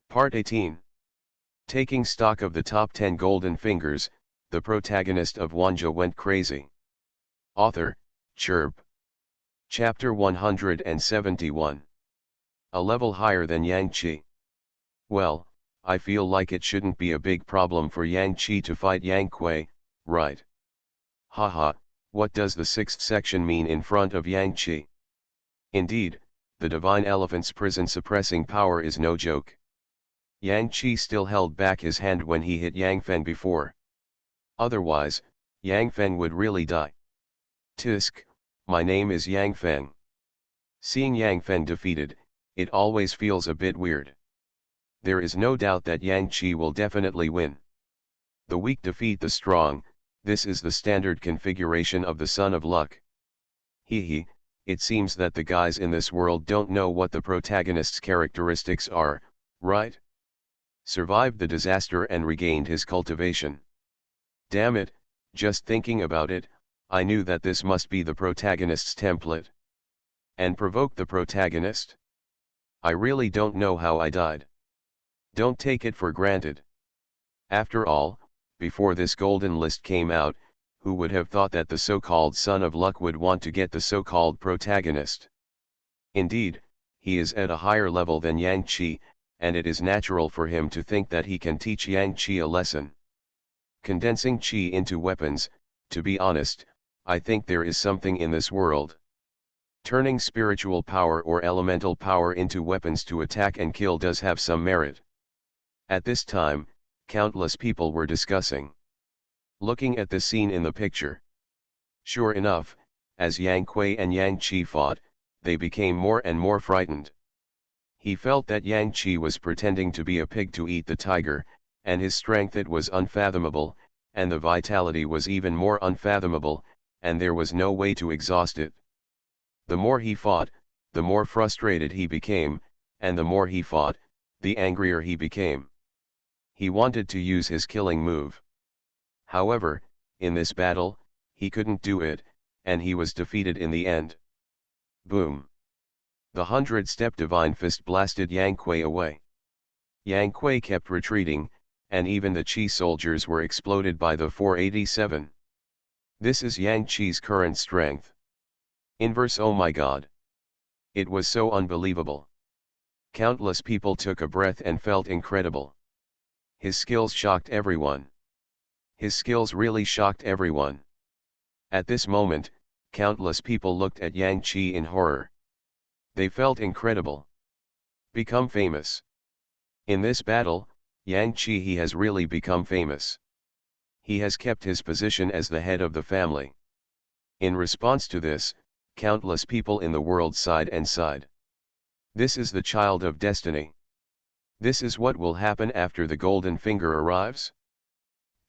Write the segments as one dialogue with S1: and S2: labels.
S1: Part 18. Taking stock of the top 10 golden fingers, the protagonist of Wanjie went crazy. Author, Chirp. Chapter 171. A level higher than Yang-Chi. Well, I feel like it shouldn't be a big problem for Yang-Chi to fight Yang Kui, right? Haha, what does the sixth section mean in front of Yang-Chi? Indeed, the divine elephant's prison suppressing power is no joke. Yang-Chi still held back his hand when he hit Yang Feng before. Otherwise, Yang Feng would really die. Tisk, my name is Yang Feng. Seeing Yang Feng defeated, it always feels a bit weird. There is no doubt that Yang-Chi will definitely win. The weak defeat the strong, this is the standard configuration of the Son of Luck. Hee, it seems that the guys in this world don't know what the protagonist's characteristics are, right? Survived the disaster and regained his cultivation. Damn it, just thinking about it, I knew that this must be the protagonist's template. And provoked the protagonist? I really don't know how I died. Don't take it for granted. After all, before this golden list came out, who would have thought that the so-called Son of Luck would want to get the so-called protagonist? Indeed, he is at a higher level than Yang-Chi, and it is natural for him to think that he can teach Yang-Chi a lesson. Condensing Chi into weapons, to be honest, I think there is something in this world. Turning spiritual power or elemental power into weapons to attack and kill does have some merit. At this time, countless people were discussing. Looking at the scene in the picture. Sure enough, as Yang Kui and Yang-Chi fought, they became more and more frightened. He felt that Yang-Chi was pretending to be a pig to eat the tiger, and his strength it was unfathomable, and the vitality was even more unfathomable, and there was no way to exhaust it. The more he fought, the more frustrated he became, and the more he fought, the angrier he became. He wanted to use his killing move. However, in this battle, he couldn't do it, and he was defeated in the end. Boom! The 100-step divine fist blasted Yang Kui away. Yang Kui kept retreating, and even the Chi soldiers were exploded by the 487. This is Yang-Chi's current strength. Inverse, oh my god. It was so unbelievable. Countless people took a breath and felt incredible. His skills shocked everyone. His skills really shocked everyone. At this moment, countless people looked at Yang-Chi in horror. They felt incredible. Become famous. In this battle, Yang-Chi he has really become famous. He has kept his position as the head of the family. In response to this, countless people in the world sighed and sighed. This is the child of destiny. This is what will happen after the golden finger arrives.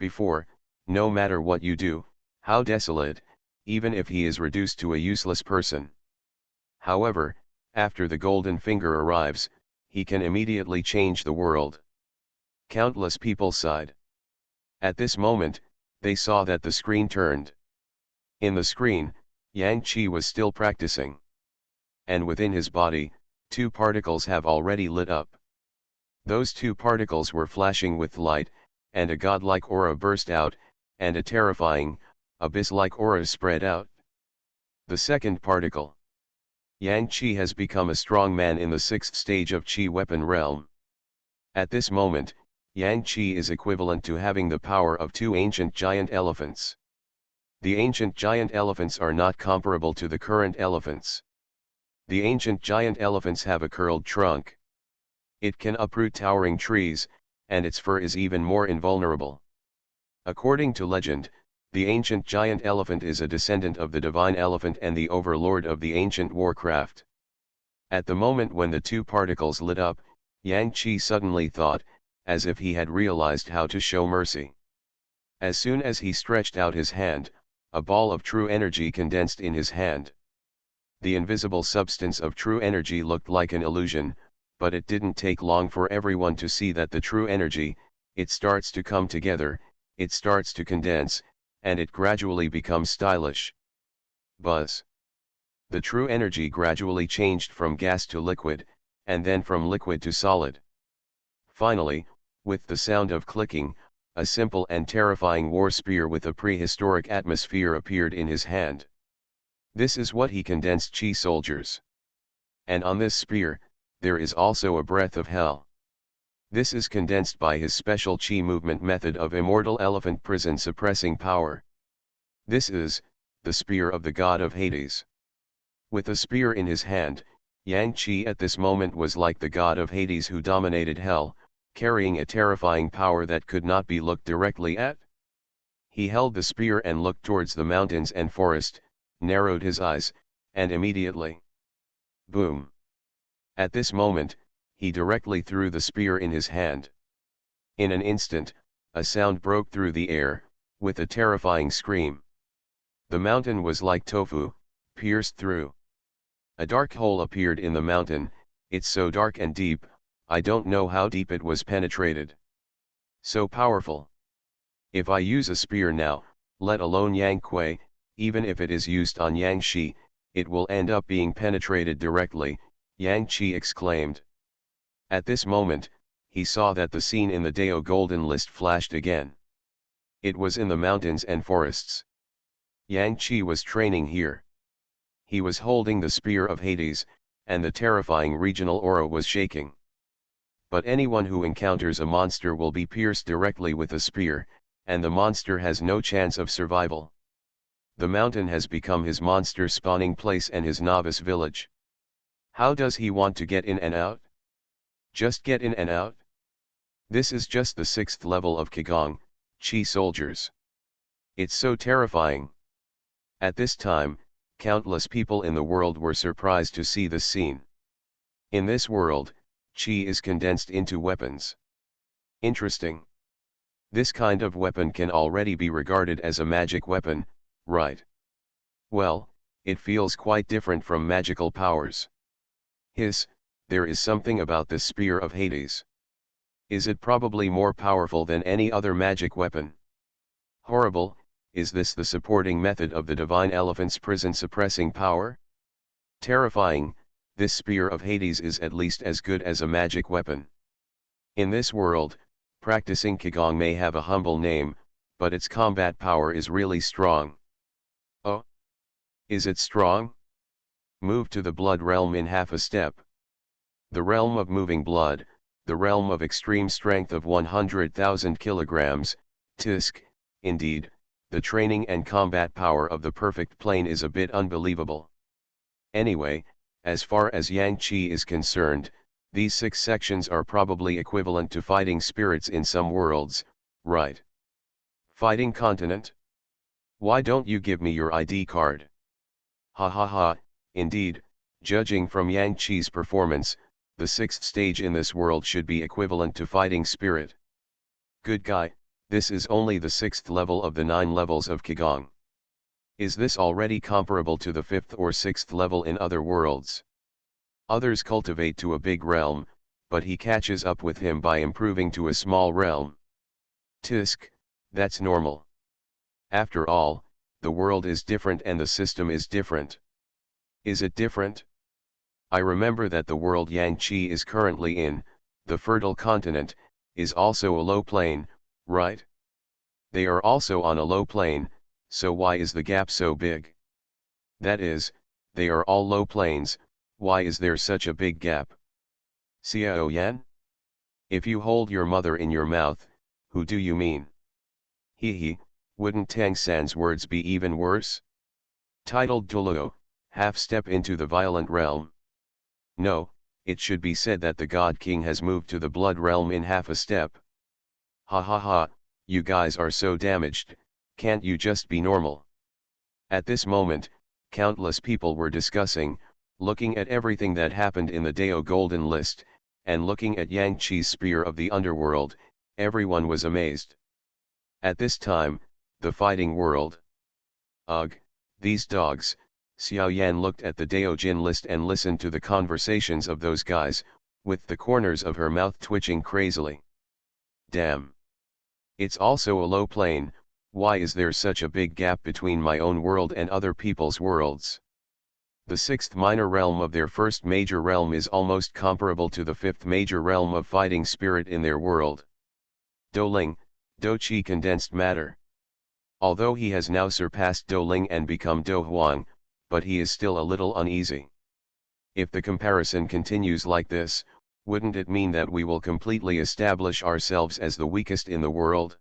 S1: Before, no matter what you do, how desolate, even if he is reduced to a useless person. However, after the golden finger arrives, he can immediately change the world. Countless people sighed. At this moment, they saw that the screen turned. In the screen, Yang-Chi was still practicing. And within his body, 2 particles have already lit up. Those 2 particles were flashing with light, and a godlike aura burst out, and a terrifying, abyss-like aura spread out. The second particle. Yang-Chi has become a strong man in the 6th stage of Chi weapon realm. At this moment, Yang-Chi is equivalent to having the power of 2 ancient giant elephants. The ancient giant elephants are not comparable to the current elephants. The ancient giant elephants have a curled trunk. It can uproot towering trees, and its fur is even more invulnerable. According to legend, the ancient giant elephant is a descendant of the divine elephant and the overlord of the ancient warcraft. At the moment when the 2 particles lit up, Yang-Chi suddenly thought, as if he had realized how to show mercy. As soon as he stretched out his hand, a ball of true energy condensed in his hand. The invisible substance of true energy looked like an illusion, but it didn't take long for everyone to see that the true energy, it starts to come together, it starts to condense, and it gradually becomes stylish. Buzz. The true energy gradually changed from gas to liquid, and then from liquid to solid. Finally, with the sound of clicking, a simple and terrifying war spear with a prehistoric atmosphere appeared in his hand. This is what he condensed Chi soldiers. And on this spear, there is also a breath of hell. This is condensed by his special Chi movement method of immortal elephant prison suppressing power. This is, the spear of the god of Hades. With a spear in his hand, Yang Qi at this moment was like the god of Hades who dominated hell, carrying a terrifying power that could not be looked directly at. He held the spear and looked towards the mountains and forest, narrowed his eyes, and immediately, boom! At this moment, he directly threw the spear in his hand. In an instant, a sound broke through the air, with a terrifying scream. The mountain was like tofu, pierced through. A dark hole appeared in the mountain, it's so dark and deep, I don't know how deep it was penetrated. So powerful. If I use a spear now, let alone Yang Kui, even if it is used on Yang Shi, it will end up being penetrated directly, Yang Qi exclaimed. At this moment, he saw that the scene in the Dao Golden List flashed again. It was in the mountains and forests. Yang Qi was training here. He was holding the spear of Hades, and the terrifying regional aura was shaking. But anyone who encounters a monster will be pierced directly with a spear, and the monster has no chance of survival. The mountain has become his monster spawning place and his novice village. How does he want to get in and out? Just get in and out? This is just the 6th level of Qigong, Chi soldiers. It's so terrifying. At this time, countless people in the world were surprised to see this scene. In this world, Qi is condensed into weapons. Interesting. This kind of weapon can already be regarded as a magic weapon, right? Well, it feels quite different from magical powers. There is something about this spear of Hades. Is it probably more powerful than any other magic weapon? Horrible, is this the supporting method of the divine elephant's prison suppressing power? Terrifying, this spear of Hades is at least as good as a magic weapon. In this world, practicing Qigong may have a humble name, but its combat power is really strong. Oh? Is it strong? Move to the blood realm in half a step. The realm of moving blood, the realm of extreme strength of 100,000 kilograms, tisk, indeed, the training and combat power of the perfect plane is a bit unbelievable. Anyway, as far as Yang Qi is concerned, these 6 sections are probably equivalent to fighting spirits in some worlds, right? Fighting continent? Why don't you give me your ID card? Ha ha ha, indeed, judging from Yang Qi's performance, the 6th stage in this world should be equivalent to fighting spirit. Good guy, this is only the 6th level of the 9 levels of Qigong. Is this already comparable to the 5th or 6th level in other worlds? Others cultivate to a big realm, but he catches up with him by improving to a small realm. Tisk, that's normal. After all, the world is different and the system is different. Is it different? I remember that the world Yang Qi is currently in, the fertile continent, is also a low plane, right? They are also on a low plane, so why is the gap so big? That is, they are all low planes, why is there such a big gap? Xiao Yan? If you hold your mother in your mouth, who do you mean? He, wouldn't Tang San's words be even worse? Titled Duluo, half step into the violent realm. No, it should be said that the God King has moved to the blood realm in half a step. Ha ha ha, you guys are so damaged, can't you just be normal? At this moment, countless people were discussing, looking at everything that happened in the Dao Golden List, and looking at Yang Qi's spear of the underworld, everyone was amazed. At this time, the fighting world. Ugh, these dogs. Xiao Yan looked at the Dao Jin list and listened to the conversations of those guys, with the corners of her mouth twitching crazily. Damn. It's also a low plane, why is there such a big gap between my own world and other people's worlds? The sixth minor realm of their first major realm is almost comparable to the fifth major realm of fighting spirit in their world. Doling, Do-Chi condensed matter. Although he has now surpassed Doling and become Do-Huang, but he is still a little uneasy. If the comparison continues like this, wouldn't it mean that we will completely establish ourselves as the weakest in the world?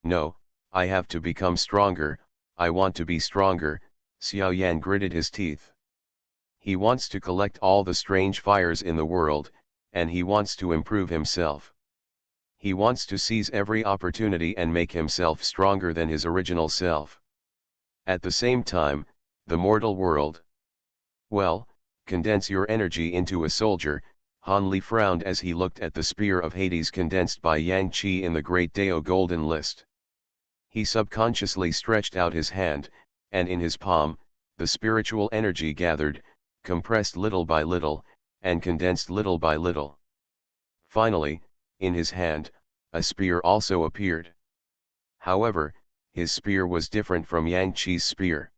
S1: No, I have to become stronger, I want to be stronger, Xiao Yan gritted his teeth. He wants to collect all the strange fires in the world, and he wants to improve himself. He wants to seize every opportunity and make himself stronger than his original self. At the same time, the mortal world. Well, condense your energy into a soldier, Han Li frowned as he looked at the spear of Hades condensed by Yang Qi in the Great Dao Golden List. He subconsciously stretched out his hand, and in his palm, the spiritual energy gathered, compressed little by little, and condensed little by little. Finally, in his hand, a spear also appeared. However, his spear was different from Yang Qi's spear.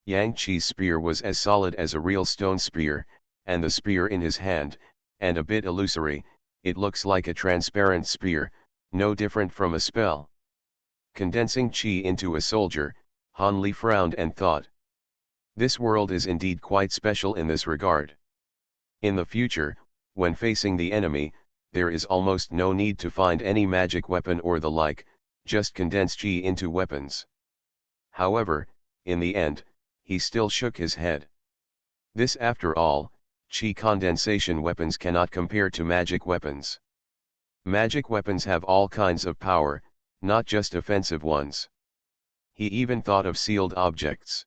S1: Yang Qi's spear was as solid as a real stone spear, and the spear in his hand, and a bit illusory, it looks like a transparent spear, no different from a spell. Condensing Qi into a soldier, Han Li frowned and thought. This world is indeed quite special in this regard. In the future, when facing the enemy, there is almost no need to find any magic weapon or the like, just condense Qi into weapons. However, in the end, he still shook his head. This after all, Qi condensation weapons cannot compare to magic weapons. Magic weapons have all kinds of power, not just offensive ones. He even thought of sealed objects.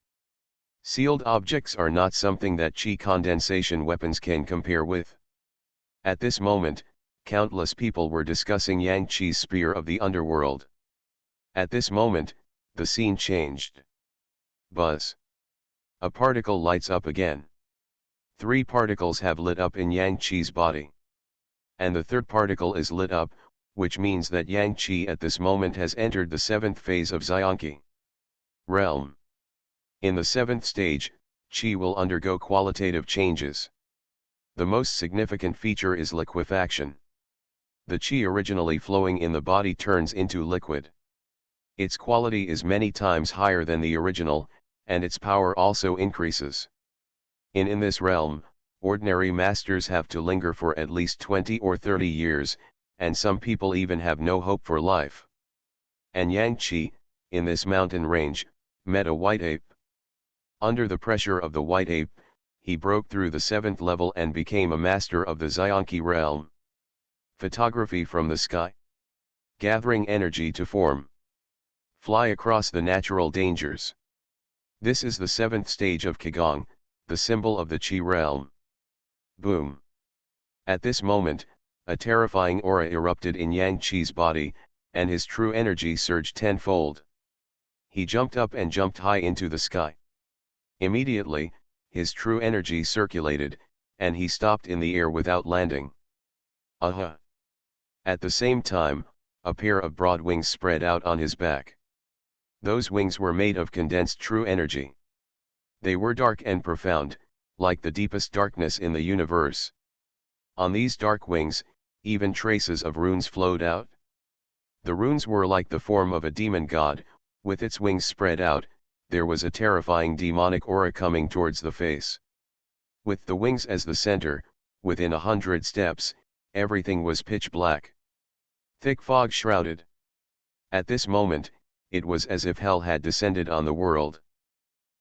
S1: Sealed objects are not something that Qi condensation weapons can compare with. At this moment, countless people were discussing Yang Qi's spear of the underworld. At this moment, the scene changed. Buzz. A particle lights up again. 3 particles have lit up in Yang Qi's body. And the third particle is lit up, which means that Yang Qi at this moment has entered the 7th phase of Xianqi realm. In the 7th stage, Qi will undergo qualitative changes. The most significant feature is liquefaction. The Qi originally flowing in the body turns into liquid. Its quality is many times higher than the original, and its power also increases. In this realm, ordinary masters have to linger for at least 20 or 30 years, and some people even have no hope for life. And Yang Qi, in this mountain range, met a white ape. Under the pressure of the white ape, he broke through the 7th level and became a master of the Xianqi realm. Photography from the sky. Gathering energy to form. Fly across the natural dangers. This is the 7th stage of Qigong, the symbol of the Qi realm. Boom. At this moment, a terrifying aura erupted in Yang Qi's body, and his true energy surged tenfold. He jumped up and jumped high into the sky. Immediately, his true energy circulated, and he stopped in the air without landing. Aha! At the same time, a pair of broad wings spread out on his back. Those wings were made of condensed true energy. They were dark and profound, like the deepest darkness in the universe. On these dark wings, even traces of runes flowed out. The runes were like the form of a demon god, with its wings spread out. There was a terrifying demonic aura coming towards the face. With the wings as the center, within 100 steps, everything was pitch black. Thick fog shrouded. At this moment, it was as if hell had descended on the world.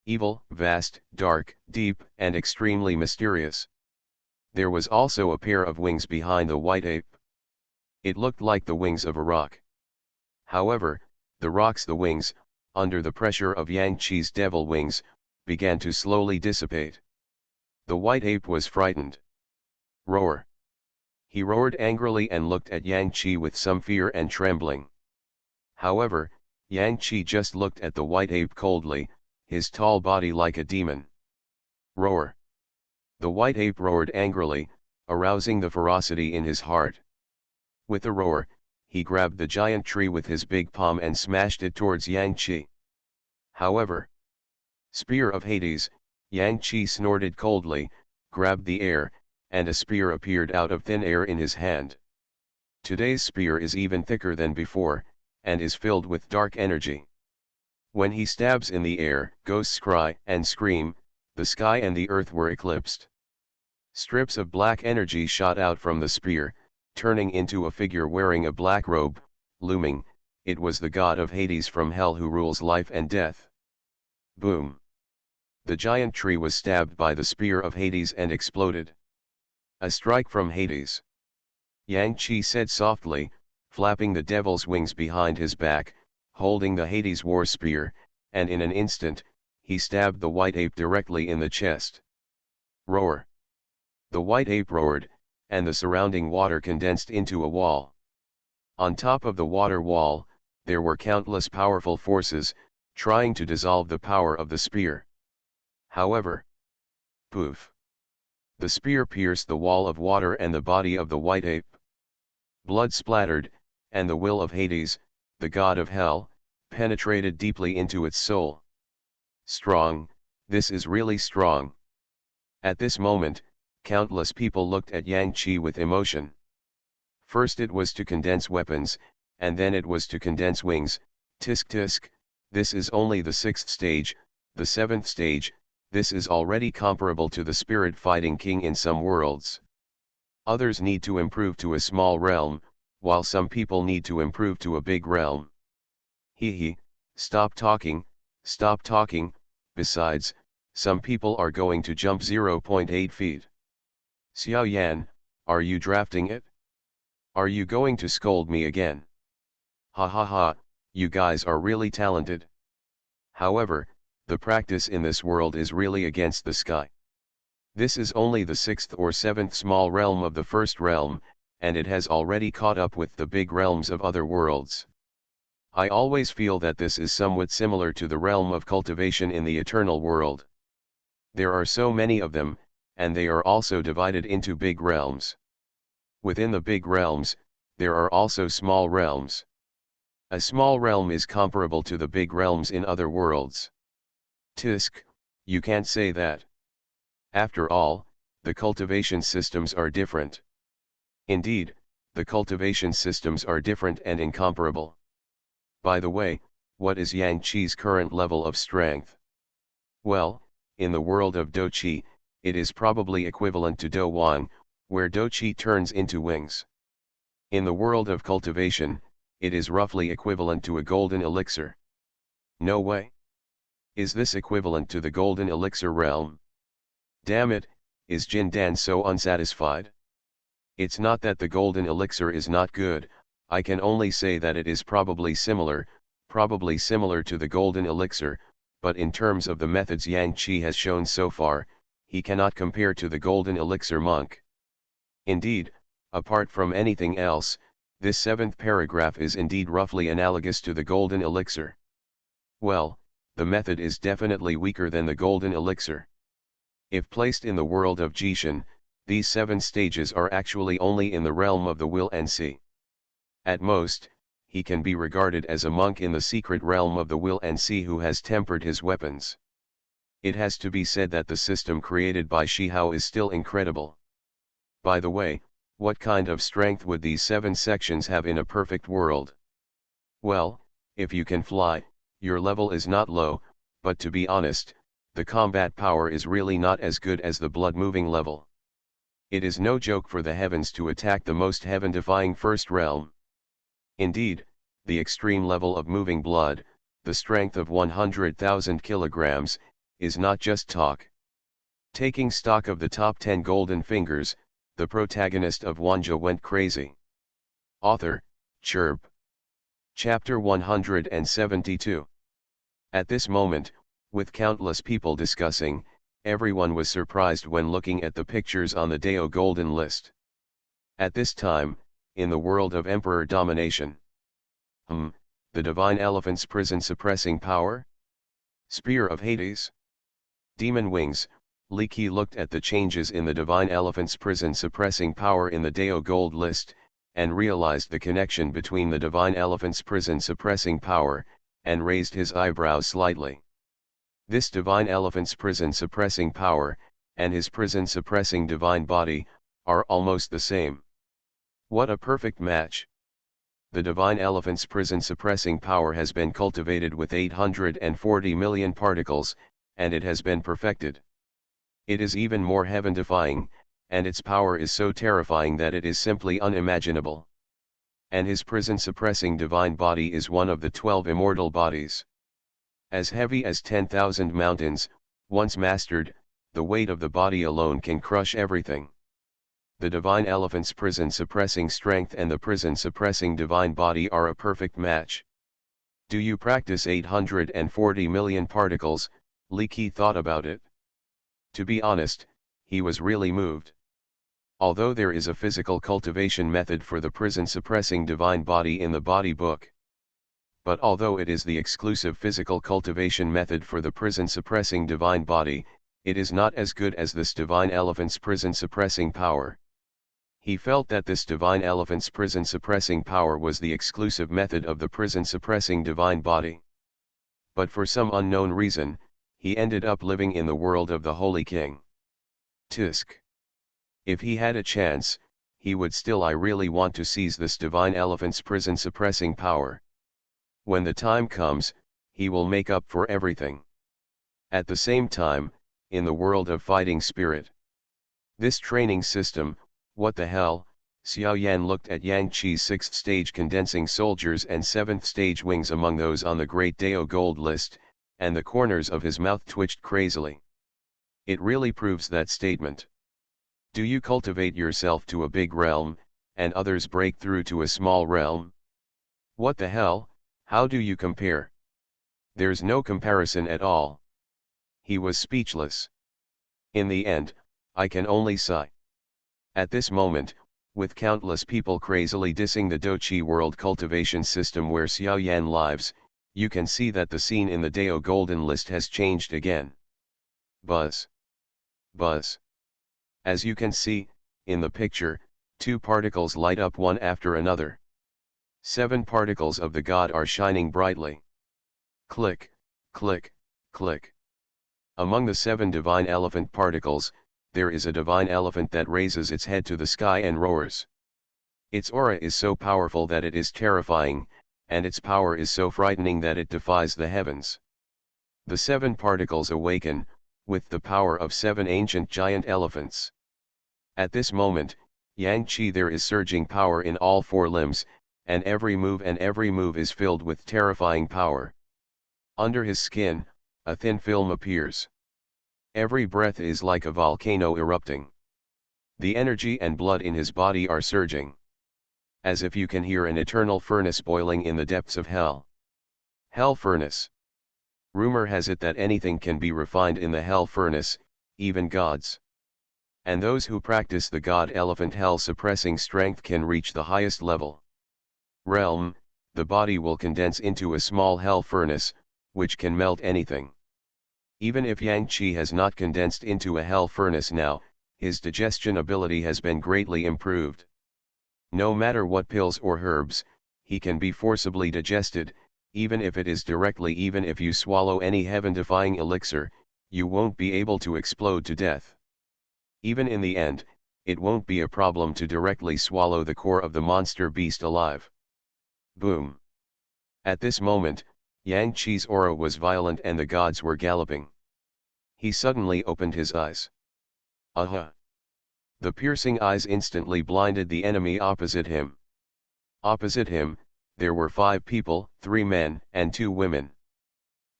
S1: Evil, vast, dark, deep, and extremely mysterious. There was also a pair of wings behind the white ape. It looked like the wings of a rock. However, the wings, under the pressure of Yang Qi's devil wings, began to slowly dissipate. The white ape was frightened. Roar! He roared angrily and looked at Yang Qi with some fear and trembling. However, Yang Qi just looked at the white ape coldly, his tall body like a demon. Roar! The white ape roared angrily, arousing the ferocity in his heart. With a roar, he grabbed the giant tree with his big palm and smashed it towards Yang Qi. However, Spear of Hades, Yang Qi snorted coldly, grabbed the air, and a spear appeared out of thin air in his hand. Today's spear is even thicker than before, and is filled with dark energy. When he stabs in the air, ghosts cry and scream, the sky and the earth were eclipsed. Strips of black energy shot out from the spear, turning into a figure wearing a black robe, looming. It was the god of Hades from hell who rules life and death. Boom! The giant tree was stabbed by the spear of Hades and exploded. A strike from Hades. Yang Qi said softly, flapping the devil's wings behind his back, holding the Hades war spear, and in an instant, he stabbed the white ape directly in the chest. Roar! The white ape roared, and the surrounding water condensed into a wall. On top of the water wall, there were countless powerful forces, trying to dissolve the power of the spear. However, poof! The spear pierced the wall of water and the body of the white ape. Blood splattered, and the will of Hades, the god of hell, penetrated deeply into its soul. Strong, this is really strong. At this moment, countless people looked at Yang Qi with emotion. First it was to condense weapons, and then it was to condense wings. Tisk tisk, this is only the 6th stage, the 7th stage, this is already comparable to the spirit fighting king in some worlds. Others need to improve to a small realm, while some people need to improve to a big realm. Hee, stop talking, besides, some people are going to jump 0.8 feet. Xiao Yan, are you drafting it? Are you going to scold me again? Ha ha ha, you guys are really talented. However, the practice in this world is really against the sky. This is only the 6th or 7th small realm of the first realm, and it has already caught up with the big realms of other worlds. I always feel that this is somewhat similar to the realm of cultivation in the eternal world. There are so many of them, and they are also divided into big realms. Within the big realms, there are also small realms. A small realm is comparable to the big realms in other worlds. Tisk, you can't say that. After all, the cultivation systems are different. Indeed, the cultivation systems are different and incomparable. By the way, what is Yang Qi's current level of strength? Well, in the world of Do Qi, it is probably equivalent to Do Wang, where Do Qi turns into wings. In the world of cultivation, it is roughly equivalent to a golden elixir. No way. Is this equivalent to the golden elixir realm? Damn it, is Jin Dan so unsatisfied? It's not that the golden elixir is not good, I can only say that it is probably similar to the golden elixir, but in terms of the methods Yang Qi has shown so far, he cannot compare to the golden elixir monk. Indeed, apart from anything else, this 7th paragraph is indeed roughly analogous to the golden elixir. Well, the method is definitely weaker than the golden elixir. If placed in the world of Jishin, these 7 stages are actually only in the realm of the will and see. At most, he can be regarded as a monk in the secret realm of the will and see who has tempered his weapons. It has to be said that the system created by Shihao is still incredible. By the way, what kind of strength would these 7 sections have in a perfect world? Well, if you can fly, your level is not low, but to be honest, the combat power is really not as good as the blood-moving level. It is no joke for the heavens to attack the most heaven-defying first realm. Indeed, the extreme level of moving blood, the strength of 100,000 kilograms, is not just talk. Taking stock of the top 10 golden fingers, the protagonist of Wanjie went crazy. Author, Chirp. Chapter 172. At this moment, with countless people discussing, everyone was surprised when looking at the pictures on the Dao Golden List. At this time, in the world of Emperor domination. The Divine Elephant's prison suppressing power? Spear of Hades? Demon Wings. Li Qi looked at the changes in the Divine Elephant's prison suppressing power in the Dao Gold List, and realized the connection between the Divine Elephant's prison suppressing power, and raised his eyebrows slightly. This divine elephant's prison-suppressing power, and his prison-suppressing divine body, are almost the same. What a perfect match! The divine elephant's prison-suppressing power has been cultivated with 840 million particles, and it has been perfected. It is even more heaven-defying, and its power is so terrifying that it is simply unimaginable. And his prison-suppressing divine body is one of the 12 immortal bodies. As heavy as 10,000 mountains, once mastered, the weight of the body alone can crush everything. The divine elephant's prison-suppressing strength and the prison-suppressing divine body are a perfect match. Do you practice 840 million particles? Leaky thought about it. To be honest, he was really moved. Although there is a physical cultivation method for the prison-suppressing divine body in the body book. But although it is the exclusive physical cultivation method for the prison-suppressing divine body, it is not as good as this divine elephant's prison-suppressing power. He felt that this divine elephant's prison-suppressing power was the exclusive method of the prison-suppressing divine body. But for some unknown reason, he ended up living in the world of the Holy King. Tisk. If he had a chance, he would still I really want to seize this divine elephant's prison-suppressing power. When the time comes, he will make up for everything. At the same time, in the world of fighting spirit. This training system, what the hell? Xiao Yan looked at Yang Qi's 6th stage condensing soldiers and 7th stage wings among those on the Great Dao Gold list, and the corners of his mouth twitched crazily. It really proves that statement. Do you cultivate yourself to a big realm, and others break through to a small realm? What the hell, how do you compare? There's no comparison at all. He was speechless. In the end, I can only sigh. At this moment, with countless people crazily dissing the Doqi world cultivation system where Xiao Yan lives, you can see that the scene in the Dao Golden List has changed again. Buzz. Buzz. As you can see, in the picture, 2 particles light up one after another. 7 particles of the god are shining brightly. Click, click, click. Among the 7 divine elephant particles, there is a divine elephant that raises its head to the sky and roars. Its aura is so powerful that it is terrifying, and its power is so frightening that it defies the heavens. The 7 particles awaken, with the power of 7 ancient giant elephants. At this moment, Yang Qi there is surging power in all 4 limbs, and every move is filled with terrifying power. Under his skin, a thin film appears. Every breath is like a volcano erupting. The energy and blood in his body are surging. As if you can hear an eternal furnace boiling in the depths of hell. Hell furnace. Rumor has it that anything can be refined in the hell furnace, even gods. And those who practice the god elephant hell suppressing strength can reach the highest level. Realm, the body will condense into a small hell furnace, which can melt anything. Even if Yang Qi has not condensed into a hell furnace now, his digestion ability has been greatly improved. No matter what pills or herbs, he can be forcibly digested, even if it is directly. Even if you swallow any heaven-defying elixir, you won't be able to explode to death. Even in the end, it won't be a problem to directly swallow the core of the monster beast alive. Boom. At this moment, Yang Qi's aura was violent and the gods were galloping. He suddenly opened his eyes. Aha! The piercing eyes instantly blinded the enemy opposite him. Opposite him, there were 5 people, 3 men and 2 women.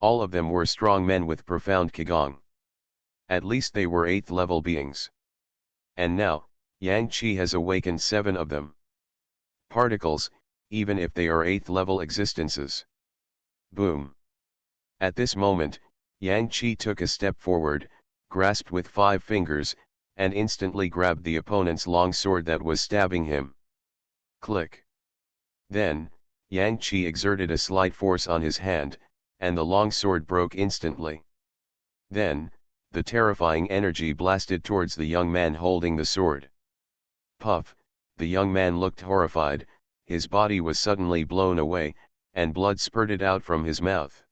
S1: All of them were strong men with profound qigong. At least they were 8th level beings. And now, Yang Qi has awakened 7 of them. Particles, even if they are 8th level existences. Boom. At this moment, Yang Qi took a step forward, grasped with 5 fingers, and instantly grabbed the opponent's long sword that was stabbing him. Click. Then, Yang Qi exerted a slight force on his hand, and the long sword broke instantly. Then, the terrifying energy blasted towards the young man holding the sword. Puff, the young man looked horrified, his body was suddenly blown away, and blood spurted out from his mouth.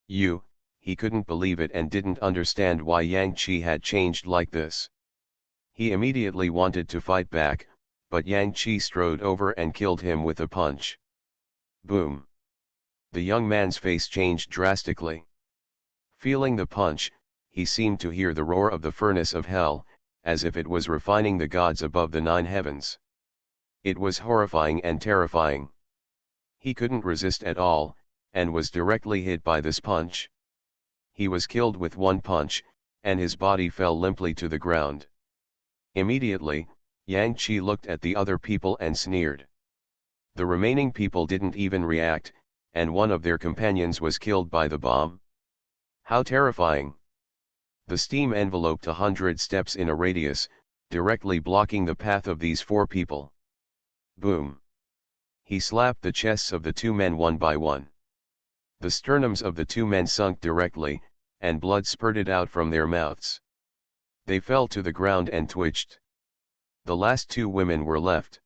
S1: He he couldn't believe it and didn't understand why Yang Qi had changed like this. He immediately wanted to fight back, but Yang Qi strode over and killed him with a punch. Boom! The young man's face changed drastically. Feeling the punch, he seemed to hear the roar of the furnace of hell, as if it was refining the gods above the 9 heavens. It was horrifying and terrifying. He couldn't resist at all, and was directly hit by this punch. He was killed with one punch, and his body fell limply to the ground. Immediately, Yang Qi looked at the other people and sneered. The remaining people didn't even react, and one of their companions was killed by the bomb. How terrifying! The steam enveloped 100 steps in a radius, directly blocking the path of these 4 people. Boom! He slapped the chests of the 2 men one by one. The sternums of the 2 men sunk directly, and blood spurted out from their mouths. They fell to the ground and twitched. The last 2 women were left.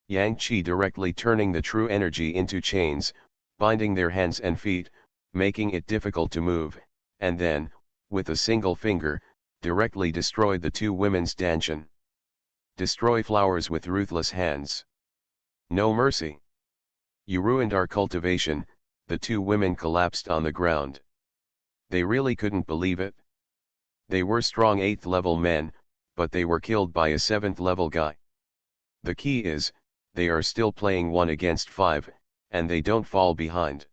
S1: Yang Qi directly turning the true energy into chains, binding their hands and feet, making it difficult to move, and then, with a single finger, directly destroyed the 2 women's dantian. Destroy flowers with ruthless hands. No mercy. You ruined our cultivation. The 2 women collapsed on the ground. They really couldn't believe it. They were strong 8th level men, but they were killed by a 7th level guy. The key is, they are still playing 1 against 5, and they don't fall behind.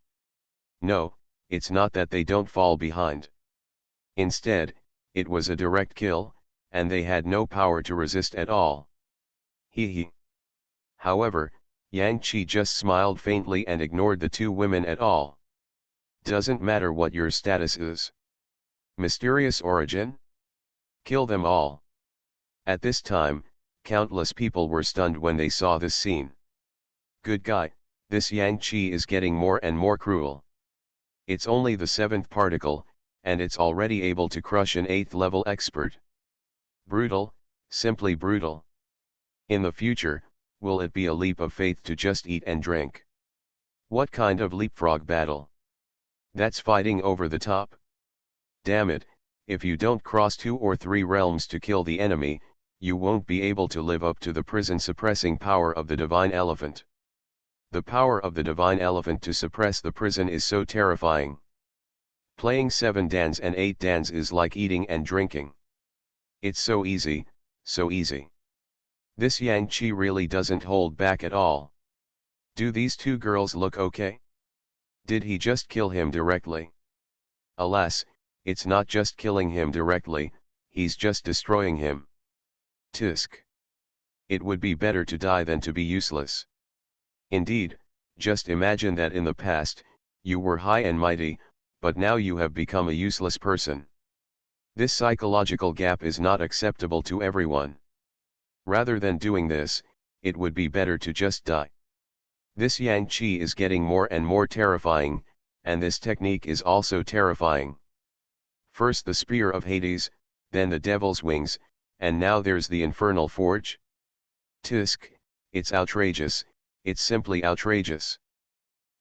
S1: No, it's not that they don't fall behind. Instead, it was a direct kill, and they had no power to resist at all. Hee. However, Yang Qi just smiled faintly and ignored the 2 women at all. Doesn't matter what your status is. Mysterious origin? Kill them all. At this time, countless people were stunned when they saw this scene. Good guy, this Yang Qi is getting more and more cruel. It's only the 7th particle, and it's already able to crush an 8th level expert. Brutal, simply brutal. In the future, will it be a leap of faith to just eat and drink? What kind of leapfrog battle? That's fighting over the top. Damn it, if you don't cross 2 or 3 realms to kill the enemy, you won't be able to live up to the prison-suppressing power of the divine elephant. The power of the divine elephant to suppress the prison is so terrifying. Playing 7 dans and 8 dans is like eating and drinking. It's so easy, so easy. This Yang Qi really doesn't hold back at all. Do these 2 girls look okay? Did he just kill him directly? Alas, it's not just killing him directly, he's just destroying him. Tisk. It would be better to die than to be useless. Indeed, just imagine that in the past, you were high and mighty, but now you have become a useless person. This psychological gap is not acceptable to everyone. Rather than doing this, it would be better to just die. This Yang Qi is getting more and more terrifying, and this technique is also terrifying. First the spear of Hades, then the devil's wings, and now there's the infernal forge. Tisk, it's outrageous, it's simply outrageous.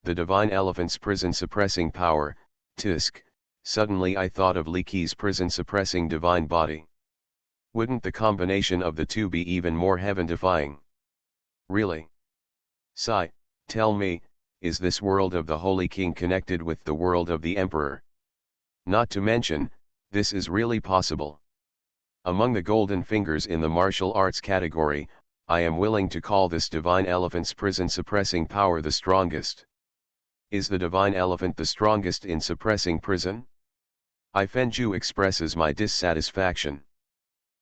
S1: The divine elephant's prison-suppressing power, tisk, suddenly I thought of Li Qi's prison-suppressing divine body. Wouldn't the combination of the 2 be even more heaven-defying? Really? Sai, tell me, is this world of the Holy King connected with the world of the Emperor? Not to mention, this is really possible. Among the golden fingers in the martial arts category, I am willing to call this divine elephant's prison-suppressing power the strongest. Is the divine elephant the strongest in suppressing prison? I Fenju expresses my dissatisfaction.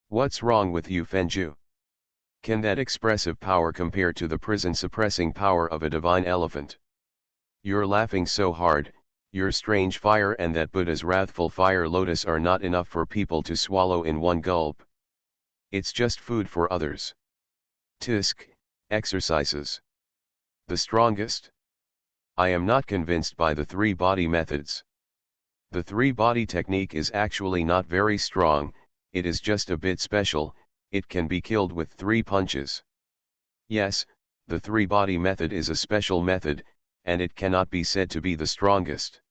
S1: What's wrong with you, Fenju? Can that expressive power compare to the prison-suppressing power of a divine elephant? You're laughing so hard, your strange fire and that Buddha's wrathful fire lotus are not enough for people to swallow in one gulp. It's just food for others. Tisk, exercises. The strongest? I am not convinced by the 3-body methods. The 3-body technique is actually not very strong, it is just a bit special, it can be killed with 3 punches. Yes, the 3-body method is a special method, and it cannot be said to be the strongest.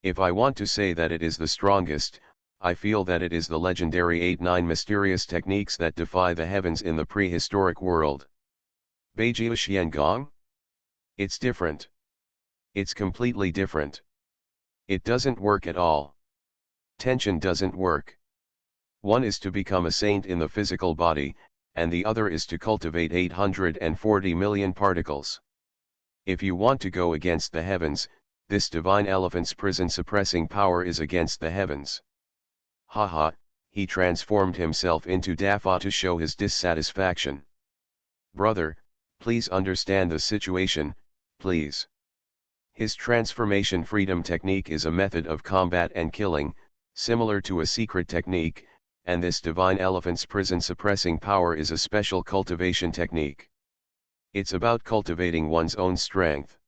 S1: If I want to say that it is the strongest, I feel that it is the legendary 8-9 mysterious techniques that defy the heavens in the prehistoric world. Beijiu Xiangong? It's different. It's completely different. It doesn't work at all. Tension doesn't work. One is to become a saint in the physical body, and the other is to cultivate 840 million particles. If you want to go against the heavens, this divine elephant's prison suppressing power is against the heavens. Haha, he transformed himself into Dafa to show his dissatisfaction. Brother, please understand the situation, please. His transformation freedom technique is a method of combat and killing, similar to a secret technique, and this divine elephant's prison suppressing power is a special cultivation technique. It's about cultivating one's own strength.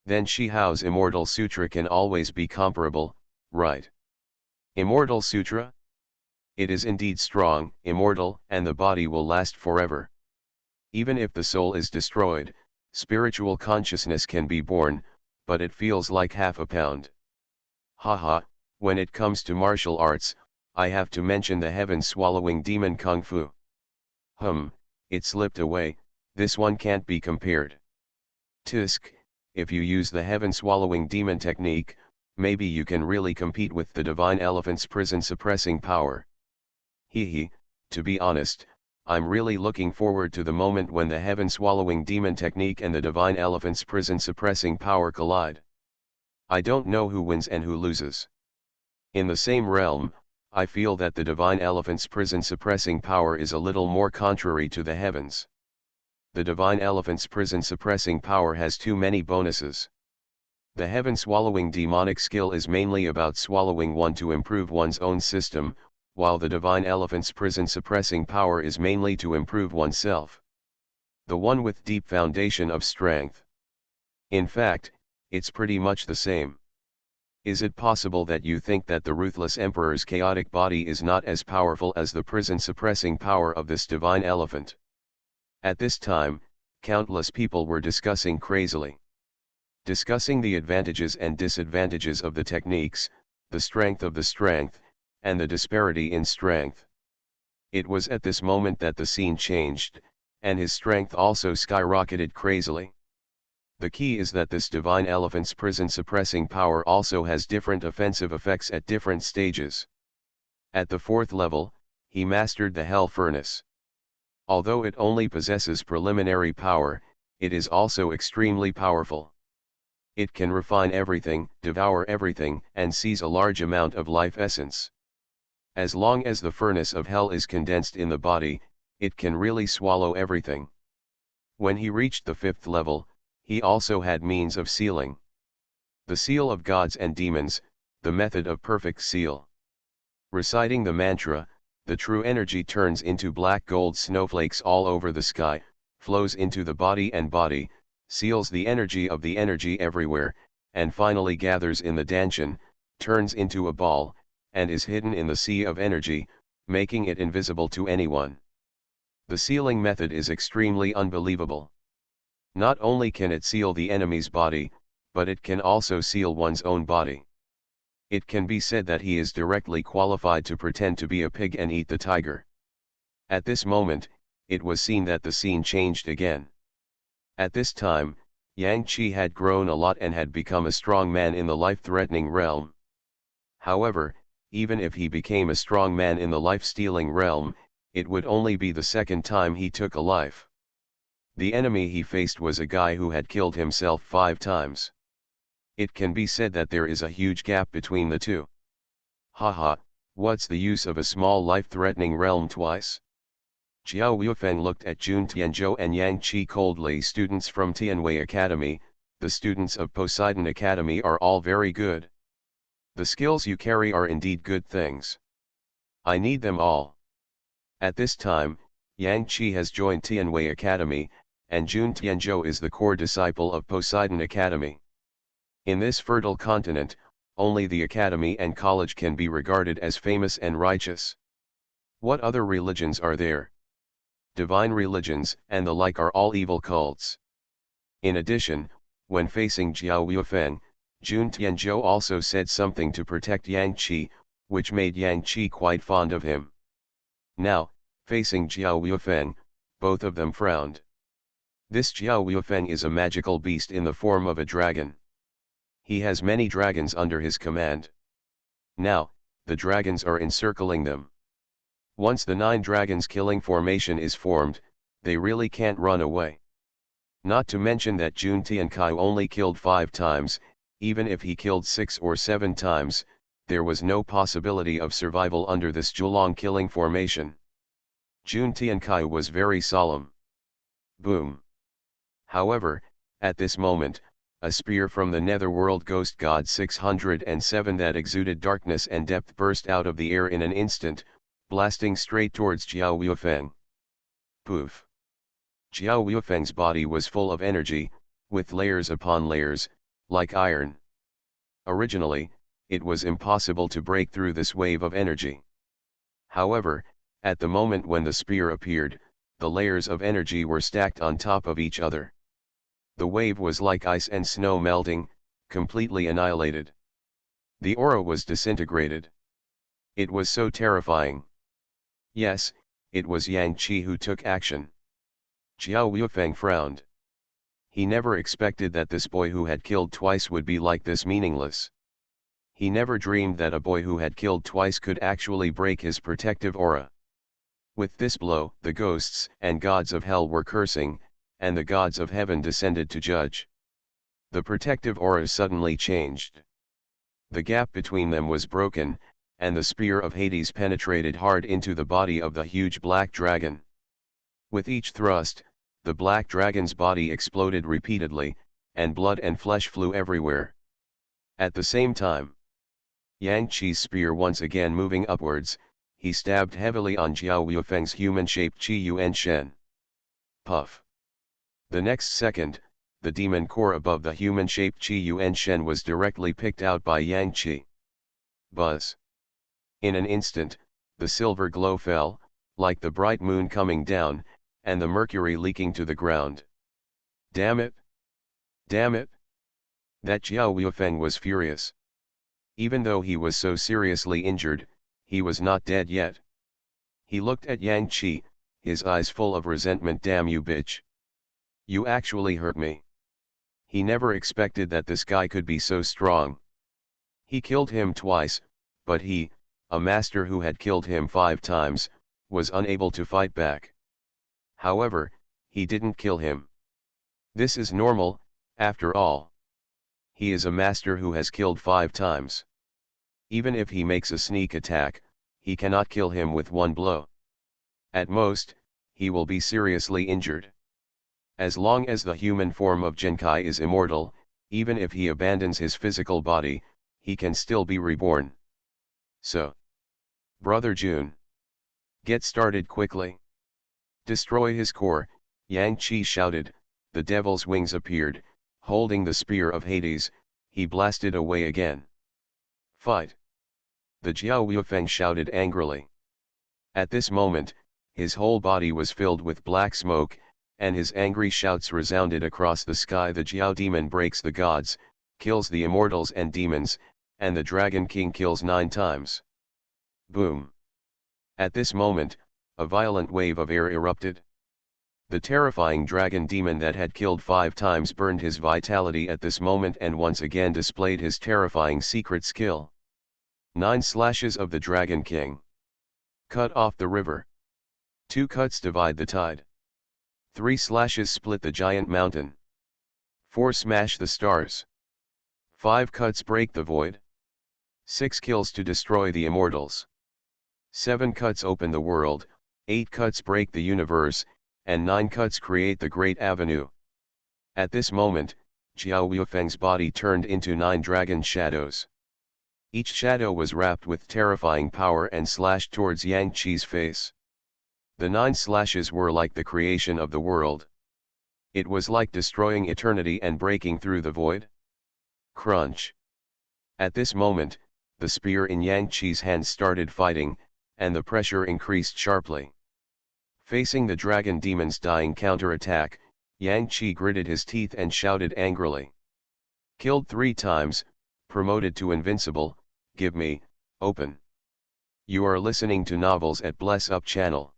S1: Then Shihao's Immortal Sutra can always be comparable, right? Immortal Sutra? It is indeed strong, immortal, and the body will last forever. Even if the soul is destroyed, spiritual consciousness can be born, but it feels like half a pound. Haha, when it comes to martial arts, I have to mention the heaven-swallowing demon Kung Fu. It slipped away, this one can't be compared. Tusk, if you use the heaven-swallowing demon technique, maybe you can really compete with the divine elephant's prison-suppressing power. Hehe, to be honest, I'm really looking forward to the moment when the heaven-swallowing demon technique and the divine elephant's prison-suppressing power collide. I don't know who wins and who loses. In the same realm, I feel that the divine elephant's prison-suppressing power is a little more contrary to the heavens. The divine elephant's prison-suppressing power has too many bonuses. The heaven-swallowing demonic skill is mainly about swallowing one to improve one's own system, while the divine elephant's prison-suppressing power is mainly to improve oneself. The one with deep foundation of strength. In fact, it's pretty much the same. Is it possible that you think that the ruthless emperor's chaotic body is not as powerful as the prison-suppressing power of this divine elephant? At this time, countless people were discussing crazily. Discussing the advantages and disadvantages of the techniques, the strength of the strength, and the disparity in strength. It was at this moment that the scene changed, and his strength also skyrocketed crazily. The key is that this divine elephant's prison-suppressing power also has different offensive effects at different stages. At the 4th level, he mastered the Hell Furnace. Although it only possesses preliminary power, it is also extremely powerful. It can refine everything, devour everything, and seize a large amount of life essence. As long as the furnace of hell is condensed in the body, it can really swallow everything. When he reached the 5th level, he also had means of sealing. The seal of gods and demons, the method of perfect seal. Reciting the mantra, the true energy turns into black gold snowflakes all over the sky, flows into the body and body, seals the energy of the energy everywhere, and finally gathers in the danshan, turns into a ball, and is hidden in the sea of energy, making it invisible to anyone. The sealing method is extremely unbelievable. Not only can it seal the enemy's body, but it can also seal one's own body. It can be said that he is directly qualified to pretend to be a pig and eat the tiger. At this moment, it was seen that the scene changed again. At this time, Yang Qi had grown a lot and had become a strong man in the life-threatening realm. However, even if he became a strong man in the life-stealing realm, it would only be the second time he took a life. The enemy he faced was a guy who had killed himself 5 times. It can be said that there is a huge gap between the two. Haha, what's the use of a small life-threatening realm twice? Jiao Wuifeng looked at Jun Tianzhou and Yang Qi coldly. Students from Tianwei Academy, the students of Poseidon Academy are all very good. The skills you carry are indeed good things. I need them all. At this time, Yang Qi has joined Tianwei Academy, and Jun Tianzhou is the core disciple of Poseidon Academy. In this fertile continent, only the academy and college can be regarded as famous and righteous. What other religions are there? Divine religions and the like are all evil cults. In addition, when facing Jiao Wuifeng, Jun Tianzhou also said something to protect Yang Qi, which made Yang Qi quite fond of him. Now, facing Jiao Weifeng, both of them frowned. This Jiao Weifeng is a magical beast in the form of a dragon. He has many dragons under his command. Now, the dragons are encircling them. Once the 9 dragons killing formation is formed, they really can't run away. Not to mention that Jun Tiankai only killed 5 times, even if he killed 6 or 7 times, there was no possibility of survival under this Zhulong killing formation. Jun Tiankai was very solemn. Boom. However, at this moment, a spear from the netherworld ghost god 607 that exuded darkness and depth burst out of the air in an instant, blasting straight towards Jiao Weifeng. Poof. Jiao Weifeng's body was full of energy, with layers upon layers, like iron. Originally, it was impossible to break through this wave of energy. However, at the moment when the spear appeared, the layers of energy were stacked on top of each other. The wave was like ice and snow melting, completely annihilated. The aura was disintegrated. It was so terrifying. Yes, it was Yang Qi who took action. Jiao Weifeng frowned. He never expected that this boy who had killed twice would be like this meaningless. He never dreamed that a boy who had killed twice could actually break his protective aura. With this blow, the ghosts and gods of hell were cursing, and the gods of heaven descended to judge. The protective aura suddenly changed. The gap between them was broken, and the spear of Hades penetrated hard into the body of the huge black dragon. With each thrust, the black dragon's body exploded repeatedly, and blood and flesh flew everywhere. At the same time, Yang Qi's spear once again moving upwards, he stabbed heavily on Jiao Weifeng's human-shaped Qi Yuan Shen. Puff. The next second, the demon core above the human-shaped Qi Yuan Shen was directly picked out by Yang Qi. Buzz. In an instant, the silver glow fell, like the bright moon coming down, and the mercury leaking to the ground. Damn it! Damn it! That Jiao Weifeng was furious. Even though he was so seriously injured, he was not dead yet. He looked at Yang Qi, his eyes full of resentment. Damn you, bitch! You actually hurt me. He never expected that this guy could be so strong. He killed him twice, but he, a master who had killed him 5 times, was unable to fight back. However, he didn't kill him. This is normal, after all. He is a master who has killed 5 times. Even if he makes a sneak attack, he cannot kill him with 1 blow. At most, he will be seriously injured. As long as the human form of Genkai is immortal, even if he abandons his physical body, he can still be reborn. So, Brother Jun, get started quickly. Destroy his core, Yang Qi shouted. The devil's wings appeared, holding the spear of Hades, he blasted away again. Fight! The Jiao Weifeng shouted angrily. At this moment, his whole body was filled with black smoke, and his angry shouts resounded across the sky. The Jiao demon breaks the gods, kills the immortals and demons, and the Dragon King kills 9 times. Boom! At this moment, a violent wave of air erupted. The terrifying dragon demon that had killed 5 times burned his vitality at this moment and once again displayed his terrifying secret skill. 9 slashes of the Dragon King. Cut off the river. 2 cuts divide the tide. 3 slashes split the giant mountain. 4 smash the stars. 5 cuts break the void. 6 kills to destroy the immortals. 7 cuts open the world, 8 cuts break the universe, and 9 cuts create the Great Avenue. At this moment, Jiao Weifeng's body turned into 9 dragon shadows. Each shadow was wrapped with terrifying power and slashed towards Yang Qi's face. The 9 slashes were like the creation of the world. It was like destroying eternity and breaking through the void. Crunch. At this moment, the spear in Yang Qi's hand started fighting, and the pressure increased sharply. Facing the dragon demon's dying counterattack, Yang Qi gritted his teeth and shouted angrily. Killed 3 times, promoted to invincible, give me, open. You are listening to novels at Bless Up channel.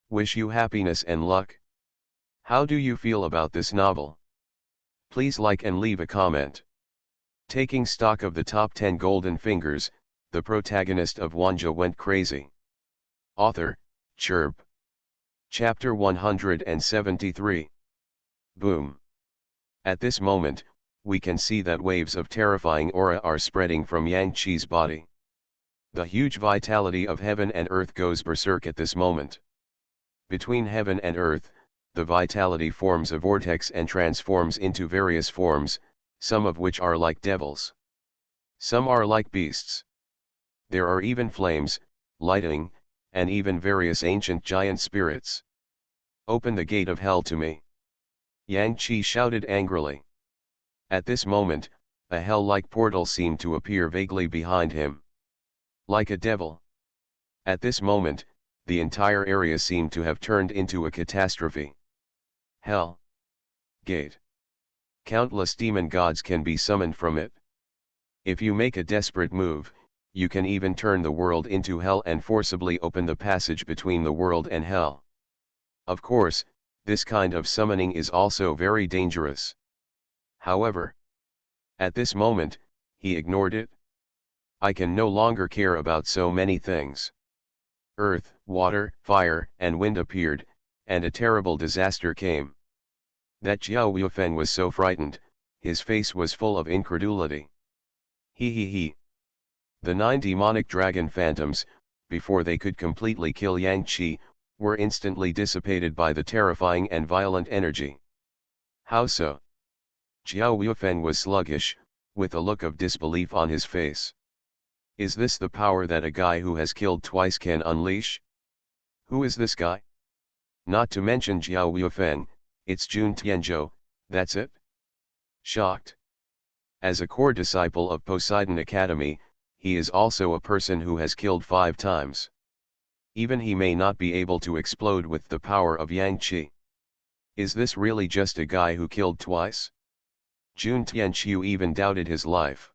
S1: Wish you happiness and luck. How do you feel about this novel? Please like and leave a comment. Taking stock of the top 10 golden fingers, the protagonist of Wanjie went crazy. Author, Chirp. Chapter 173. Boom. At this moment, we can see that waves of terrifying aura are spreading from Wanjie's body. The huge vitality of heaven and earth goes berserk at this moment. Between heaven and earth, the vitality forms a vortex and transforms into various forms, some of which are like devils. Some are like beasts. There are even flames, lightning, and even various ancient giant spirits. Open the gate of hell to me. Wanjie shouted angrily. At this moment, a hell-like portal seemed to appear vaguely behind him. Like a devil. At this moment, the entire area seemed to have turned into a catastrophe. Hell. Gate. Countless demon gods can be summoned from it. If you make a desperate move, you can even turn the world into hell and forcibly open the passage between the world and hell. Of course, this kind of summoning is also very dangerous. However, at this moment, he ignored it. I can no longer care about so many things. Earth, water, fire, and wind appeared, and a terrible disaster came. That Jiao Weifeng was so frightened, his face was full of incredulity. He. The 9 demonic dragon phantoms, before they could completely kill Wanjie, were instantly dissipated by the terrifying and violent energy. How so? Jiao Weifeng was sluggish, with a look of disbelief on his face. Is this the power that a guy who has killed twice can unleash? Who is this guy? Not to mention Jiao Weifeng, it's Jun Tianzhou, that's it? Shocked. As a core disciple of Poseidon Academy, he is also a person who has killed 5 times. Even he may not be able to explode with the power of Wanjie. Is this really just a guy who killed twice? Jun Tianzhou even doubted his life.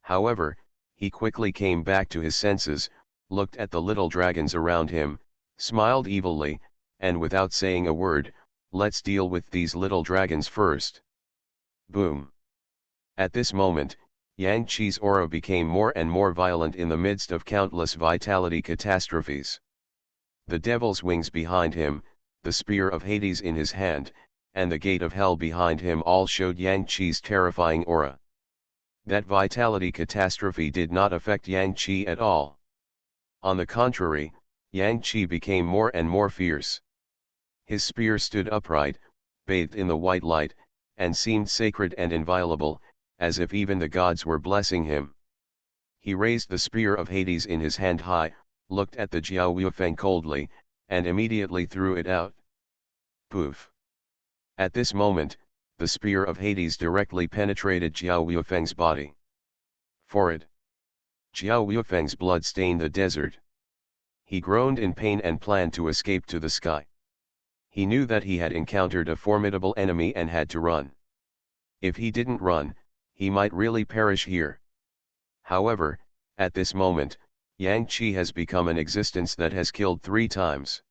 S1: However, he quickly came back to his senses, looked at the little dragons around him, smiled evilly, and without saying a word, let's deal with these little dragons first. Boom. At this moment, Wanjie's aura became more and more violent in the midst of countless vitality catastrophes. The devil's wings behind him, the spear of Hades in his hand, and the gate of hell behind him all showed Wanjie's terrifying aura. That vitality catastrophe did not affect Wanjie at all. On the contrary, Wanjie became more and more fierce. His spear stood upright, bathed in the white light, and seemed sacred and inviolable, as if even the gods were blessing him. He raised the spear of Hades in his hand high, looked at the Jiao Weifeng coldly, and immediately threw it out. Poof. At this moment, the spear of Hades directly penetrated Jiao Weifeng's body. For it. Jiao Weifeng's blood stained the desert. He groaned in pain and planned to escape to the sky. He knew that he had encountered a formidable enemy and had to run. If he didn't run, he might really perish here. However, at this moment, Wanjie has become an existence that has killed 3 times.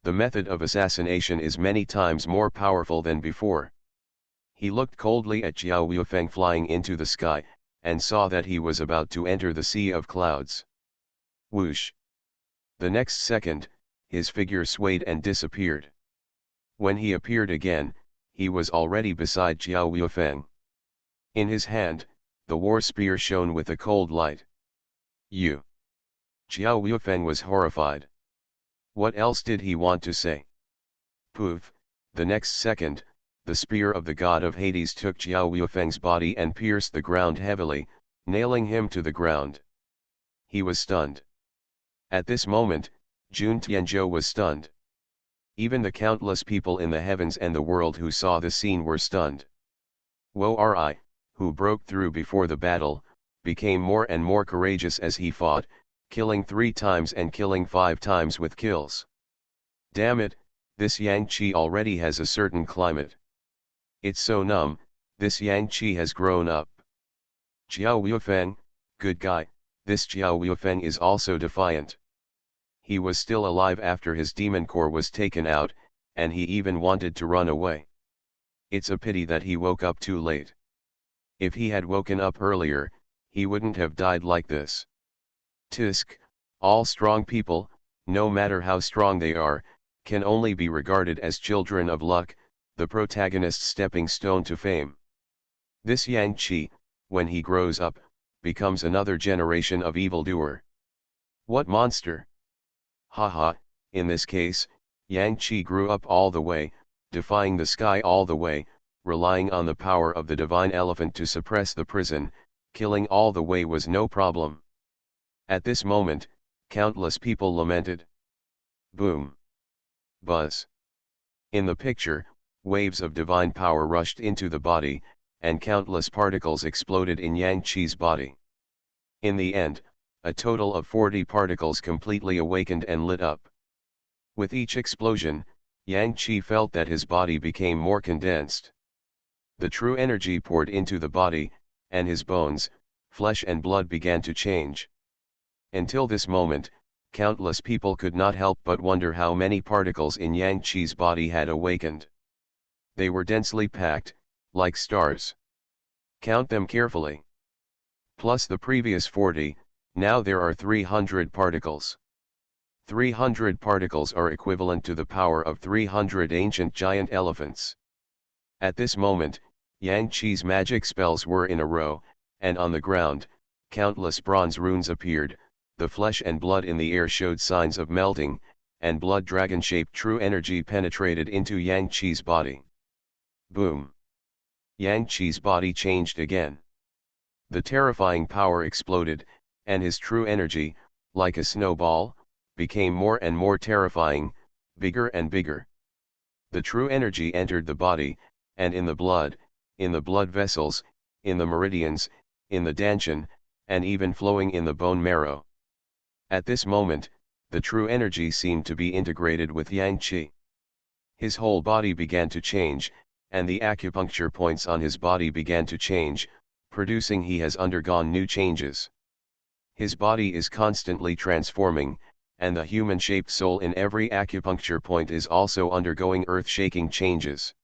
S1: The method of assassination is many times more powerful than before. He looked coldly at Jiao Weifeng flying into the sky, and saw that he was about to enter the sea of clouds. Whoosh! The next second, his figure swayed and disappeared. When he appeared again, he was already beside Jiao Weifeng. In his hand, the war spear shone with a cold light. You! Jiao Weifeng was horrified. What else did he want to say? Poof! The next second, the spear of the god of Hades took Jiao Weifeng's body and pierced the ground heavily, nailing him to the ground. He was stunned. At this moment, Jun Tianzhou was stunned. Even the countless people in the heavens and the world who saw the scene were stunned. Ri, who broke through before the battle, became more and more courageous as he fought, killing 3 times and killing 5 times with kills. Damn it, this Wanjie already has a certain climate. It's so numb, this Wanjie has grown up. Jiao Wuifeng, good guy, this Jiao Wuifeng is also defiant. He was still alive after his demon core was taken out, and he even wanted to run away. It's a pity that he woke up too late. If he had woken up earlier, he wouldn't have died like this. Tisk, all strong people, no matter how strong they are, can only be regarded as children of luck, the protagonist's stepping stone to fame. This Yang Qi, when he grows up, becomes another generation of evildoer. What monster? Haha, in this case, Yang Qi grew up all the way, defying the sky all the way, relying on the power of the divine elephant to suppress the prison, killing all the way was no problem. At this moment, countless people lamented. Boom. Buzz. In the picture, waves of divine power rushed into the body, and countless particles exploded in Yang Qi's body. In the end, a total of 40 particles completely awakened and lit up. With each explosion, Yang Qi felt that his body became more condensed. The true energy poured into the body, and his bones, flesh and blood began to change. Until this moment, countless people could not help but wonder how many particles in Yang Qi's body had awakened. They were densely packed, like stars. Count them carefully. Plus the previous 40, now there are 300 particles. 300 particles are equivalent to the power of 300 ancient giant elephants. At this moment, Yang Qi's magic spells were in a row, and on the ground, countless bronze runes appeared, the flesh and blood in the air showed signs of melting, and blood dragon-shaped true energy penetrated into Yang Qi's body. Boom! Yang Qi's body changed again. The terrifying power exploded, and his true energy, like a snowball, became more and more terrifying, bigger and bigger. The true energy entered the body, and in the blood vessels, in the meridians, in the dantian, and even flowing in the bone marrow. At this moment, the true energy seemed to be integrated with Yang Qi. His whole body began to change, and the acupuncture points on his body began to change, producing he has undergone new changes. His body is constantly transforming, and the human-shaped soul in every acupuncture point is also undergoing earth-shaking changes.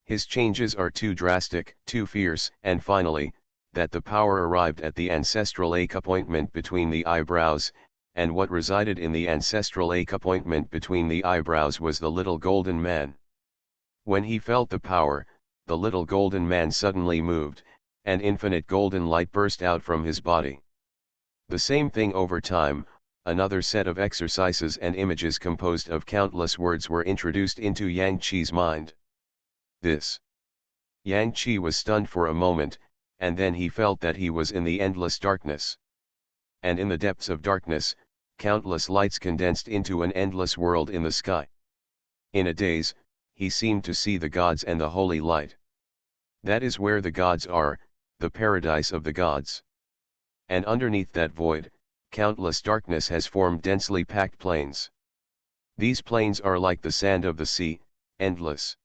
S1: His changes are too drastic, too fierce, and finally, that the power arrived at the ancestral acupointment between the eyebrows, and what resided in the ancestral acupointment between the eyebrows was the little golden man. When he felt the power, the little golden man suddenly moved, and infinite golden light burst out from his body. The same thing over time, another set of exercises and images composed of countless words were introduced into Yang Qi's mind. This. Yang Qi was stunned for a moment, and then he felt that he was in the endless darkness. And in the depths of darkness, countless lights condensed into an endless world in the sky. In a daze, he seemed to see the gods and the holy light. That is where the gods are, the paradise of the gods. And underneath that void, countless darkness has formed densely packed plains. These plains are like the sand of the sea, endless.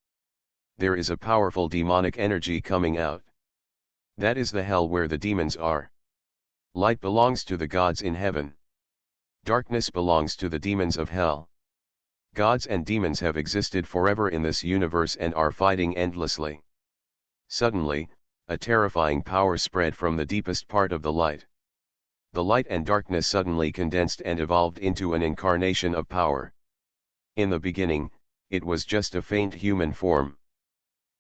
S1: There is a powerful demonic energy coming out. That is the hell where the demons are. Light belongs to the gods in heaven. Darkness belongs to the demons of hell. Gods and demons have existed forever in this universe and are fighting endlessly. Suddenly, a terrifying power spread from the deepest part of the light. The light and darkness suddenly condensed and evolved into an incarnation of power. In the beginning, it was just a faint human form.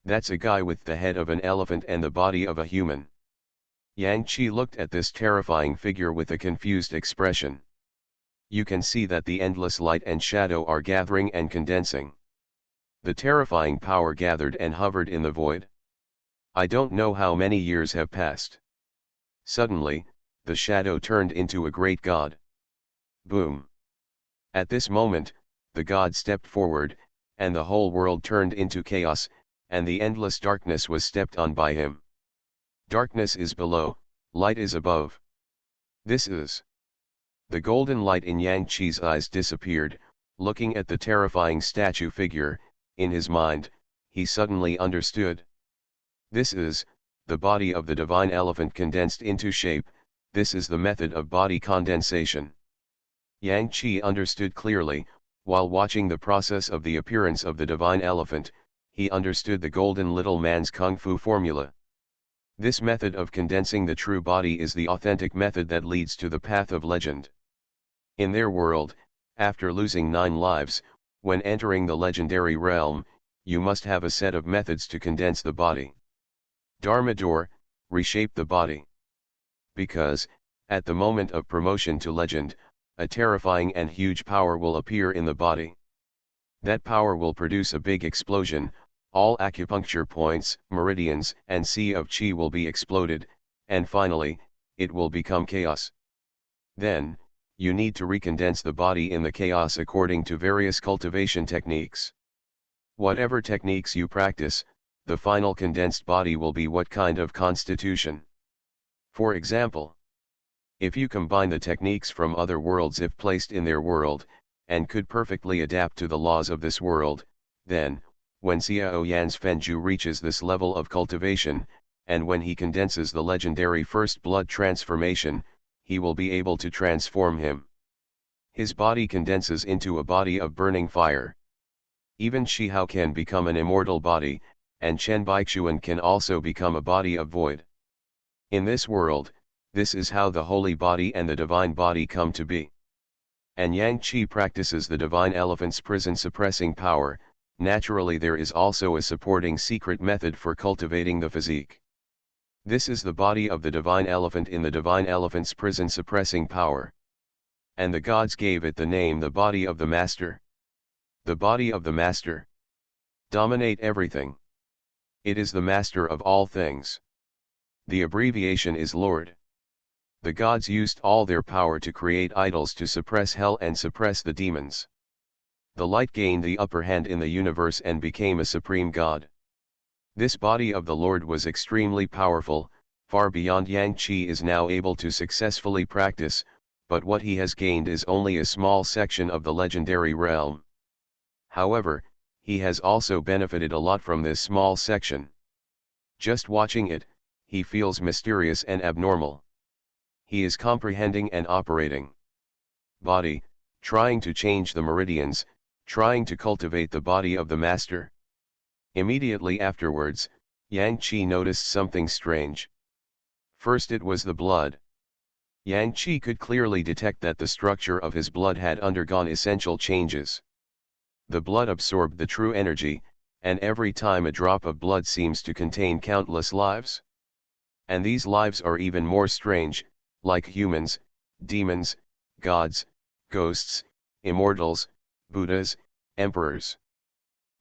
S1: That's a guy with the head of an elephant and the body of a human. Yang Qi looked at this terrifying figure with a confused expression. You can see that the endless light and shadow are gathering and condensing. The terrifying power gathered and hovered in the void. I don't know how many years have passed. Suddenly, the shadow turned into a great god. Boom! At this moment, the god stepped forward, and the whole world turned into chaos, and the endless darkness was stepped on by him. Darkness is below, light is above. This is. The golden light in Yang Qi's eyes disappeared, looking at the terrifying statue figure, in his mind, he suddenly understood. This is, the body of the divine elephant condensed into shape. This is the method of body condensation. Yang Qi understood clearly, while watching the process of the appearance of the divine elephant, he understood the golden little man's kung fu formula. This method of condensing the true body is the authentic method that leads to the path of legend. In their world, after losing 9 lives, when entering the legendary realm, you must have a set of methods to condense the body. Dharmador, reshape the body. Because, at the moment of promotion to legend, a terrifying and huge power will appear in the body. That power will produce a big explosion, all acupuncture points, meridians, and sea of chi will be exploded, and finally, it will become chaos. Then, you need to recondense the body in the chaos according to various cultivation techniques. Whatever techniques you practice, the final condensed body will be what kind of constitution. For example, if you combine the techniques from other worlds if placed in their world, and could perfectly adapt to the laws of this world, then, when Xiao Yan's Fenju reaches this level of cultivation, and when he condenses the legendary first blood transformation, he will be able to transform him. His body condenses into a body of burning fire. Even Shihao can become an immortal body, and Chen Baichuan can also become a body of void. In this world, this is how the holy body and the divine body come to be. And Yang Qi practices the divine elephant's prison suppressing power. Naturally there is also a supporting secret method for cultivating the physique. This is the body of the divine elephant in the divine elephant's prison suppressing power. And the gods gave it the name the body of the master. The body of the master. Dominate everything. It is the master of all things. The abbreviation is Lord. The gods used all their power to create idols to suppress hell and suppress the demons. The light gained the upper hand in the universe and became a supreme god. This body of the Lord was extremely powerful, far beyond Yang Qi is now able to successfully practice, but what he has gained is only a small section of the legendary realm. However, he has also benefited a lot from this small section. Just watching it, he feels mysterious and abnormal. He is comprehending and operating. Body, trying to change the meridians, trying to cultivate the body of the master. Immediately afterwards, Yang Qi noticed something strange. First it was the blood. Yang Qi could clearly detect that the structure of his blood had undergone essential changes. The blood absorbed the true energy, and every time a drop of blood seems to contain countless lives. And these lives are even more strange, like humans, demons, gods, ghosts, immortals, Buddhas, emperors.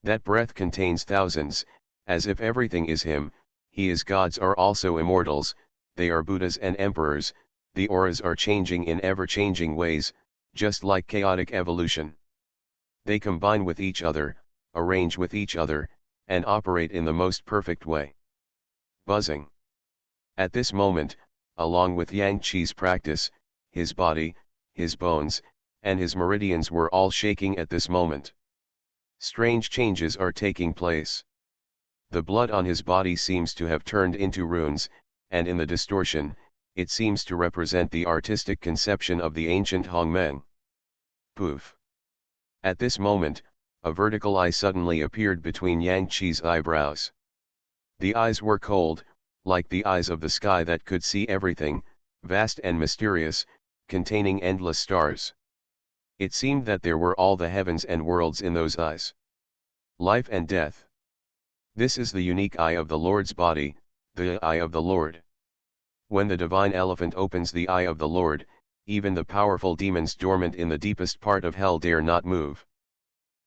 S1: That breath contains thousands, as if everything is him. He is gods are also immortals, they are Buddhas and emperors. The auras are changing in ever-changing ways, just like chaotic evolution. They combine with each other, arrange with each other, and operate in the most perfect way. Buzzing. At this moment, along with Yang Qi's practice, his body, his bones, and his meridians were all shaking at this moment. Strange changes are taking place. The blood on his body seems to have turned into runes, and in the distortion, it seems to represent the artistic conception of the ancient Hongmeng. Poof. At this moment, a vertical eye suddenly appeared between Yang Qi's eyebrows. The eyes were cold, like the eyes of the sky that could see everything, vast and mysterious, containing endless stars. It seemed that there were all the heavens and worlds in those eyes. Life and death. This is the unique eye of the Lord's body, the eye of the Lord. When the divine elephant opens the eye of the Lord, even the powerful demons dormant in the deepest part of hell dare not move.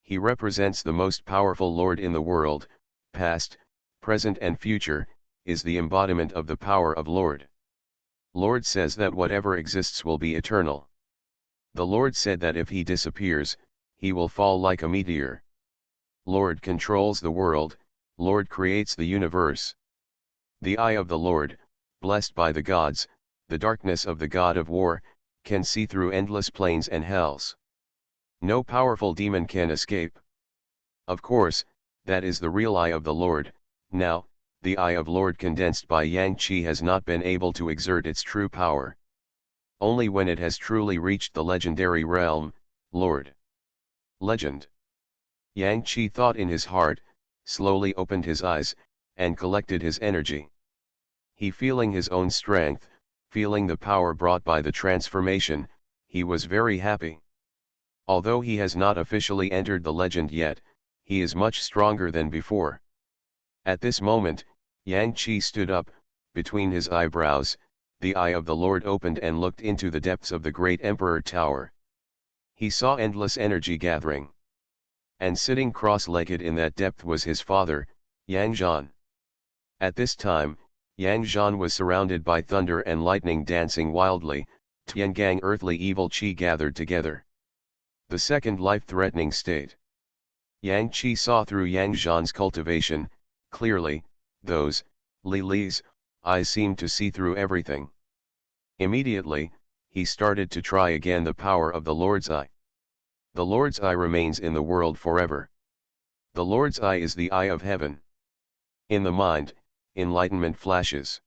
S1: He represents the most powerful Lord in the world, past, present and future, is the embodiment of the power of Lord. Lord says that whatever exists will be eternal. The Lord said that if he disappears, he will fall like a meteor. Lord controls the world, Lord creates the universe. The eye of the Lord, blessed by the gods, the darkness of the god of war, can see through endless plains and hells. No powerful demon can escape. Of course, that is the real eye of the Lord. Now, the eye of Lord condensed by Yang Qi has not been able to exert its true power. Only when it has truly reached the legendary realm, Lord. Legend. Yang Qi thought in his heart, slowly opened his eyes, and collected his energy. He feeling his own strength, feeling the power brought by the transformation, he was very happy. Although he has not officially entered the legend yet, he is much stronger than before. At this moment, Yang Qi stood up, between his eyebrows, the eye of the Lord opened and looked into the depths of the great Emperor Tower. He saw endless energy gathering. And sitting cross-legged in that depth was his father, Yang Zhan. At this time, Yang Zhan was surrounded by thunder and lightning dancing wildly, Tiangang earthly evil qi gathered together. The second life-threatening state. Yang Qi saw through Yang Zhan's cultivation, clearly, those, Li's, eyes seemed to see through everything. Immediately, he started to try again the power of the Lord's eye. The Lord's eye remains in the world forever. The Lord's eye is the eye of heaven. In the mind, enlightenment flashes.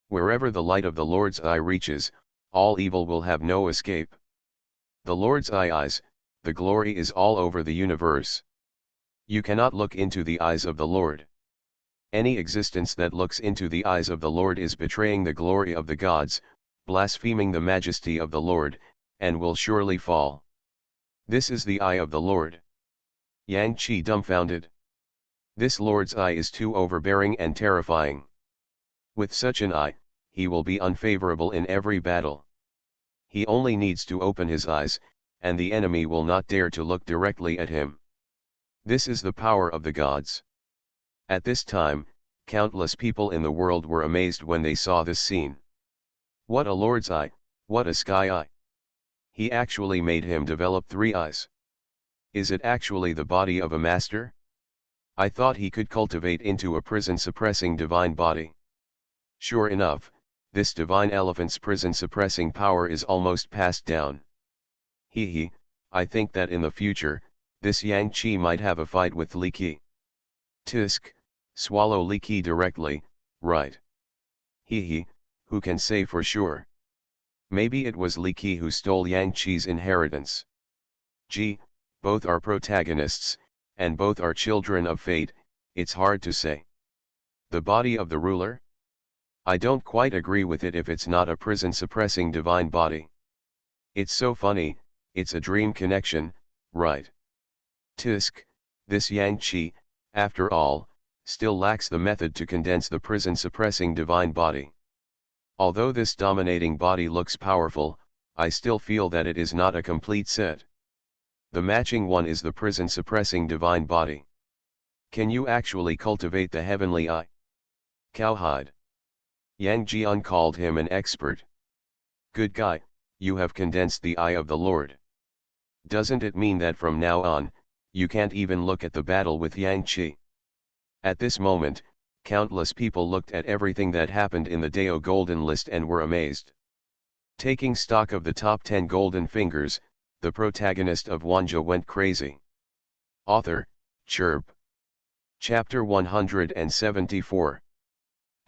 S1: Wherever the light of the Lord's eye reaches, all evil will have no escape. The Lord's eye eyes, the glory is all over the universe. You cannot look into the eyes of the Lord. Any existence that looks into the eyes of the Lord is betraying the glory of the gods, blaspheming the majesty of the Lord, and will surely fall. This is the eye of the Lord. Yang Qi dumbfounded. This Lord's eye is too overbearing and terrifying. With such an eye, he will be unfavorable in every battle. He only needs to open his eyes, and the enemy will not dare to look directly at him. This is the power of the gods. At this time, countless people in the world were amazed when they saw this scene. What a Lord's eye, what a sky eye! He actually made him develop 3 eyes. Is it actually the body of a master? I thought he could cultivate into a prison-suppressing divine body. Sure enough, this divine elephant's prison-suppressing power is almost passed down. I think that in the future, this Yang Qi might have a fight with Li Qi. Tisk, swallow Li Qi directly, right? Who can say for sure? Maybe it was Li Qi who stole Yang Qi's inheritance. Both are protagonists, and both are children of fate, it's hard to say. The body of the ruler? I don't quite agree with it if it's not a prison-suppressing divine body. It's so funny, it's a dream connection, right? Tisk, this Yang Qi, after all, still lacks the method to condense the prison-suppressing divine body. Although this dominating body looks powerful, I still feel that it is not a complete set. The matching one is the prison-suppressing divine body. Can you actually cultivate the heavenly eye? Cowhide. Yang Jian called him an expert. Good guy, you have condensed the eye of the Lord. Doesn't it mean that from now on, you can't even look at the battle with Yang Qi? At this moment, countless people looked at everything that happened in the Dao Golden List and were amazed. Taking stock of the top 10 golden fingers, the protagonist of Wanjie went crazy. Author, Chirp. Chapter 174.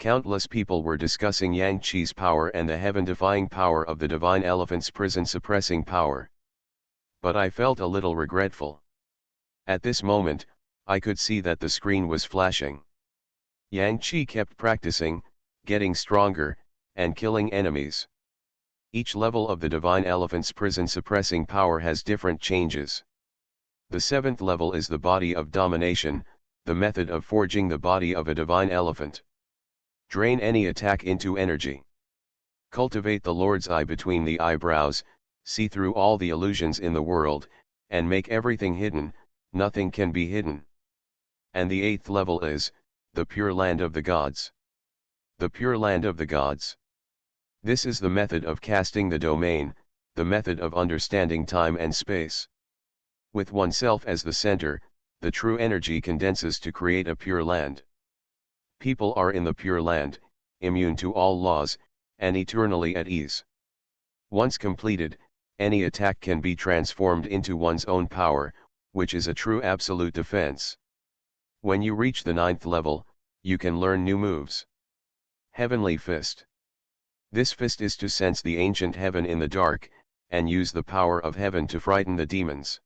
S1: Countless people were discussing Yang Qi's power and the heaven-defying power of the divine elephant's prison-suppressing power. But I felt a little regretful. At this moment, I could see that the screen was flashing. Yang Qi kept practicing, getting stronger, and killing enemies. Each level of the divine elephant's prison-suppressing power has different changes. The 7th level is the body of domination, the method of forging the body of a divine elephant. Drain any attack into energy. Cultivate the Lord's eye between the eyebrows, see through all the illusions in the world, and make everything hidden, nothing can be hidden. And the 8th level is, the pure land of the gods. The pure land of the gods. This is the method of casting the domain, the method of understanding time and space. With oneself as the center, the true energy condenses to create a pure land. People are in the pure land, immune to all laws, and eternally at ease. Once completed, any attack can be transformed into one's own power, which is a true absolute defense. When you reach the 9th level, you can learn new moves. Heavenly Fist. This fist is to sense the ancient heaven in the dark, and use the power of heaven to frighten the demons.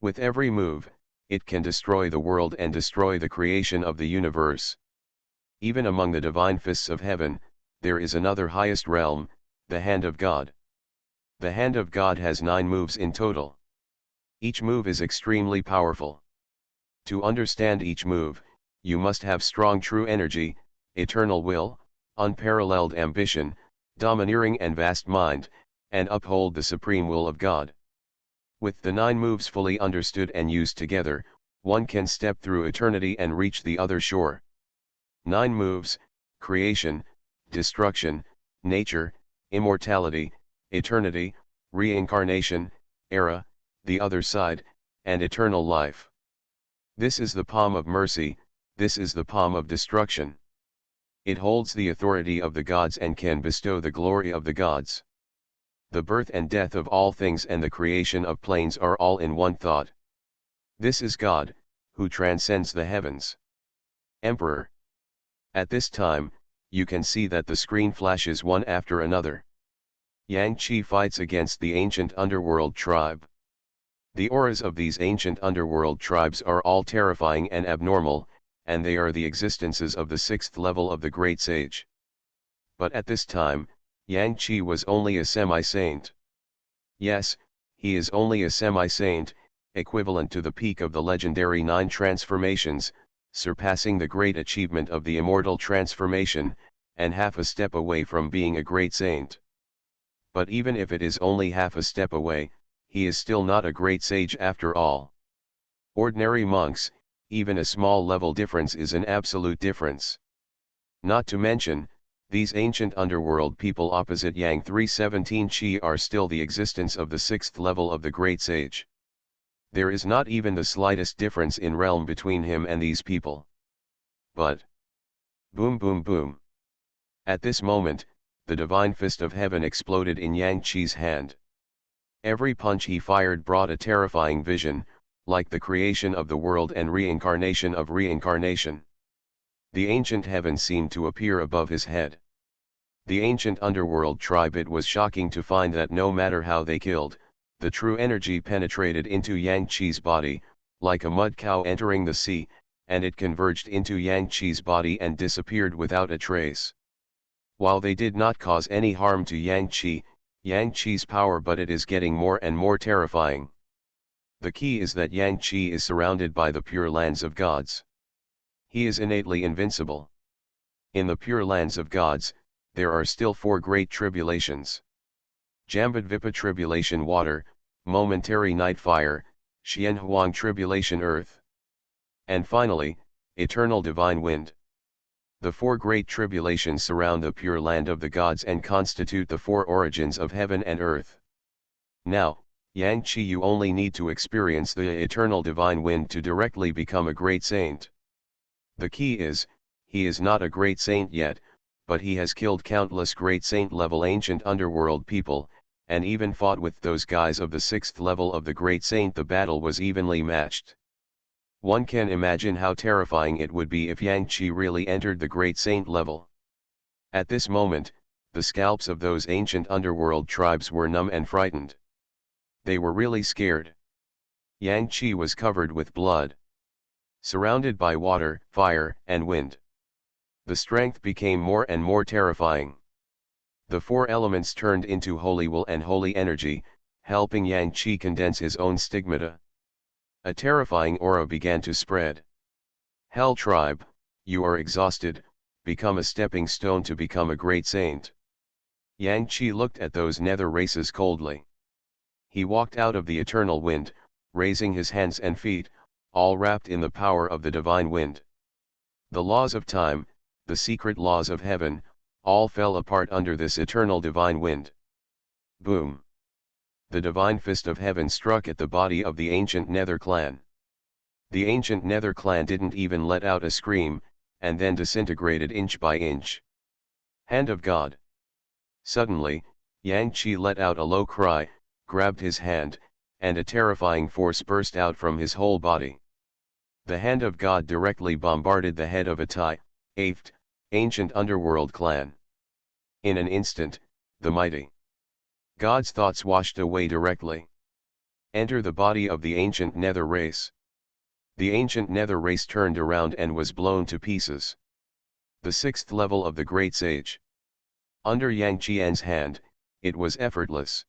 S1: With every move, it can destroy the world and destroy the creation of the universe. Even among the divine fists of heaven, there is another highest realm, the Hand of God. The Hand of God has 9 moves in total. Each move is extremely powerful. To understand each move, you must have strong true energy, eternal will, unparalleled ambition, domineering and vast mind, and uphold the supreme will of God. With the 9 moves fully understood and used together, one can step through eternity and reach the other shore. 9 moves: creation, destruction, nature, immortality, eternity, reincarnation, era, the other side, and eternal life. This is the palm of mercy, this is the palm of destruction. It holds the authority of the gods and can bestow the glory of the gods. The birth and death of all things and the creation of planes are all in one thought. This is God, who transcends the heavens. Emperor. At this time, you can see that the screen flashes one after another. Yang Qi fights against the ancient underworld tribe. The auras of these ancient underworld tribes are all terrifying and abnormal, and they are the existences of the 6th level of the Great Sage. But at this time, Yang Qi was only a semi-saint. Yes, he is only a semi-saint, equivalent to the peak of the legendary 9 transformations, surpassing the great achievement of the immortal transformation, and half a step away from being a great saint. But even if it is only half a step away, he is still not a great sage after all. Ordinary monks, even a small level difference is an absolute difference. Not to mention, these ancient underworld people opposite Yang 317 Qi are still the existence of the 6th level of the great sage. There is not even the slightest difference in realm between him and these people. But, boom boom boom. At this moment, the divine fist of heaven exploded in Yang Qi's hand. Every punch he fired brought a terrifying vision, like the creation of the world and reincarnation of reincarnation. The ancient heaven seemed to appear above his head. The ancient underworld tribe, it was shocking to find that no matter how they killed, the true energy penetrated into Yang Qi's body, like a mud cow entering the sea, and it converged into Yang Qi's body and disappeared without a trace. While they did not cause any harm to Yang Qi's power, but it is getting more and more terrifying. The key is that Yang Qi is surrounded by the pure lands of gods. He is innately invincible. In the pure lands of gods, there are still 4 great tribulations. Jambadvipa tribulation water, momentary night fire, Xianhuang tribulation earth. And finally, eternal divine wind. The 4 great tribulations surround the pure land of the gods and constitute the 4 origins of heaven and earth. Now, Yang Qi, you only need to experience the eternal divine wind to directly become a great saint. The key is, he is not a great saint yet, but he has killed countless great saint-level ancient underworld people, and even fought with those guys of the 6th level of the great saint. The battle was evenly matched. One can imagine how terrifying it would be if Yang Qi really entered the great saint level. At this moment, the scalps of those ancient underworld tribes were numb and frightened. They were really scared. Yang Qi was covered with blood. Surrounded by water, fire, and wind. The strength became more and more terrifying. The 4 elements turned into holy will and holy energy, helping Yang Qi condense his own stigmata. A terrifying aura began to spread. Hell tribe, you are exhausted, become a stepping stone to become a great saint. Yang Qi looked at those nether races coldly. He walked out of the eternal wind, raising his hands and feet, all wrapped in the power of the divine wind. The laws of time, the secret laws of heaven, all fell apart under this eternal divine wind. Boom! The divine fist of heaven struck at the body of the ancient Nether clan. The ancient Nether clan didn't even let out a scream, and then disintegrated inch by inch. Hand of God. Suddenly, Yang Qi let out a low cry, grabbed his hand, and a terrifying force burst out from his whole body. The hand of God directly bombarded the head of a Tai, 8th, ancient underworld clan. In an instant, the mighty God's thoughts washed away directly. Enter the body of the ancient nether race. The ancient nether race turned around and was blown to pieces. The 6th level of the great sage. Under Yang Qian's hand, it was effortless.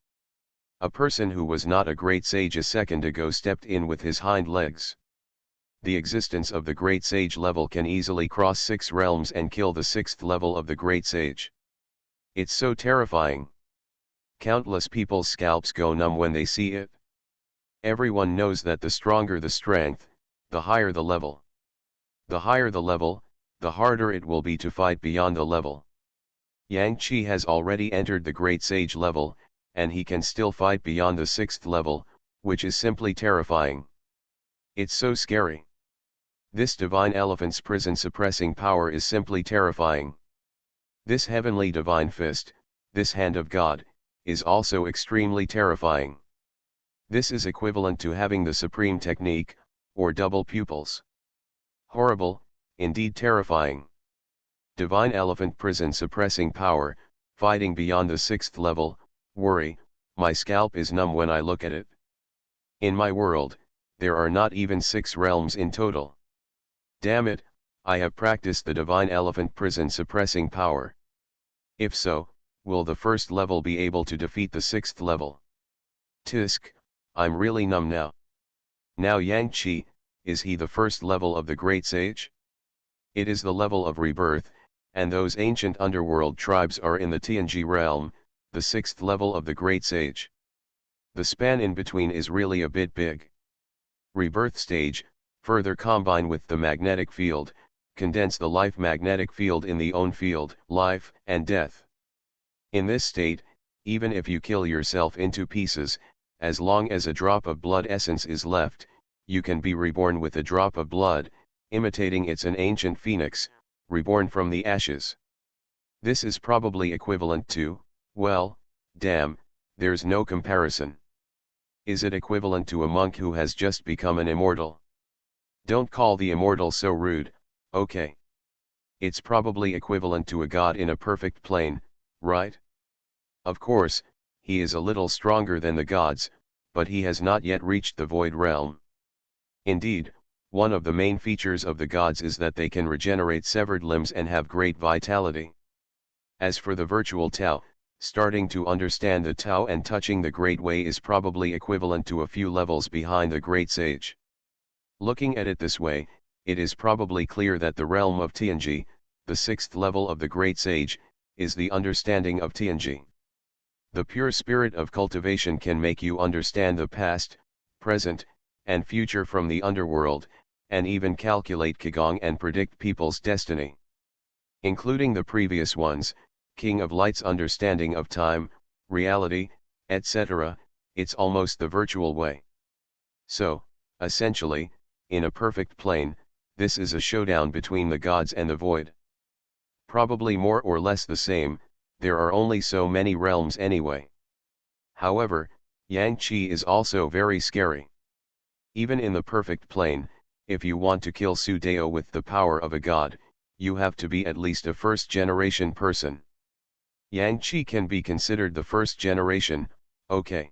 S1: A person who was not a great sage a second ago stepped in with his hind legs. The existence of the great sage level can easily cross 6 realms and kill the 6th level of the great sage. It's so terrifying. Countless people's scalps go numb when they see it. Everyone knows that the stronger the strength, the higher the level. The higher the level, the harder it will be to fight beyond the level. Yang Qi has already entered the great sage level, and he can still fight beyond the 6th level, which is simply terrifying. It's so scary. This divine elephant's prison suppressing power is simply terrifying. This heavenly divine fist, this hand of God, is also extremely terrifying. This is equivalent to having the supreme technique, or double pupils. Horrible, indeed terrifying. Divine elephant prison suppressing power, fighting beyond the 6th level, worry, my scalp is numb when I look at it. In my world, there are not even 6 realms in total. Damn it, I have practiced the divine elephant prison suppressing power. If so, will the 1st level be able to defeat the 6th level? Tisk, I'm really numb now. Now Yang Qi, is he the 1st level of the great sage? It is the level of rebirth, and those ancient underworld tribes are in the Tianji realm, the 6th level of the great sage. The span in between is really a bit big. Rebirth stage, further combine with the magnetic field, condense the life magnetic field in the own field, life and death. In this state, even if you kill yourself into pieces, as long as a drop of blood essence is left, you can be reborn with a drop of blood, imitating it's an ancient phoenix, reborn from the ashes. This is probably equivalent to, well, damn, there's no comparison. Is it equivalent to a monk who has just become an immortal? Don't call the immortal so rude, okay. It's probably equivalent to a god in a perfect plane, right? Of course, he is a little stronger than the gods, but he has not yet reached the void realm. Indeed, one of the main features of the gods is that they can regenerate severed limbs and have great vitality. As for the virtual Tao, starting to understand the Tao and touching the Great Way is probably equivalent to a few levels behind the Great Sage. Looking at it this way, it is probably clear that the realm of Tianji, the 6th level of the Great Sage, is the understanding of Tianji. The pure spirit of cultivation can make you understand the past, present, and future from the underworld, and even calculate Qigong and predict people's destiny. Including the previous ones, King of Light's understanding of time, reality, etc., it's almost the virtual way. So, essentially, in a perfect plane, this is a showdown between the gods and the void. Probably more or less the same, there are only so many realms anyway. However, Yang Qi is also very scary. Even in the perfect plane, if you want to kill Su Dao with the power of a god, you have to be at least a first-generation person. Yang Qi can be considered the first generation, okay.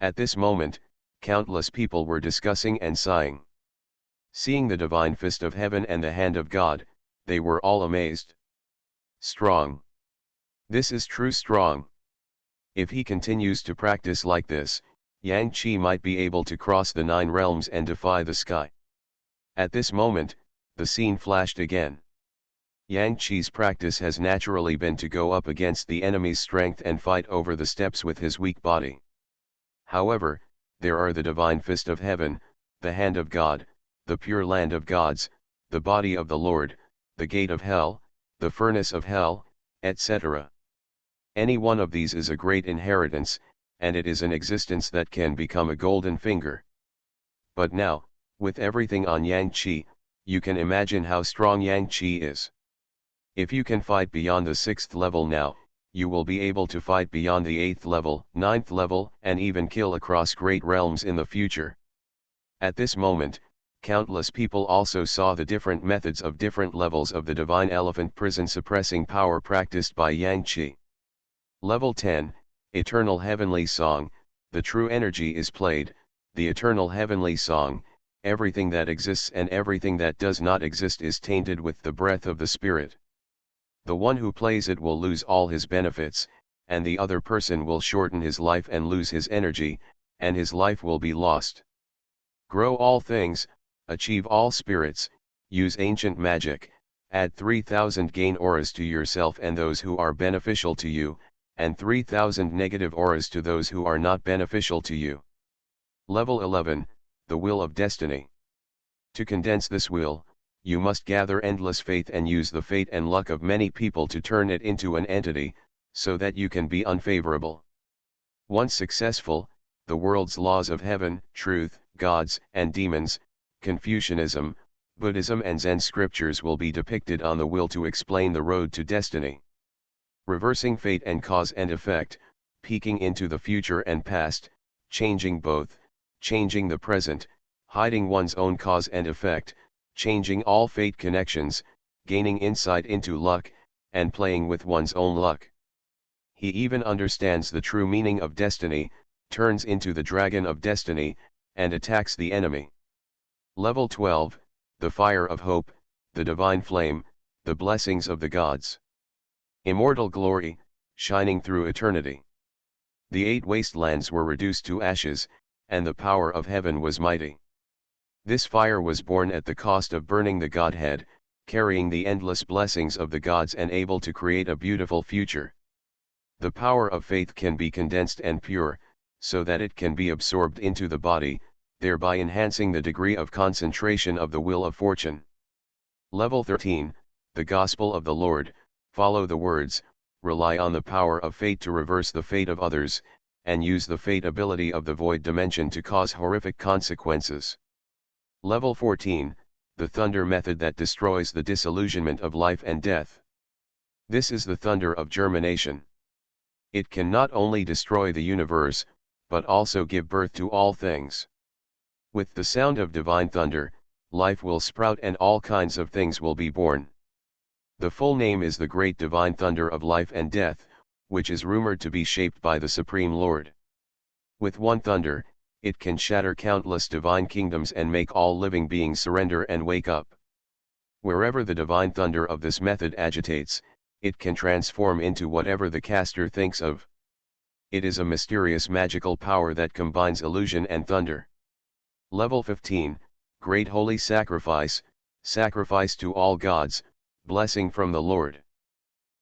S1: At this moment, countless people were discussing and sighing. Seeing the divine fist of heaven and the hand of God, they were all amazed. Strong. This is true strong. If he continues to practice like this, Yang Qi might be able to cross the 9 realms and defy the sky. At this moment, the scene flashed again. Yang Qi's practice has naturally been to go up against the enemy's strength and fight over the steps with his weak body. However, there are the divine fist of heaven, the hand of God, the pure land of gods, the body of the Lord, the gate of hell, the furnace of hell, etc. Any one of these is a great inheritance, and it is an existence that can become a golden finger. But now, with everything on Yang Qi, you can imagine how strong Yang Qi is. If you can fight beyond the 6th level now, you will be able to fight beyond the 8th level, 9th level, and even kill across great realms in the future. At this moment, Countless people also saw the different methods of different levels of the divine elephant prison suppressing power practiced by Wanjie. Level 10, Eternal Heavenly Song, the true energy is played, the eternal heavenly song, everything that exists and everything that does not exist is tainted with the breath of the Spirit. The one who plays it will lose all his benefits, and the other person will shorten his life and lose his energy, and his life will be lost. Grow all things, achieve all spirits, use ancient magic, add 3,000 gain auras to yourself and those who are beneficial to you, and 3,000 negative auras to those who are not beneficial to you. Level 11, the Will of Destiny. To condense this will, you must gather endless faith and use the fate and luck of many people to turn it into an entity, so that you can be unfavorable. Once successful, the world's laws of heaven, truth, gods, and demons, Confucianism, Buddhism and Zen scriptures will be depicted on the will to explain the road to destiny. Reversing fate and cause and effect, peeking into the future and past, changing both, changing the present, hiding one's own cause and effect, changing all fate connections, gaining insight into luck, and playing with one's own luck. He even understands the true meaning of destiny, turns into the dragon of destiny, and attacks the enemy. Level 12, the Fire of Hope, the Divine Flame, the Blessings of the Gods. Immortal glory, shining through eternity. The 8 wastelands were reduced to ashes, and the power of heaven was mighty. This fire was born at the cost of burning the Godhead, carrying the endless blessings of the gods and able to create a beautiful future. The power of faith can be condensed and pure, so that it can be absorbed into the body, thereby enhancing the degree of concentration of the Wheel of Fortune. Level 13, the Gospel of the Lord, follow the words, rely on the power of fate to reverse the fate of others, and use the fate ability of the void dimension to cause horrific consequences. Level 14, the Thunder method that destroys the disillusionment of life and death. This is the thunder of germination. It can not only destroy the universe, but also give birth to all things. With the sound of divine thunder, life will sprout and all kinds of things will be born. The full name is the Great Divine Thunder of Life and Death, which is rumored to be shaped by the Supreme Lord. With one thunder, it can shatter countless divine kingdoms and make all living beings surrender and wake up. Wherever the divine thunder of this method agitates, it can transform into whatever the caster thinks of. It is a mysterious magical power that combines illusion and thunder. Level 15, Great Holy Sacrifice, sacrifice to all gods, blessing from the Lord.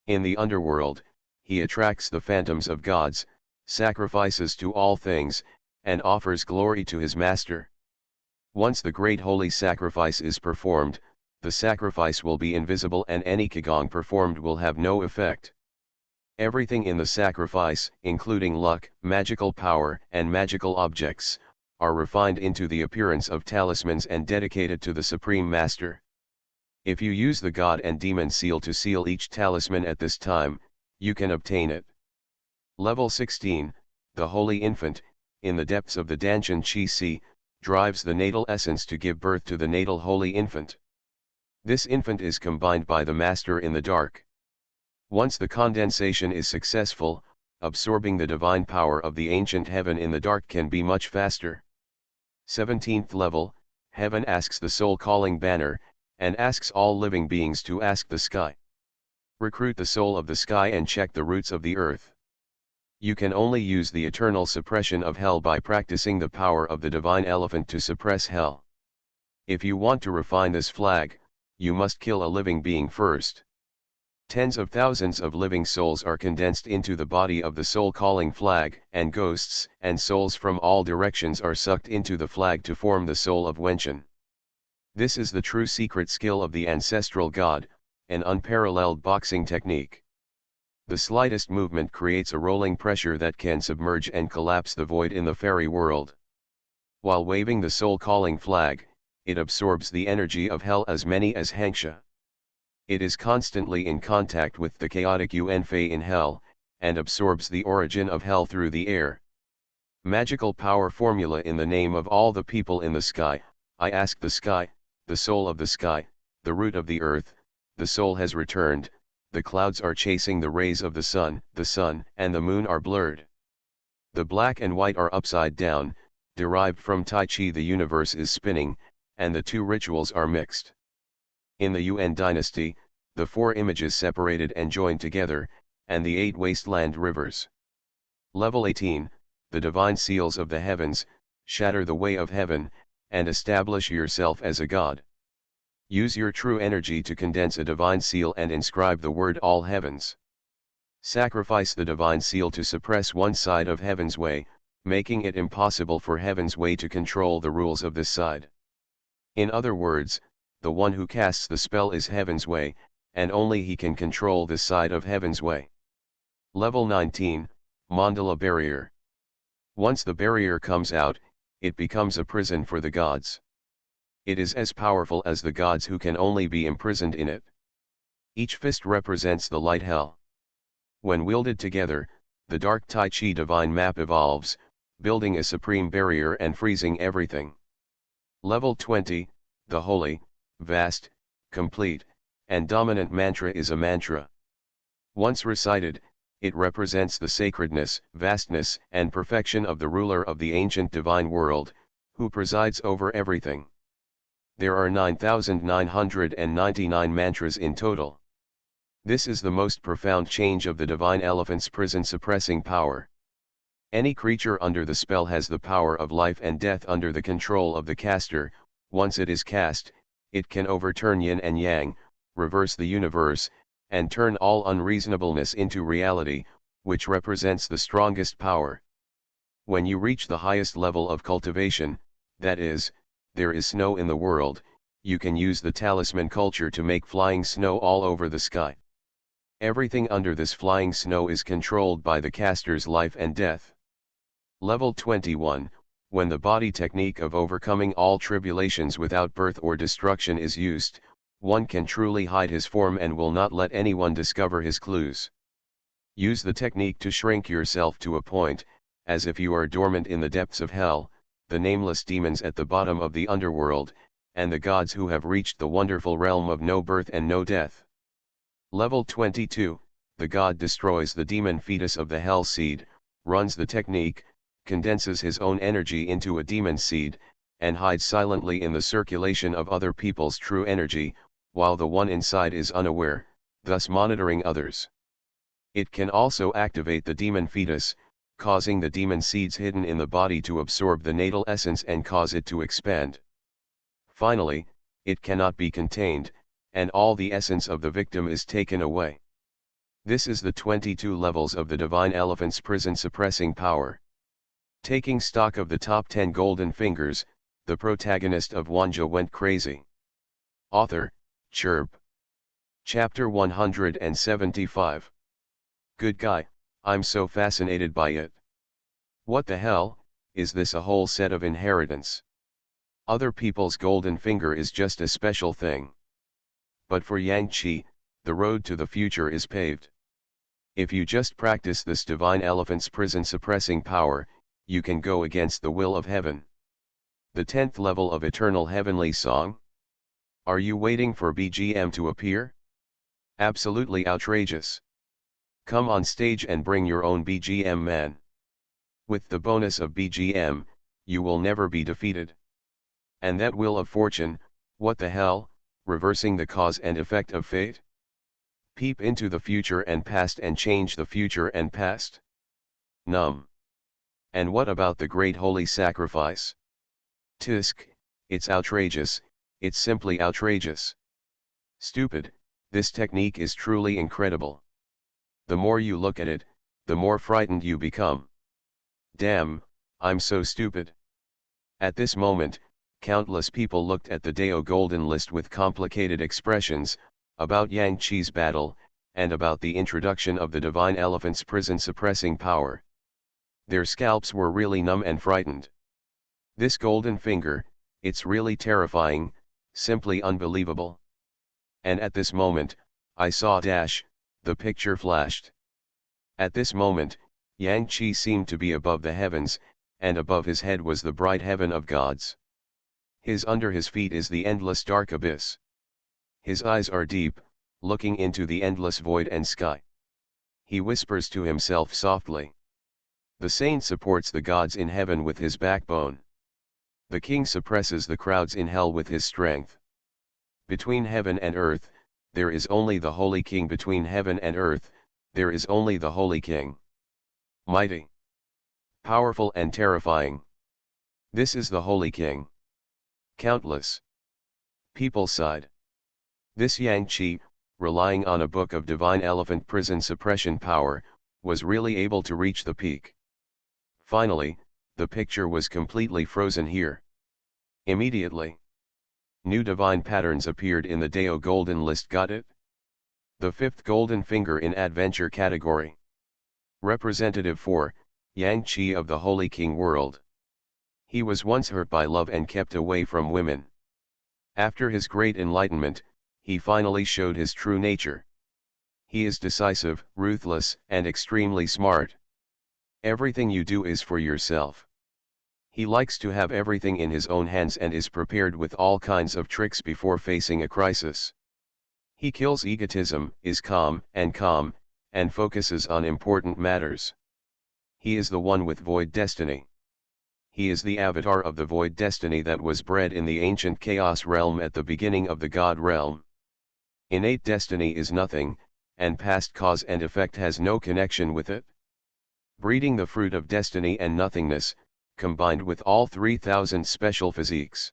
S1: In the underworld, he attracts the phantoms of gods, sacrifices to all things, and offers glory to his master. Once the great holy sacrifice is performed, the sacrifice will be invisible and any qigong performed will have no effect. Everything in the sacrifice, including luck, magical power, and magical objects, are refined into the appearance of talismans and dedicated to the Supreme Master. If you use the God and Demon seal to seal each talisman at this time, you can obtain it. Level 16, the Holy Infant, in the depths of the Danshan Chi Si, drives the natal essence to give birth to the natal Holy Infant. This infant is combined by the Master in the dark. Once the condensation is successful, absorbing the divine power of the ancient heaven in the dark can be much faster. 17th level, Heaven asks the soul calling banner, and asks all living beings to ask the sky. Recruit the soul of the sky and check the roots of the earth. You can only use the eternal suppression of hell by practicing the power of the divine elephant to suppress hell. If you want to refine this flag, you must kill a living being first. Tens of thousands of living souls are condensed into the body of the soul-calling flag, and ghosts and souls from all directions are sucked into the flag to form the soul of Wanjie. This is the true secret skill of the ancestral god, an unparalleled boxing technique. The slightest movement creates a rolling pressure that can submerge and collapse the void in the fairy world. While waving the soul-calling flag, it absorbs the energy of hell as many as Hangsha. It is constantly in contact with the chaotic Yunfei in hell, and absorbs the origin of hell through the air. Magical power formula in the name of all the people in the sky, I ask the sky, the soul of the sky, the root of the earth, the soul has returned, the clouds are chasing the rays of the sun and the moon are blurred. The black and white are upside down, derived from Tai Chi. The universe is spinning, and the two rituals are mixed. In the Yuan dynasty, the four images separated and joined together, and the 8 wasteland rivers. Level 18, the divine seals of the heavens, shatter the way of heaven, and establish yourself as a god. Use your true energy to condense a divine seal and inscribe the word all heavens. Sacrifice the divine seal to suppress one side of heaven's way, making it impossible for heaven's way to control the rules of this side. In other words, the one who casts the spell is heaven's way, and only he can control this side of heaven's way. Level 19, Mandala Barrier. Once the barrier comes out, it becomes a prison for the gods. It is as powerful as the gods who can only be imprisoned in it. Each fist represents the light hell. When wielded together, the dark Tai Chi divine map evolves, building a supreme barrier and freezing everything. Level 20, the holy, vast, complete, and dominant mantra is a mantra. Once recited, it represents the sacredness, vastness, and perfection of the ruler of the ancient divine world, who presides over everything. There are 9,999 mantras in total. This is the most profound change of the divine elephant's prison suppressing power. Any creature under the spell has the power of life and death under the control of the caster. Once it is cast, it can overturn yin and yang, reverse the universe, and turn all unreasonableness into reality, which represents the strongest power. When you reach the highest level of cultivation, that is, there is snow in the world, you can use the talisman culture to make flying snow all over the sky. Everything under this flying snow is controlled by the caster's life and death. Level 21, when the body technique of overcoming all tribulations without birth or destruction is used, one can truly hide his form and will not let anyone discover his clues. Use the technique to shrink yourself to a point, as if you are dormant in the depths of hell, the nameless demons at the bottom of the underworld, and the gods who have reached the wonderful realm of no birth and no death. Level 22, the god destroys the demon fetus of the hell seed, runs the technique, condenses his own energy into a demon seed, and hides silently in the circulation of other people's true energy, while the one inside is unaware, thus monitoring others. It can also activate the demon fetus, causing the demon seeds hidden in the body to absorb the natal essence and cause it to expand. Finally, it cannot be contained, and all the essence of the victim is taken away. This is the 22 levels of the divine elephant's prison suppressing power. Taking stock of the top 10 golden fingers, the protagonist of Wanjie went crazy. Author, Chirp. Chapter 175. Good guy, I'm so fascinated by it. What the hell, is this a whole set of inheritance? Other people's golden finger is just a special thing. But for Yang Qi, the road to the future is paved. If you just practice this divine elephant's prison suppressing power, you can go against the will of heaven. The 10th level of eternal heavenly song? Are you waiting for BGM to appear? Absolutely outrageous. Come on stage and bring your own BGM, man. With the bonus of BGM, you will never be defeated. And that wheel of fortune, what the hell, reversing the cause and effect of fate? Peep into the future and past and change the future and past. Numb. And what about the great holy sacrifice? Tisk, it's outrageous, it's simply outrageous. Stupid, this technique is truly incredible. The more you look at it, the more frightened you become. Damn, I'm so stupid. At this moment, countless people looked at the Dao Golden List with complicated expressions, about Yang Qi's battle, and about the introduction of the divine elephant's prison suppressing power. Their scalps were really numb and frightened. This golden finger, it's really terrifying, simply unbelievable. And at this moment, I saw the picture flashed. At this moment, Yang Qi seemed to be above the heavens, and above his head was the bright heaven of gods. Under his feet is the endless dark abyss. His eyes are deep, looking into the endless void and sky. He whispers to himself softly. The saint supports the gods in heaven with his backbone. The king suppresses the crowds in hell with his strength. Between heaven and earth, there is only the Holy King. Between heaven and earth, there is only the Holy King. Mighty, powerful and terrifying. This is the Holy King. Countless people sighed. This Wanjie, relying on a book of divine elephant prison suppression power, was really able to reach the peak. Finally, the picture was completely frozen here. Immediately, new divine patterns appeared in the Dao Golden List. Got it? The fifth golden finger in adventure category. Representative 4, Wanjie of the Holy King world. He was once hurt by love and kept away from women. After his great enlightenment, he finally showed his true nature. He is decisive, ruthless, and extremely smart. Everything you do is for yourself. He likes to have everything in his own hands and is prepared with all kinds of tricks before facing a crisis. He kills egotism, is calm, and focuses on important matters. He is the one with void destiny. He is the avatar of the void destiny that was bred in the ancient chaos realm at the beginning of the God realm. Innate destiny is nothing, and past cause and effect has no connection with it. Breeding the fruit of destiny and nothingness, combined with all 3,000 special physiques.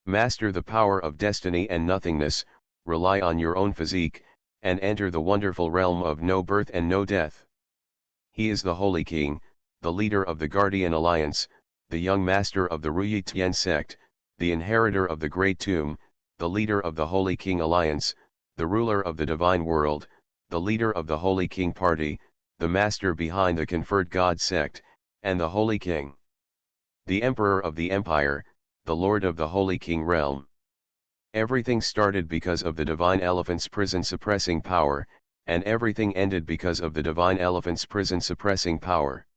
S1: Master the power of destiny and nothingness, rely on your own physique, and enter the wonderful realm of no birth and no death. He is the Holy King, the leader of the Guardian Alliance, the young master of the Ruyi Tian sect, the inheritor of the Great Tomb, the leader of the Holy King Alliance, the ruler of the Divine World, the leader of the Holy King Party, the master behind the Conferred God sect, and the Holy King. The Emperor of the Empire, the Lord of the Holy King realm. Everything started because of the Divine Elephant's prison suppressing power, and everything ended because of the Divine Elephant's prison suppressing power.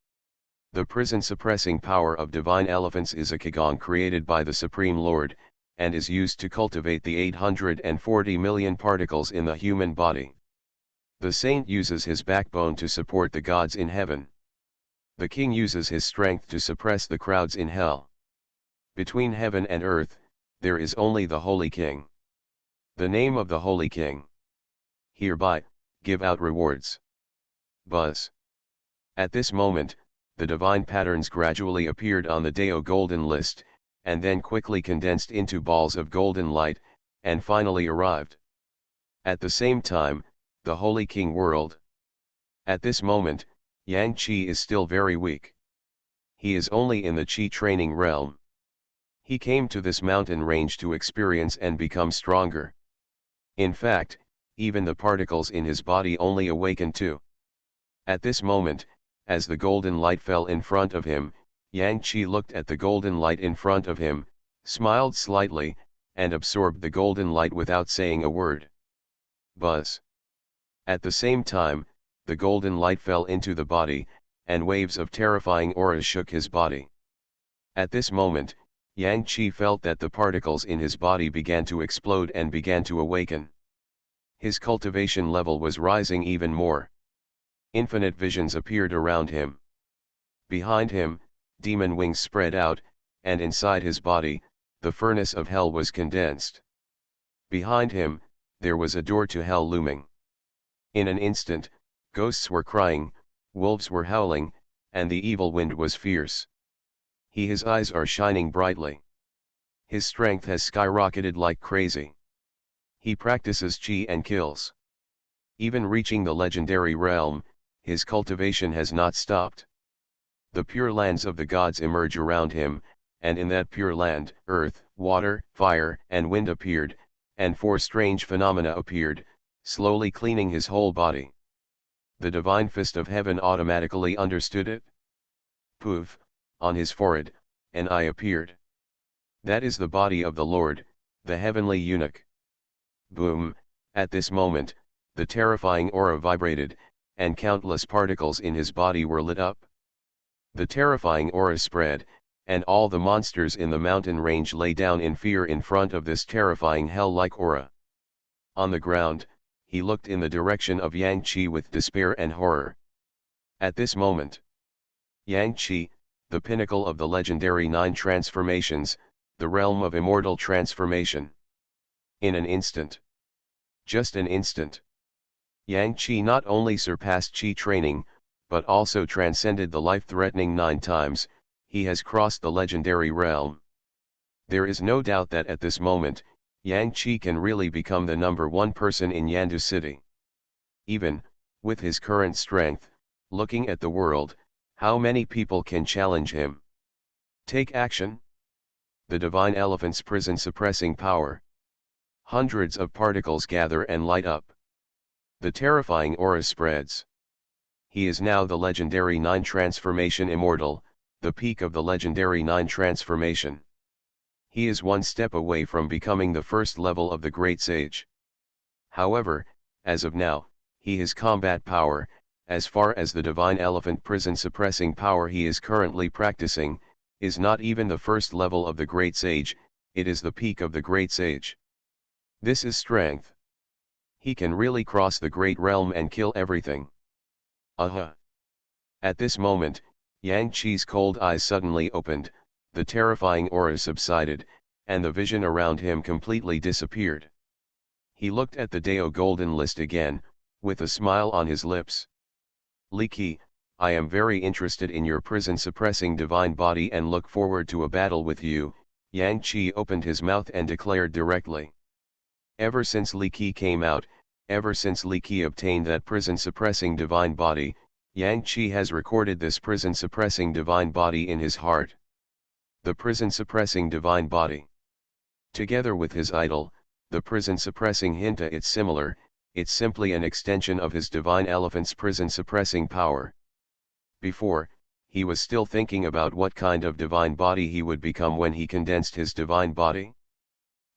S1: The prison suppressing power of Divine Elephants is a Qigong created by the Supreme Lord, and is used to cultivate the 840 million particles in the human body. The saint uses his backbone to support the gods in heaven. The king uses his strength to suppress the crowds in hell. Between heaven and earth, there is only the Holy King. The name of the Holy King. Hereby, give out rewards. Buzz. At this moment, the divine patterns gradually appeared on the Dao Golden List, and then quickly condensed into balls of golden light, and finally arrived. At the same time, the Holy King world. At this moment, Wanjie is still very weak. He is only in the Qi training realm. He came to this mountain range to experience and become stronger. In fact, even the particles in his body only awakened too. At this moment, as the golden light fell in front of him, Wanjie looked at the golden light in front of him, smiled slightly, and absorbed the golden light without saying a word. Buzz. At the same time, the golden light fell into the body, and waves of terrifying auras shook his body. At this moment, Wanjie felt that the particles in his body began to explode and began to awaken. His cultivation level was rising even more. Infinite visions appeared around him. Behind him, demon wings spread out, and inside his body, the furnace of hell was condensed. Behind him, there was a door to hell looming. In an instant, ghosts were crying, wolves were howling, and the evil wind was fierce. His eyes are shining brightly. His strength has skyrocketed like crazy. He practices Qi and kills. Even reaching the legendary realm, his cultivation has not stopped. The pure lands of the gods emerge around him, and in that pure land, earth, water, fire, and wind appeared, and 4 strange phenomena appeared, slowly cleaning his whole body. The divine fist of heaven automatically understood it. Poof, on his forehead, an eye appeared. That is the body of the Lord, the heavenly eunuch. Boom, at this moment, the terrifying aura vibrated, and countless particles in his body were lit up. The terrifying aura spread, and all the monsters in the mountain range lay down in fear in front of this terrifying hell-like aura. On the ground, he looked in the direction of Wanjie with despair and horror. At this moment, Wanjie, the pinnacle of the legendary 9 transformations, the realm of immortal transformation. In an instant, just an instant, Wanjie not only surpassed Qi training, but also transcended the life-threatening 9 times. He has crossed the legendary realm. There is no doubt that at this moment, Wanjie can really become the #1 person in Yandu City. Even, with his current strength, looking at the world, how many people can challenge him? Take action. The divine elephant's prison suppressing power. Hundreds of particles gather and light up. The terrifying aura spreads. He is now the legendary 9 transformation immortal, the peak of the legendary 9 transformation. He is one step away from becoming the first level of the great sage. However, as of now, his combat power, as far as the divine elephant prison suppressing power he is currently practicing, is not even the first level of the great sage, it is the peak of the great sage. This is strength. He can really cross the great realm and kill everything. At this moment, Wanjie's cold eyes suddenly opened, the terrifying aura subsided, and the vision around him completely disappeared. He looked at the Dao Golden List again, with a smile on his lips. Li Qi, I am very interested in your prison-suppressing divine body and look forward to a battle with you. Wanjie opened his mouth and declared directly. Ever since Li Qi came out, ever since Li Qi obtained that prison-suppressing divine body, Wanjie has recorded this prison-suppressing divine body in his heart. The prison-suppressing divine body. Together with his idol, the prison-suppressing Hinta, it's similar, it's simply an extension of his divine elephant's prison-suppressing power. Before, he was still thinking about what kind of divine body he would become when he condensed his divine body.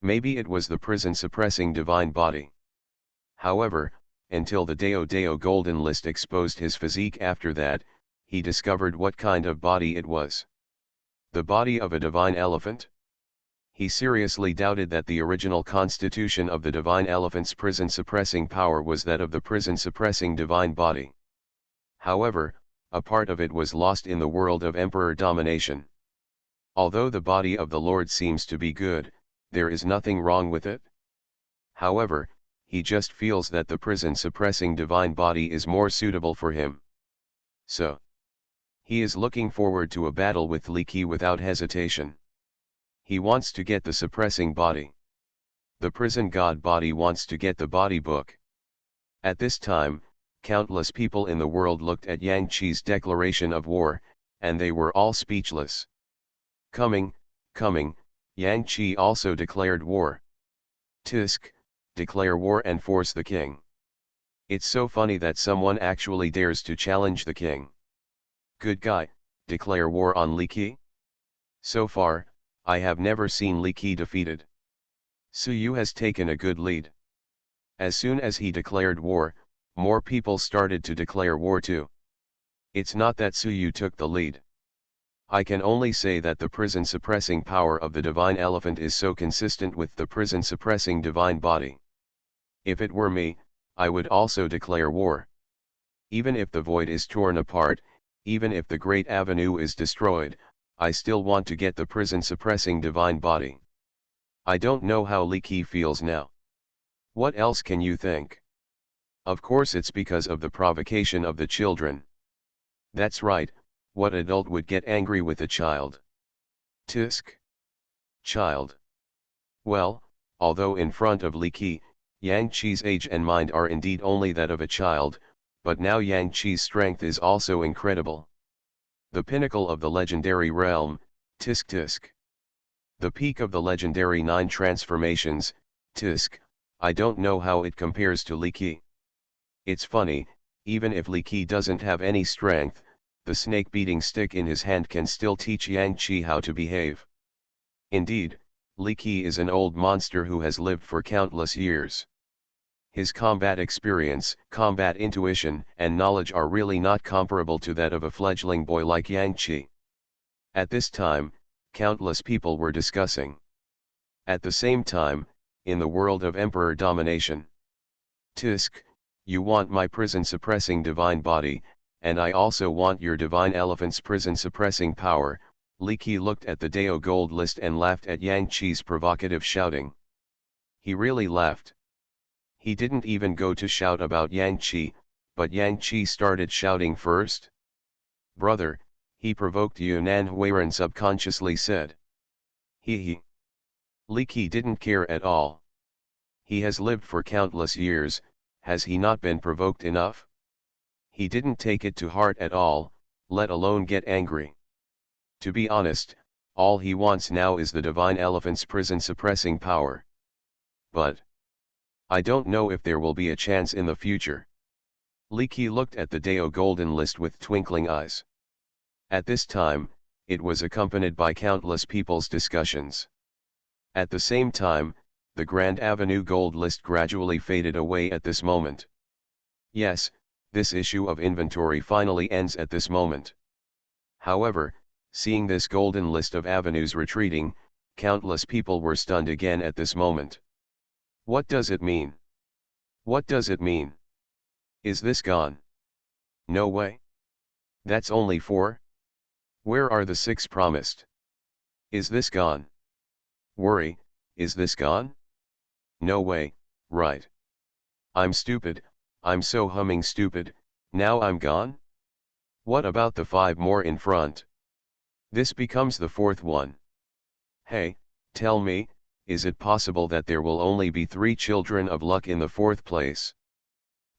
S1: Maybe it was the prison-suppressing divine body. However, until the Dao Golden List exposed his physique after that, he discovered what kind of body it was. The body of a divine elephant? He seriously doubted that the original constitution of the divine elephant's prison-suppressing power was that of the prison-suppressing divine body. However, a part of it was lost in the world of emperor domination. Although the body of the Lord seems to be good, there is nothing wrong with it. However, he just feels that the prison-suppressing divine body is more suitable for him. So, he is looking forward to a battle with Li Qi without hesitation. He wants to get the suppressing body. The prison god body wants to get the body book. At this time, countless people in the world looked at Wanjie's declaration of war, and they were all speechless. Coming, Wanjie also declared war. Tisk, declare war and force the king. It's so funny that someone actually dares to challenge the king. Good guy, declare war on Li Qi? So far, I have never seen Li Qi defeated. Suyu has taken a good lead. As soon as he declared war, more people started to declare war too. It's not that Suyu took the lead. I can only say that the prison-suppressing power of the divine elephant is so consistent with the prison-suppressing divine body. If it were me, I would also declare war. Even if the void is torn apart, even if the great avenue is destroyed, I still want to get the prison-suppressing divine body. I don't know how Li Qi feels now. What else can you think? Of course it's because of the provocation of the children. That's right. What adult would get angry with a child? Tisk. Child. Well, although in front of Li Qi, Wanjie's age and mind are indeed only that of a child, but now Wanjie's strength is also incredible. The pinnacle of the legendary realm, Tisk. The peak of the legendary 9 transformations, Tisk, I don't know how it compares to Li Qi. It's funny, even if Li Qi doesn't have any strength, the snake-beating stick in his hand can still teach Wanjie how to behave. Indeed, Li Qi is an old monster who has lived for countless years. His combat experience, combat intuition, and knowledge are really not comparable to that of a fledgling boy like Wanjie. At this time, countless people were discussing. At the same time, in the world of emperor domination. Tisk, you want my prison-suppressing divine body, and I also want your divine elephant's prison-suppressing power. Li Qi looked at the Dao gold list and laughed at Yang Qi's provocative shouting. He really laughed. He didn't even go to shout about Yang Qi, but Yang Qi started shouting first. Brother, he provoked Yunnan Huiran subconsciously said. He. Li Qi didn't care at all. He has lived for countless years, has he not been provoked enough? He didn't take it to heart at all, let alone get angry. To be honest, all he wants now is the divine elephant's prison-suppressing power. But I don't know if there will be a chance in the future. Li Qi looked at the Dao golden list with twinkling eyes. At this time, it was accompanied by countless people's discussions. At the same time, the Grand Avenue gold list gradually faded away at this moment. Yes, this issue of inventory finally ends at this moment. However, seeing this golden list of avenues retreating, countless people were stunned again at this moment. What does it mean? What does it mean? Is this gone? No way. That's only 4? Where are the 6 promised? Is this gone? Worry, is this gone? No way, right. I'm stupid, I'm so humming stupid, now I'm gone? What about the 5 more in front? This becomes the 4th one. Hey, tell me, is it possible that there will only be 3 children of luck in the 4th place?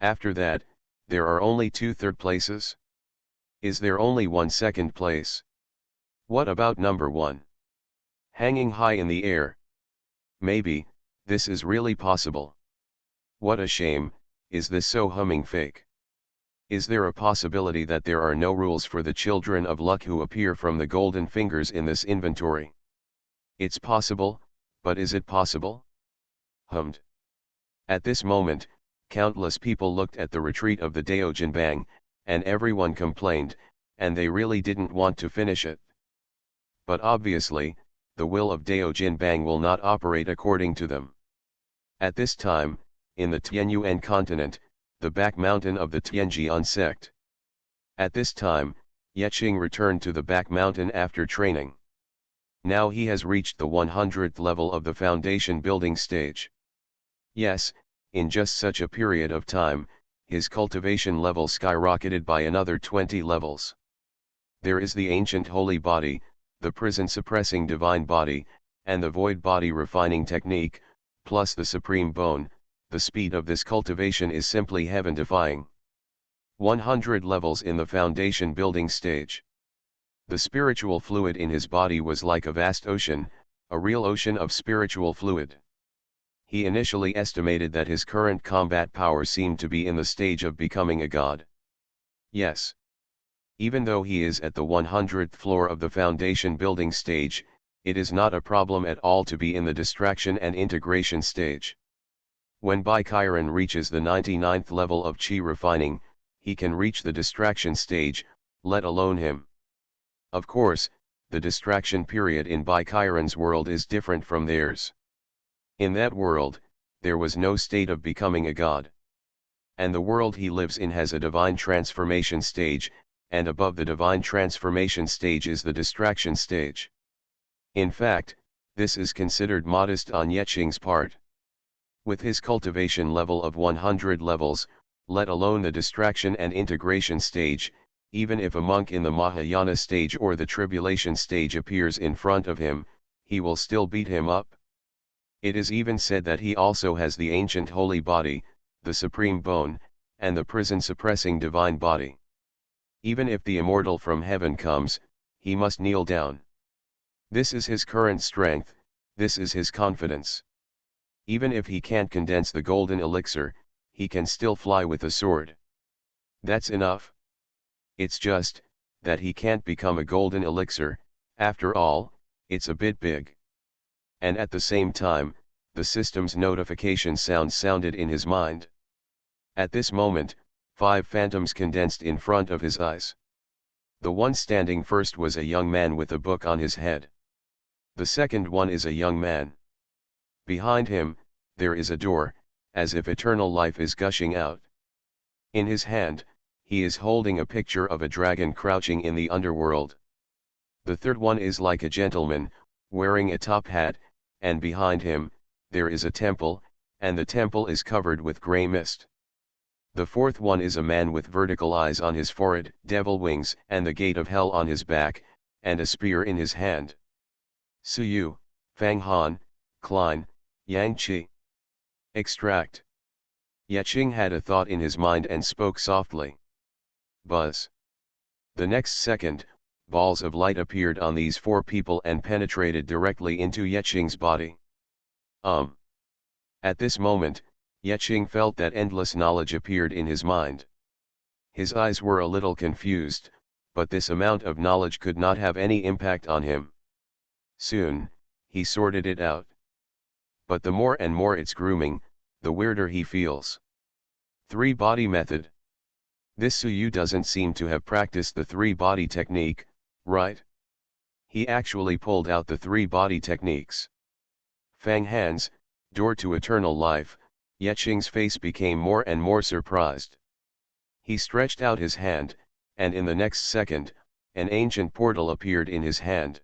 S1: After that, there are only 2 third places? Is there only 1 second place? What about number 1? Hanging high in the air. Maybe, this is really possible. What a shame, is this so humming fake? Is there a possibility that there are no rules for the children of luck who appear from the golden fingers in this inventory? It's possible, but is it possible? Hummed. At this moment, countless people looked at the retreat of the Dao Jinbang, and everyone complained, and they really didn't want to finish it. But obviously, the will of Dao Jinbang will not operate according to them. At this time, in the Tianyuan continent, the back mountain of the Tianjian sect. At this time, Yeqing returned to the back mountain after training. Now he has reached the 100th level of the foundation building stage. Yes, in just such a period of time, his cultivation level skyrocketed by another 20 levels. There is the ancient holy body, the prison-suppressing divine body, and the void body refining technique, plus the supreme bone. The speed of this cultivation is simply heaven-defying. 100 levels in the foundation building stage. The spiritual fluid in his body was like a vast ocean, a real ocean of spiritual fluid. He initially estimated that his current combat power seemed to be in the stage of becoming a god. Yes. Even though he is at the 100th floor of the foundation building stage, it is not a problem at all to be in the distraction and integration stage. When Bai Chiron reaches the 99th level of Qi refining, he can reach the distraction stage, let alone him. Of course, the distraction period in Bai Chiron's world is different from theirs. In that world, there was no state of becoming a god. And the world he lives in has a divine transformation stage, and above the divine transformation stage is the distraction stage. In fact, this is considered modest on Yeqing's part. With his cultivation level of 100 levels, let alone the distraction and integration stage, even if a monk in the Mahayana stage or the tribulation stage appears in front of him, he will still beat him up. It is even said that he also has the ancient holy body, the supreme bone, and the prison-suppressing divine body. Even if the immortal from heaven comes, he must kneel down. This is his current strength, this is his confidence. Even if he can't condense the golden elixir, he can still fly with a sword. That's enough. It's just, that he can't become a golden elixir, after all, it's a bit big. And at the same time, the system's notification sound sounded in his mind. At this moment, 5 phantoms condensed in front of his eyes. The one standing first was a young man with a book on his head. The second one is a young man. Behind him, there is a door, as if eternal life is gushing out. In his hand, he is holding a picture of a dragon crouching in the underworld. The third one is like a gentleman, wearing a top hat, and behind him, there is a temple, and the temple is covered with grey mist. The fourth one is a man with vertical eyes on his forehead, devil wings and the gate of hell on his back, and a spear in his hand. Suyu, Fang Han, Klein, Yang Qi. Extract. Yeching had a thought in his mind and spoke softly. Buzz. The next second, balls of light appeared on these four people and penetrated directly into Yeching's body. At this moment, Yeching felt that endless knowledge appeared in his mind. His eyes were a little confused, but this amount of knowledge could not have any impact on him. Soon, he sorted it out. But the more and more it's grooming, the weirder he feels. Three-body method. This Suyu doesn't seem to have practiced the three-body technique, right? He actually pulled out the three-body techniques. Fang Han's, door to eternal life. Yeching's face became more and more surprised. He stretched out his hand, and in the next second, an ancient portal appeared in his hand.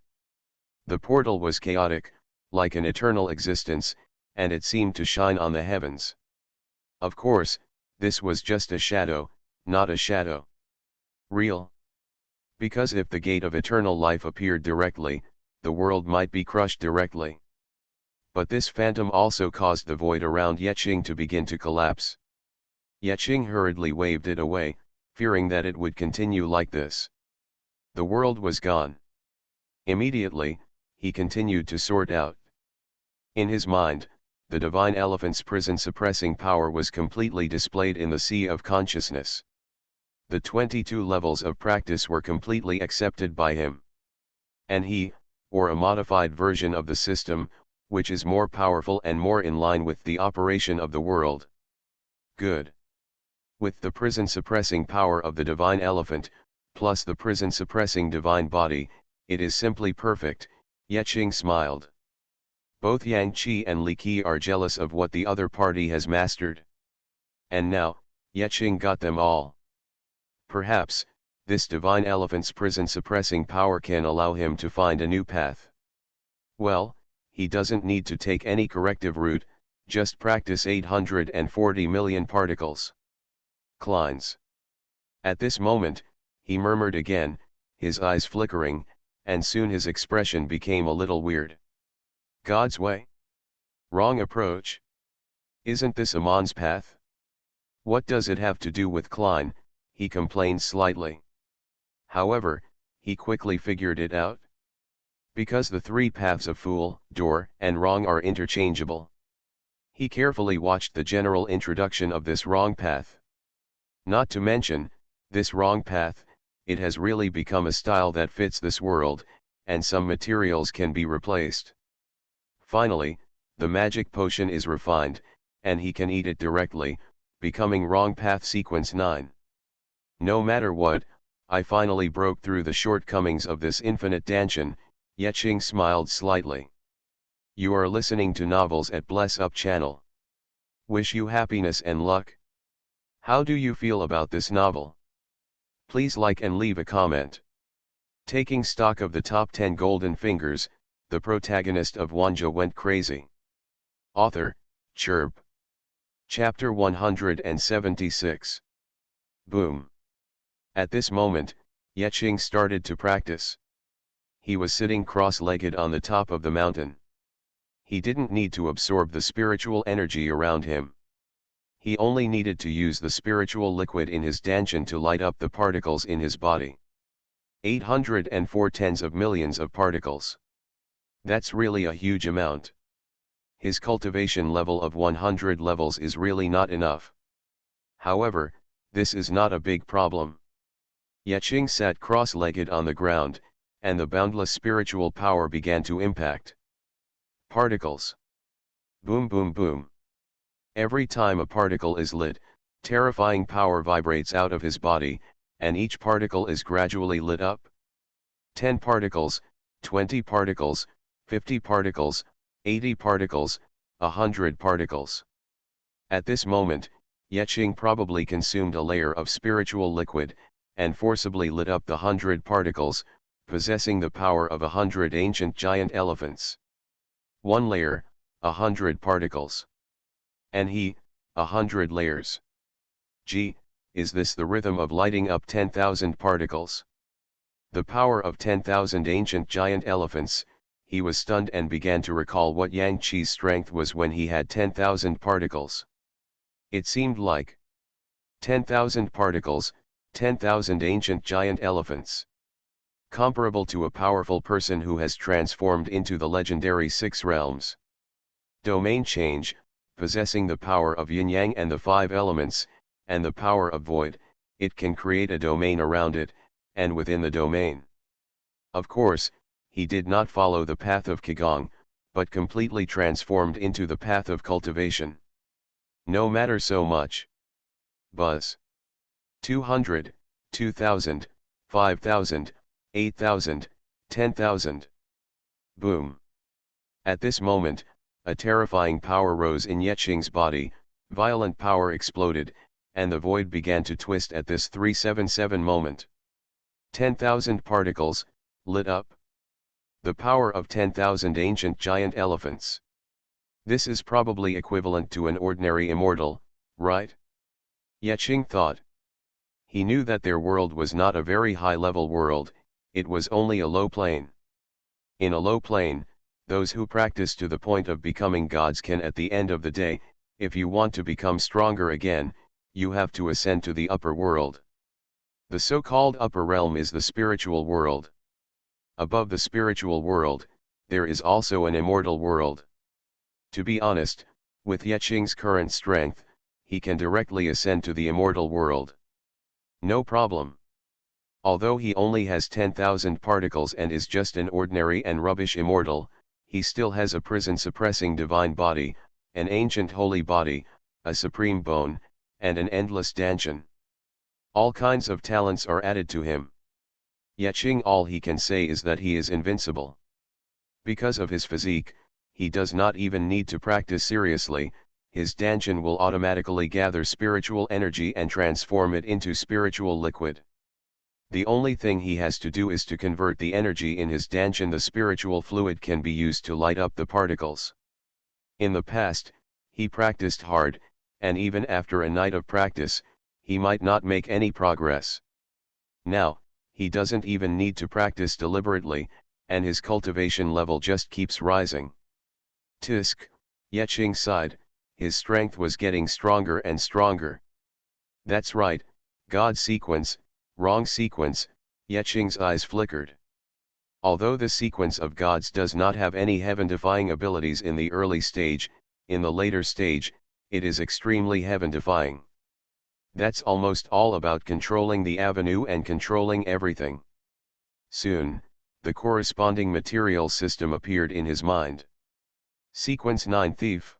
S1: The portal was chaotic, like an eternal existence, and it seemed to shine on the heavens. Of course, this was just a shadow, not a shadow. Real. Because if the gate of eternal life appeared directly, the world might be crushed directly. But this phantom also caused the void around Yeching to begin to collapse. Yeching hurriedly waved it away, fearing that it would continue like this. The world was gone. Immediately, he continued to sort out. In his mind, the divine elephant's prison-suppressing power was completely displayed in the sea of consciousness. The 22 levels of practice were completely accepted by him. And he, or a modified version of the system, which is more powerful and more in line with the operation of the world. Good. With the prison-suppressing power of the divine elephant, plus the prison-suppressing divine body, it is simply perfect, Yeching smiled. Both Yang Qi and Li Qi are jealous of what the other party has mastered. And now, Yeching got them all. Perhaps, this divine elephant's prison-suppressing power can allow him to find a new path. Well, he doesn't need to take any corrective route, just practice 840 million particles. Kleins. At this moment, he murmured again, his eyes flickering, and soon his expression became a little weird. God's way? Wrong approach? Isn't this Amon's path? What does it have to do with Klein? He complained slightly. However, he quickly figured it out. Because the three paths of fool, door, and wrong are interchangeable. He carefully watched the general introduction of this wrong path. Not to mention, this wrong path, it has really become a style that fits this world, and some materials can be replaced. Finally, the magic potion is refined, and he can eat it directly, becoming wrong path sequence 9. No matter what, I finally broke through the shortcomings of this infinite Danshan. Yeching smiled slightly. You are listening to Novels at Bless Up channel. Wish you happiness and luck. How do you feel about this novel? Please like and leave a comment. Taking stock of the top 10 golden fingers, the protagonist of Wanjie went crazy. Author, Chirp. Chapter 176. Boom. At this moment, Yeching started to practice. He was sitting cross-legged on the top of the mountain. He didn't need to absorb the spiritual energy around him. He only needed to use the spiritual liquid in his Danshan to light up the particles in his body. 804 tens of millions of particles. That's really a huge amount. His cultivation level of 100 levels is really not enough. However, this is not a big problem. Yeching sat cross-legged on the ground, and the boundless spiritual power began to impact. Particles. Boom boom boom. Every time a particle is lit, terrifying power vibrates out of his body, and each particle is gradually lit up. 10 particles, 20 particles, 50 particles, 80 particles, 100 particles. At this moment, Yeching probably consumed a layer of spiritual liquid, and forcibly lit up the 100 particles, possessing the power of 100 ancient giant elephants. One layer, 100 particles. And he, 100 layers. Gee, is this the rhythm of lighting up 10,000 particles? The power of 10,000 ancient giant elephants. He was stunned and began to recall what Yang Qi's strength was when he had 10,000 particles. It seemed like 10,000 particles, 10,000 ancient giant elephants. Comparable to a powerful person who has transformed into the legendary six realms. Domain change, possessing the power of yin-yang and the five elements, and the power of void, it can create a domain around it, and within the domain. Of course, he did not follow the path of Qigong, but completely transformed into the path of cultivation. No matter so much. Buzz. 200, 2000, 5000, 8000, 10,000. Boom. At this moment, a terrifying power rose in Yeching's body, violent power exploded, and the void began to twist at this 377 moment. 10,000 particles, lit up. The power of 10,000 ancient giant elephants. This is probably equivalent to an ordinary immortal, right? Yeching thought. He knew that their world was not a very high-level world, it was only a low plane. In a low plane, those who practice to the point of becoming gods can at the end of the day, if you want to become stronger again, you have to ascend to the upper world. The so-called upper realm is the spiritual world. Above the spiritual world, there is also an immortal world. To be honest, with Yeching's current strength, he can directly ascend to the immortal world. No problem. Although he only has 10,000 particles and is just an ordinary and rubbish immortal, he still has a prison-suppressing divine body, an ancient holy body, a supreme bone, and an endless dantian. All kinds of talents are added to him. Yeching, all he can say is that he is invincible. Because of his physique, he does not even need to practice seriously, his dantian will automatically gather spiritual energy and transform it into spiritual liquid. The only thing he has to do is to convert the energy in his dantian. The spiritual fluid can be used to light up the particles. In the past, he practiced hard, and even after a night of practice, he might not make any progress. Now, he doesn't even need to practice deliberately, and his cultivation level just keeps rising. Tisk, Yeching sighed, his strength was getting stronger and stronger. That's right, God sequence, wrong sequence, Yeching's eyes flickered. Although the sequence of gods does not have any heaven-defying abilities in the early stage, in the later stage, it is extremely heaven-defying. That's almost all about controlling the avenue and controlling everything. Soon, the corresponding material system appeared in his mind. Sequence 9 Thief.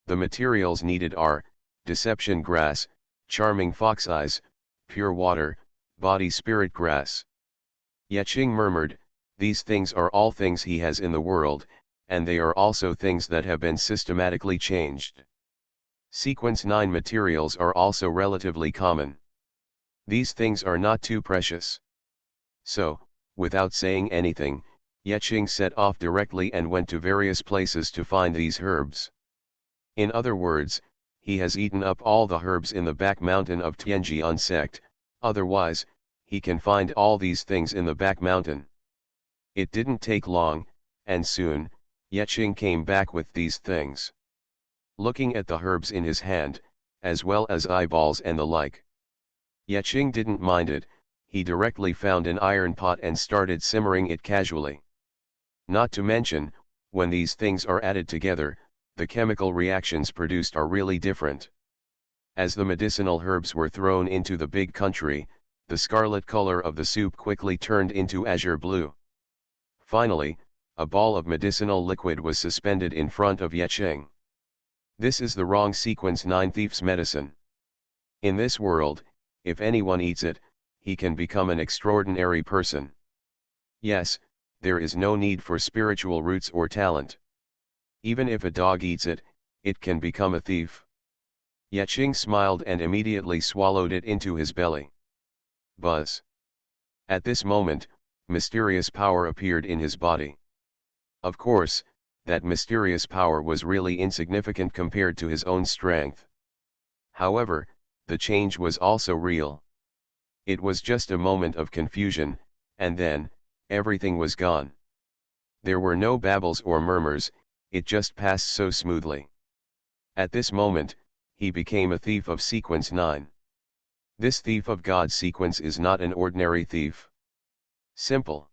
S1: The materials needed are, deception grass, charming fox eyes, pure water, body spirit grass. Yeching murmured, these things are all things he has in the world, and they are also things that have been systematically changed. Sequence 9 materials are also relatively common. These things are not too precious. So, without saying anything, Yeching set off directly and went to various places to find these herbs. In other words, he has eaten up all the herbs in the back mountain of Tianjian sect, otherwise, he can find all these things in the back mountain. It didn't take long, and soon, Yeching came back with these things. Looking at the herbs in his hand, as well as eyeballs and the like. Yeching didn't mind it, he directly found an iron pot and started simmering it casually. Not to mention, when these things are added together, the chemical reactions produced are really different. As the medicinal herbs were thrown into the big country, the scarlet color of the soup quickly turned into azure blue. Finally, a ball of medicinal liquid was suspended in front of Yeching. This is the wrong sequence 9 Thief's medicine. In this world, if anyone eats it, he can become an extraordinary person. Yes, there is no need for spiritual roots or talent. Even if a dog eats it, it can become a thief. Yeching smiled and immediately swallowed it into his belly. Buzz. At this moment, mysterious power appeared in his body. Of course, that mysterious power was really insignificant compared to his own strength. However, the change was also real. It was just a moment of confusion, and then, everything was gone. There were no babbles or murmurs, it just passed so smoothly. At this moment, he became a thief of sequence 9. This thief of God's sequence is not an ordinary thief. Simple.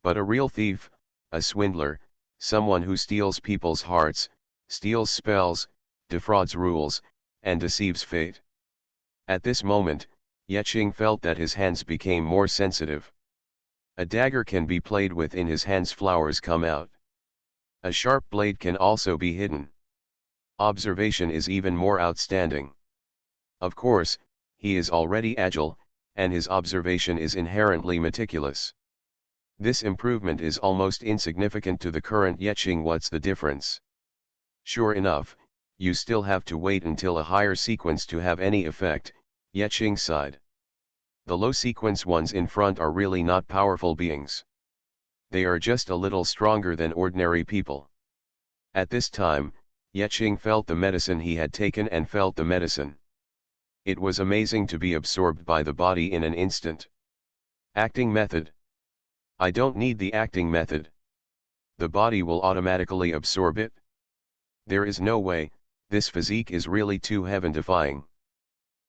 S1: But a real thief, a swindler, someone who steals people's hearts, steals spells, defrauds rules, and deceives fate. At this moment, Yeching felt that his hands became more sensitive. A dagger can be played with in his hands, flowers come out. A sharp blade can also be hidden. Observation is even more outstanding. Of course, he is already agile, and his observation is inherently meticulous. This improvement is almost insignificant to the current Yeching. What's the difference? Sure enough, you still have to wait until a higher sequence to have any effect, Yeching sighed. The low sequence ones in front are really not powerful beings. They are just a little stronger than ordinary people. At this time, Yeching felt the medicine he had taken and felt the medicine. It was amazing to be absorbed by the body in an instant. Acting method. I don't need the acting method. The body will automatically absorb it. There is no way, this physique is really too heaven-defying.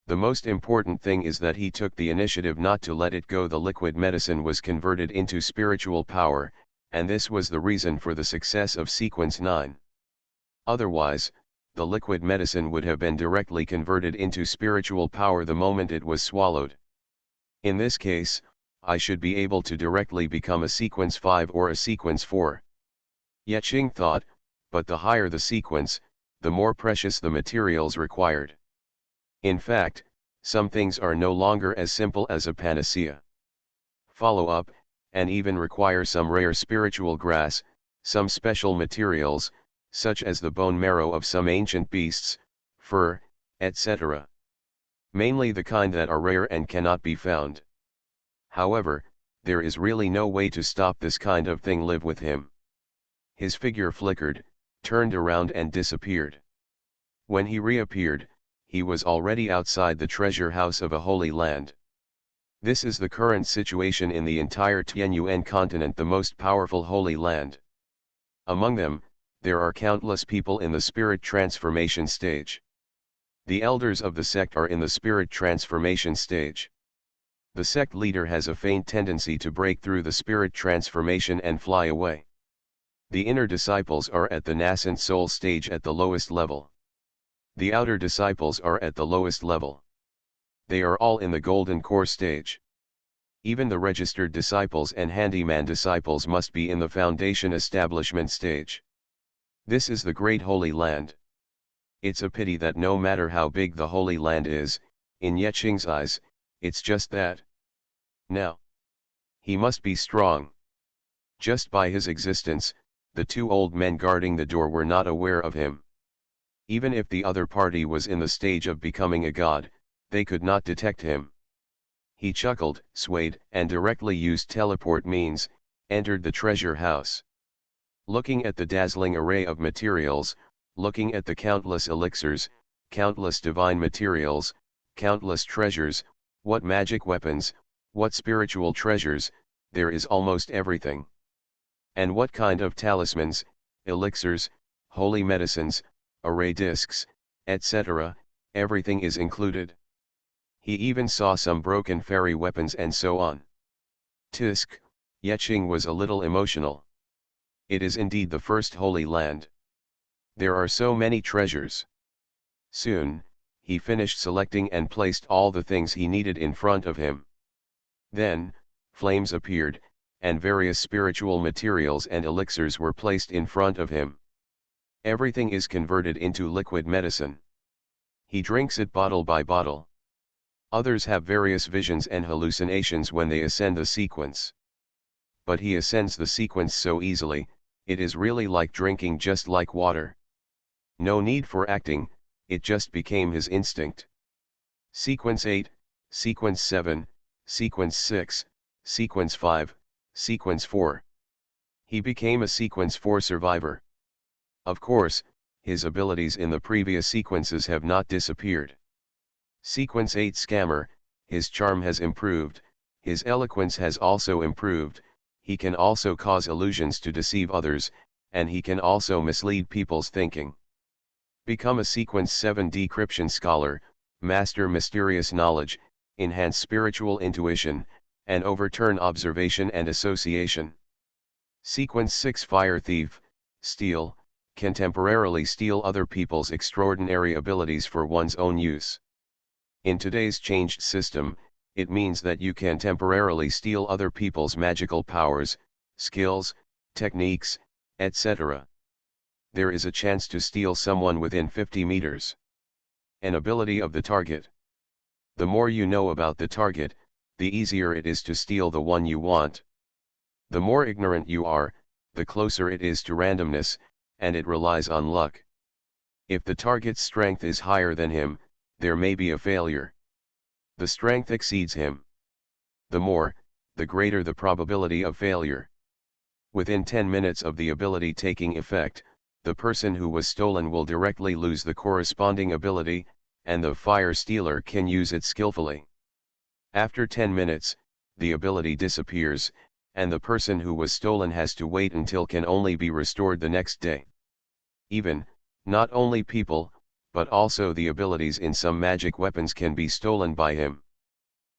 S1: The most important thing is that he took the initiative not to let it go. The liquid medicine was converted into spiritual power, and this was the reason for the success of sequence 9. Otherwise, the liquid medicine would have been directly converted into spiritual power the moment it was swallowed. In this case, I should be able to directly become a sequence 5 or a sequence 4. Yeching thought, but the higher the sequence, the more precious the materials required. In fact, some things are no longer as simple as a panacea. Follow up, and even require some rare spiritual grass, some special materials, such as the bone marrow of some ancient beasts, fur, etc. Mainly the kind that are rare and cannot be found. However, there is really no way to stop this kind of thing live with him. His figure flickered, turned around and disappeared. When he reappeared, he was already outside the treasure house of a holy land. This is the current situation in the entire Tianyuan continent, the most powerful holy land. Among them, there are countless people in the spirit transformation stage. The elders of the sect are in the spirit transformation stage. The sect leader has a faint tendency to break through the spirit transformation and fly away. The inner disciples are at the nascent soul stage at the lowest level. The outer disciples are at the lowest level. They are all in the golden core stage. Even the registered disciples and handyman disciples must be in the foundation establishment stage. This is the great holy land. It's a pity that no matter how big the holy land is, in Yeching's eyes, it's just that. Now, he must be strong. Just by his existence, the two old men guarding the door were not aware of him. Even if the other party was in the stage of becoming a god, they could not detect him. He chuckled, swayed, and directly used teleport means, entered the treasure house. Looking at the dazzling array of materials, looking at the countless elixirs, countless divine materials, countless treasures, what magic weapons, what spiritual treasures, there is almost everything. And what kind of talismans, elixirs, holy medicines, array discs, etc., everything is included. He even saw some broken fairy weapons and so on. Tisk, Yeching was a little emotional. It is indeed the first holy land. There are so many treasures. Soon, he finished selecting and placed all the things he needed in front of him. Then, flames appeared, and various spiritual materials and elixirs were placed in front of him. Everything is converted into liquid medicine. He drinks it bottle by bottle. Others have various visions and hallucinations when they ascend the sequence. but he ascends the sequence so easily, it is really like drinking just like water. No need for acting, it just became his instinct. Sequence 8, Sequence 7, Sequence 6, Sequence 5, Sequence 4. He became a Sequence 4 survivor. Of course, his abilities in the previous sequences have not disappeared. Sequence 8 Scammer, his charm has improved, his eloquence has also improved, he can also cause illusions to deceive others, and he can also mislead people's thinking. Become a Sequence 7 Decryption Scholar, master mysterious knowledge, enhance spiritual intuition, and overturn observation and association. Sequence 6 Fire Thief, steal, can temporarily steal other people's extraordinary abilities for one's own use. In today's changed system, it means that you can temporarily steal other people's magical powers, skills, techniques, etc. There is a chance to steal someone within 50 meters. An ability of the target. The more you know about the target, the easier it is to steal the one you want. The more ignorant you are, the closer it is to randomness, and it relies on luck. If the target's strength is higher than him, there may be a failure. The strength exceeds him. The more, the greater the probability of failure. Within 10 minutes of the ability taking effect, the person who was stolen will directly lose the corresponding ability, and the fire stealer can use it skillfully. After 10 minutes, the ability disappears, and the person who was stolen has to wait until can only be restored the next day. Even, not only people, but also the abilities in some magic weapons can be stolen by him.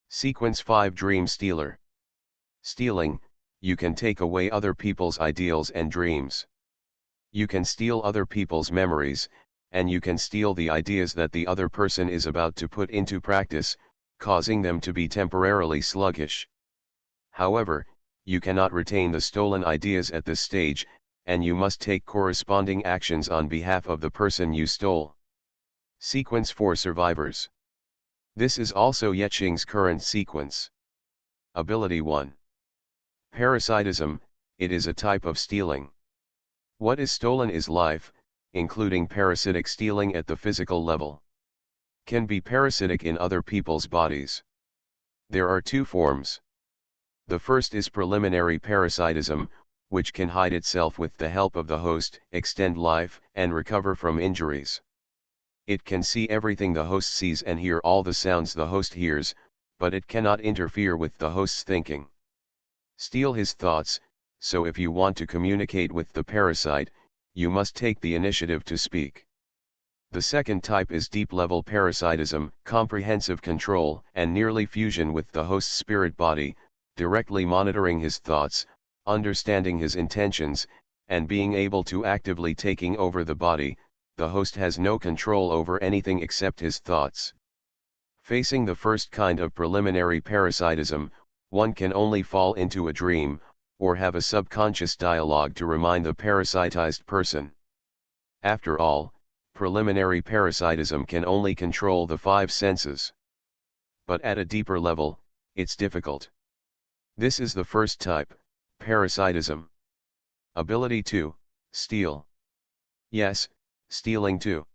S1: Sequence 5 Dream Stealer. Stealing, you can take away other people's ideals and dreams. You can steal other people's memories, and you can steal the ideas that the other person is about to put into practice, causing them to be temporarily sluggish. However, you cannot retain the stolen ideas at this stage, and you must take corresponding actions on behalf of the person you stole. Sequence 4 Survivors. This is also Yeching's current sequence. Ability 1. Parasitism, it is a type of stealing. What is stolen is life, including parasitic stealing at the physical level. Can be parasitic in other people's bodies. There are two forms. The first is preliminary parasitism, which can hide itself with the help of the host, extend life, and recover from injuries. It can see everything the host sees and hear all the sounds the host hears, but it cannot interfere with the host's thinking. Steal his thoughts, so if you want to communicate with the parasite, you must take the initiative to speak. The second type is deep-level parasitism, comprehensive control and nearly fusion with the host's spirit body, directly monitoring his thoughts, understanding his intentions, and being able to actively taking over the body. The host has no control over anything except his thoughts. Facing the first kind of preliminary parasitism, one can only fall into a dream, or have a subconscious dialogue to remind the parasitized person. After all, preliminary parasitism can only control the 5 senses. But at a deeper level, it's difficult. This is the first type, parasitism. Ability 2, steal. Yes, stealing too.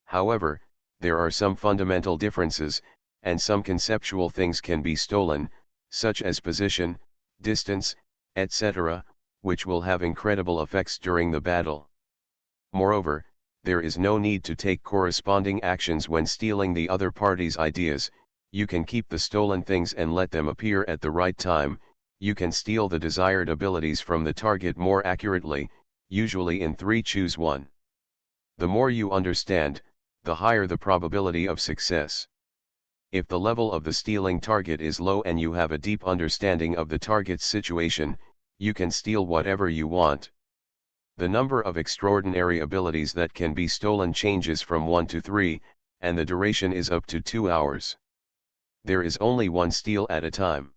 S1: However, there are some fundamental differences, and some conceptual things can be stolen, such as position, distance, etc., which will have incredible effects during the battle. Moreover, there is no need to take corresponding actions when stealing the other party's ideas. You can keep the stolen things and let them appear at the right time. You can steal the desired abilities from the target more accurately, usually in 3 choose 1. The more you understand, the higher the probability of success. If the level of the stealing target is low and you have a deep understanding of the target's situation, you can steal whatever you want. The number of extraordinary abilities that can be stolen changes from 1 to 3, and the duration is up to 2 hours. There is only one steal at a time.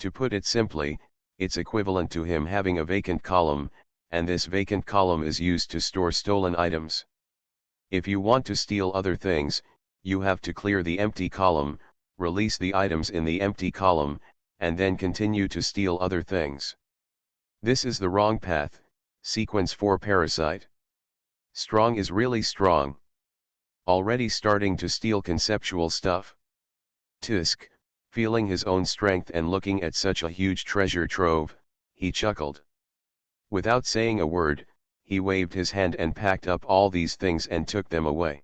S1: To put it simply, it's equivalent to him having a vacant column, and this vacant column is used to store stolen items. If you want to steal other things, you have to clear the empty column, release the items in the empty column, and then continue to steal other things. This is the wrong path. Sequence 4 Parasite. Strong is really strong. Already starting to steal conceptual stuff. Tisk, feeling his own strength and looking at such a huge treasure trove, he chuckled. Without saying a word, he waved his hand and packed up all these things and took them away.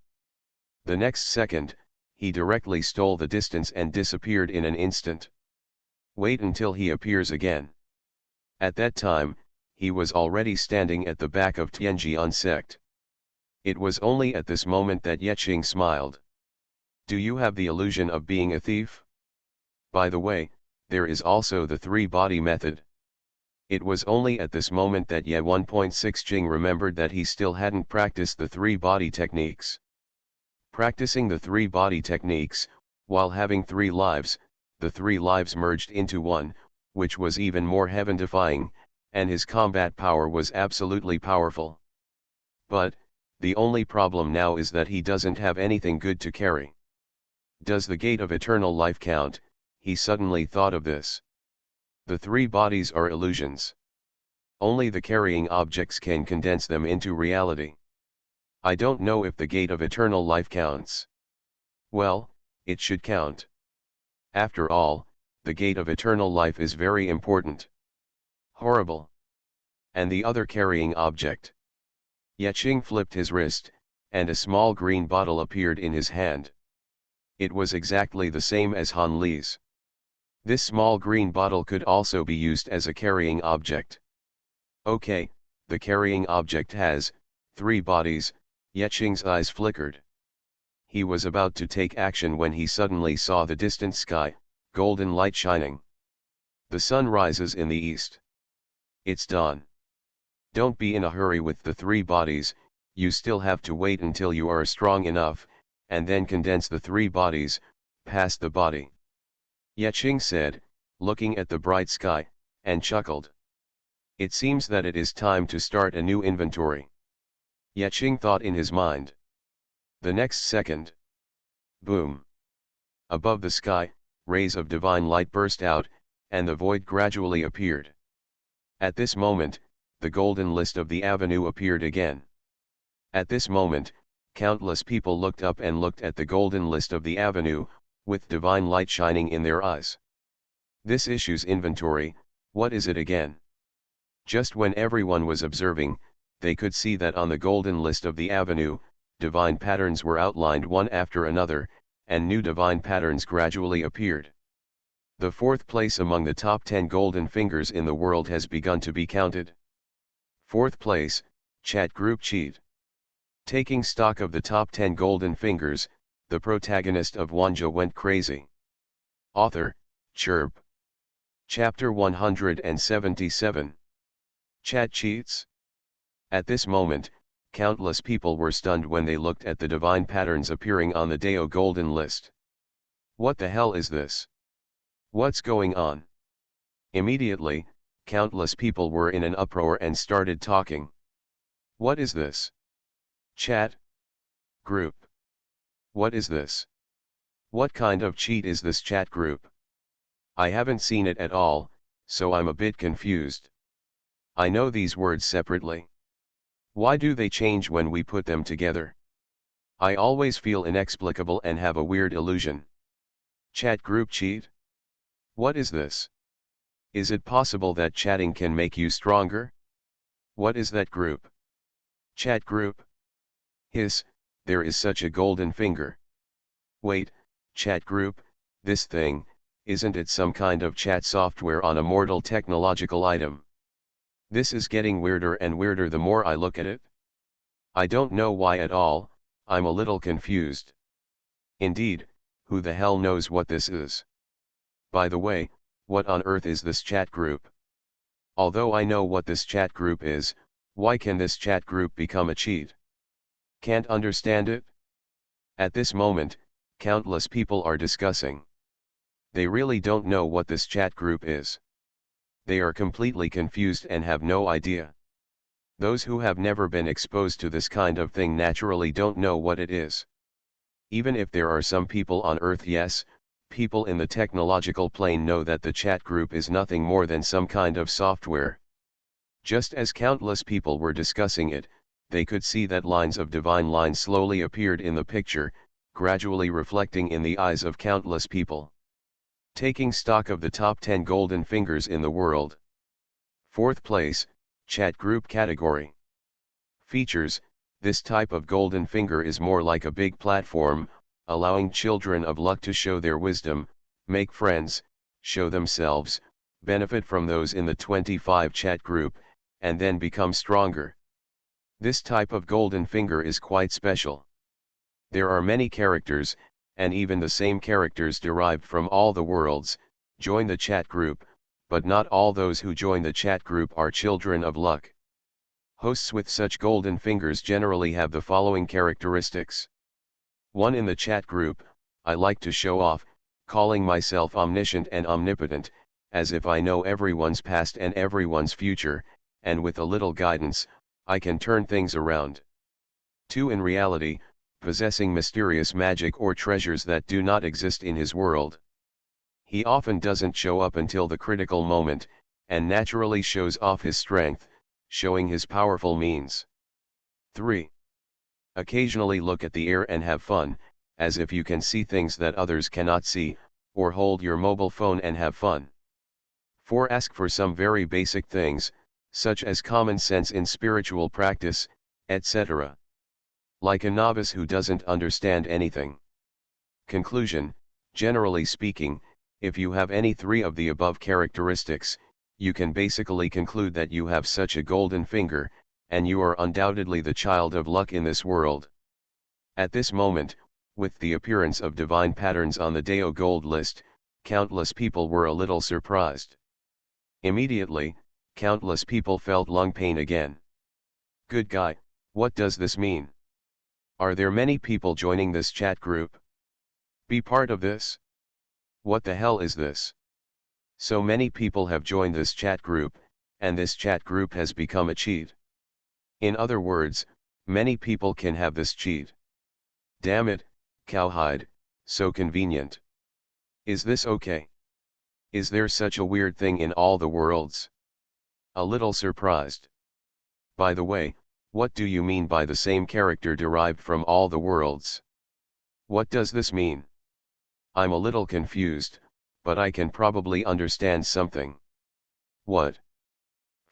S1: The next second, he directly stole the distance and disappeared in an instant. Wait until he appears again. At that time, he was already standing at the back of Tianjian sect. It was only at this moment that Yeqing smiled. Do you have the illusion of being a thief? By the way, there is also the three-body method. It was only at this moment that Ye 1.6 Jing remembered that he still hadn't practiced the three-body techniques. Practicing the three-body techniques, while having 3 lives, the 3 lives merged into one, which was even more heaven-defying, and his combat power was absolutely powerful. But, the only problem now is that he doesn't have anything good to carry. Does the gate of eternal life count? He suddenly thought of this. The 3 bodies are illusions. Only the carrying objects can condense them into reality. I don't know if the gate of eternal life counts. Well, it should count. After all, the gate of eternal life is very important. Horrible. And the other carrying object. Yeqing flipped his wrist, and a small green bottle appeared in his hand. It was exactly the same as Han Li's. This small green bottle could also be used as a carrying object. Okay, the carrying object has 3 bodies. Yeqing's eyes flickered. He was about to take action when he suddenly saw the distant sky, golden light shining. The sun rises in the east. It's dawn. Don't be in a hurry with the 3 bodies, you still have to wait until you are strong enough, and then condense the 3 bodies, past the body. Yeqing said, looking at the bright sky, and chuckled. It seems that it is time to start a new inventory. Yeqing thought in his mind. The next second. Boom. Above the sky, rays of divine light burst out, and the void gradually appeared. At this moment, the golden list of the avenue appeared again. At this moment, countless people looked up and looked at the golden list of the avenue, with divine light shining in their eyes. This issue's inventory, what is it again? Just when everyone was observing, they could see that on the golden list of the avenue, divine patterns were outlined one after another, and new divine patterns gradually appeared. The 4th place among the top 10 golden fingers in the world has begun to be counted. 4th place, Chat Group Cheat. Taking stock of the top 10 golden fingers, the protagonist of Wanjie went crazy. Author, Chirp. Chapter 177. Chat Cheats. At this moment, countless people were stunned when they looked at the divine patterns appearing on the Dao Golden List. What the hell is this? What's going on? Immediately, countless people were in an uproar and started talking. What is this? Chat group. What is this? What kind of cheat is this chat group? I haven't seen it at all, so I'm a bit confused. I know these words separately. Why do they change when we put them together? I always feel inexplicable and have a weird illusion. Chat group cheat? What is this? Is it possible that chatting can make you stronger? What is that group? Chat group? Hiss, there is such a golden finger. Wait, chat group, this thing, isn't it some kind of chat software on a mortal technological item? This is getting weirder and weirder the more I look at it. I don't know why at all, I'm a little confused. Indeed, who the hell knows what this is? By the way, what on earth is this chat group? Although I know what this chat group is, why can this chat group become a cheat? Can't understand it? At this moment, countless people are discussing. They really don't know what this chat group is. They are completely confused and have no idea. Those who have never been exposed to this kind of thing naturally don't know what it is. Even if there are some people on Earth, yes, People in the technological plane know that the chat group is nothing more than some kind of software. Just as countless people were discussing it, they could see that lines of divine lines slowly appeared in the picture, gradually reflecting in the eyes of countless people. Taking stock of the top 10 golden fingers in the world. 4th place, chat group category. Features: this type of golden finger is more like a big platform, allowing children of luck to show their wisdom, make friends, show themselves, benefit from those in the 25 chat group, and then become stronger. This type of golden finger is quite special. There are many characters, and even the same characters derived from all the worlds, join the chat group, but not all those who join the chat group are children of luck. Hosts with such golden fingers generally have the following characteristics. 1. In the chat group, I like to show off, calling myself omniscient and omnipotent, as if I know everyone's past and everyone's future, and with a little guidance, I can turn things around. 2. In reality, possessing mysterious magic or treasures that do not exist in his world. He often doesn't show up until the critical moment, and naturally shows off his strength, showing his powerful means. 3. Occasionally look at the air and have fun, as if you can see things that others cannot see, or hold your mobile phone and have fun. 4. Ask for some very basic things, such as common sense in spiritual practice, etc. Like a novice who doesn't understand anything. Conclusion: generally speaking, if you have any 3 of the above characteristics, you can basically conclude that you have such a golden finger, and you are undoubtedly the child of luck in this world. At this moment, with the appearance of divine patterns on the Deo Gold list, countless people were a little surprised. Immediately, countless people felt lung pain again. Good guy, what does this mean? Are there many people joining this chat group? Be part of this? What the hell is this? So many people have joined this chat group, and this chat group has become a cheat. In other words, many people can have this cheat. Damn it, cowhide, so convenient. Is this okay? Is there such a weird thing in all the worlds? A little surprised. By the way, what do you mean by the same character derived from all the worlds? What does this mean? I'm a little confused, but I can probably understand something. What?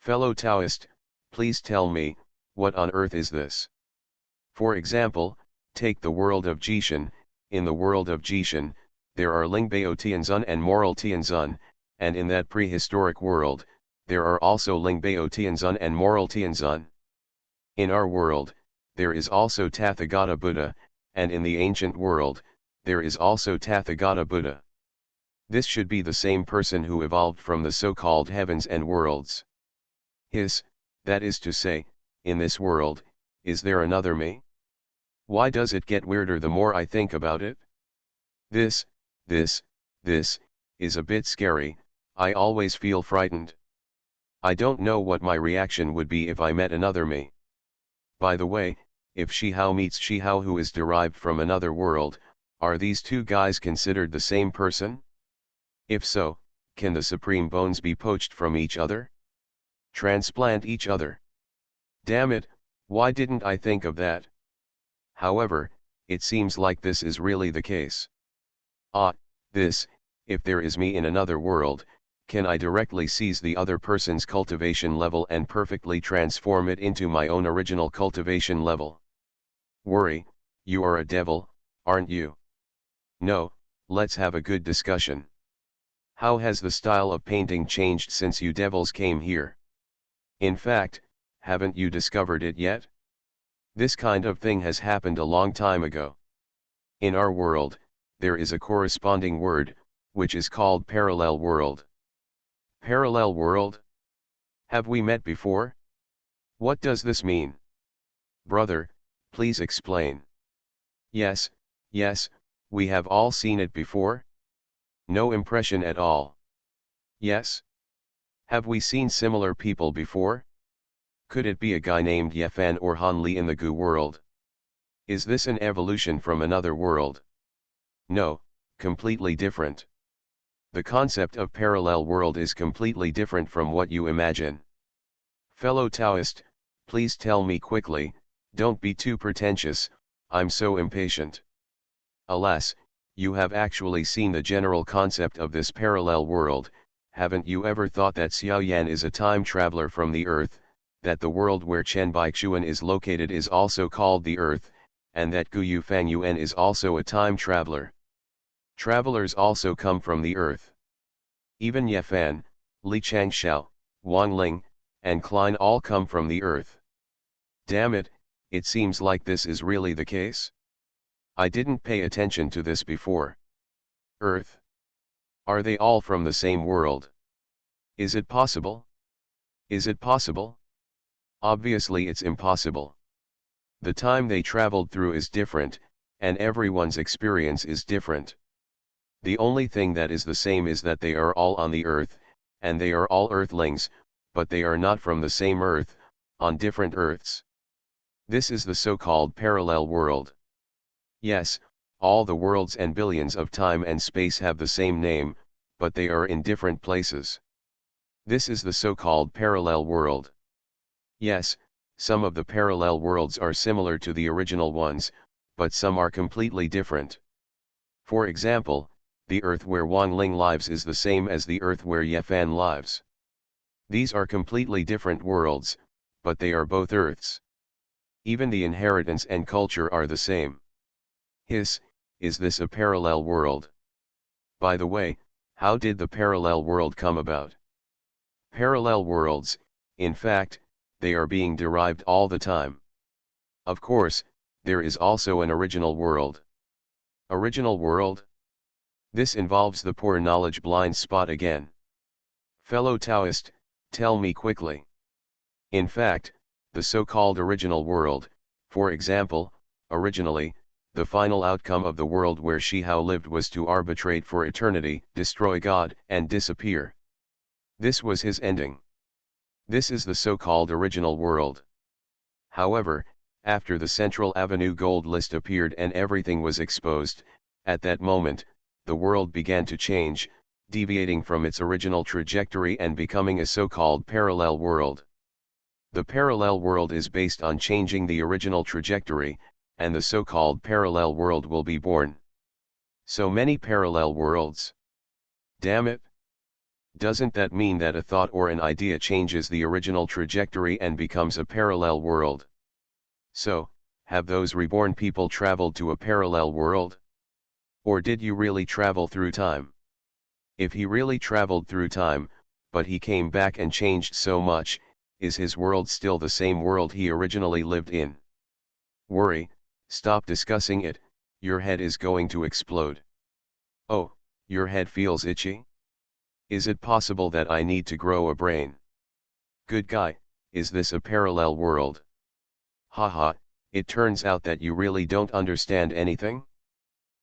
S1: Fellow Taoist, please tell me, what on earth is this? For example, take the world of Jishan. In the world of Jishan, there are Lingbao Tianzun and Moral Tianzun, and in that prehistoric world, there are also Lingbao Tianzun and Moral Tianzun. In our world, there is also Tathagata Buddha, and in the ancient world, there is also Tathagata Buddha. This should be the same person who evolved from the so-called heavens and worlds. That is to say, in this world, is there another me? Why does it get weirder the more I think about it? This is a bit scary. I always feel frightened. I don't know what my reaction would be if I met another me. By the way, if Shihao meets Shihao who is derived from another world, are these two guys considered the same person? If so, can the supreme bones be poached from each other? Transplant each other? Damn it, why didn't I think of that? However, it seems like this is really the case. If there is me in another world, can I directly seize the other person's cultivation level and perfectly transform it into my own original cultivation level? Worry, you are a devil, aren't you? No, let's have a good discussion. How has the style of painting changed since you devils came here? In fact, haven't you discovered it yet? This kind of thing has happened a long time ago. In our world, there is a corresponding word, which is called parallel world. Parallel world? Have we met before? What does this mean? Brother, please explain. Yes, we have all seen it before. No impression at all. Yes? Have we seen similar people before? Could it be a guy named Yefan or Han Li in the Gu world? Is this an evolution from another world? No, completely different. The concept of parallel world is completely different from what you imagine. Fellow Taoist, please tell me quickly, don't be too pretentious, I'm so impatient. Alas, you have actually seen the general concept of this parallel world. Haven't you ever thought that Xiaoyan is a time traveler from the Earth, that the world where Chen Baichuan is located is also called the Earth, and that Guyu Fangyuan is also a time traveler? Travelers also come from the Earth. Even Yefan, Li Changshao, Wang Ling, and Klein all come from the Earth. Damn it, it seems like this is really the case. I didn't pay attention to this before. Earth? Are they all from the same world? Is it possible? Is it possible? Obviously it's impossible. The time they traveled through is different, and everyone's experience is different. The only thing that is the same is that they are all on the Earth, and they are all Earthlings, but they are not from the same Earth, on different Earths. This is the so-called parallel world. Yes, all the worlds and billions of time and space have the same name, but they are in different places. This is the so-called parallel world. Yes, some of the parallel worlds are similar to the original ones, but some are completely different. For example, the Earth where Wang Ling lives is the same as the Earth where Yefan lives. These are completely different worlds, but they are both Earths. Even the inheritance and culture are the same. Is this a parallel world? By the way, how did the parallel world come about? Parallel worlds, in fact, they are being derived all the time. Of course, there is also an original world. Original world? This involves the poor knowledge blind spot again. Fellow Taoist, tell me quickly. In fact, the so-called original world, for example, originally, the final outcome of the world where Shihao lived was to arbitrate for eternity, destroy God, and disappear. This was his ending. This is the so-called original world. However, after the Central Avenue gold list appeared and everything was exposed, at that moment, the world began to change, deviating from its original trajectory and becoming a so-called parallel world. The parallel world is based on changing the original trajectory, and the so-called parallel world will be born. So many parallel worlds. Damn it! Doesn't that mean that a thought or an idea changes the original trajectory and becomes a parallel world? So, have those reborn people traveled to a parallel world? Or did you really travel through time? If he really traveled through time, but he came back and changed so much, is his world still the same world he originally lived in? Worry, stop discussing it, your head is going to explode. Oh, your head feels itchy? Is it possible that I need to grow a brain? Good guy, is this a parallel world? Haha, it turns out that you really don't understand anything?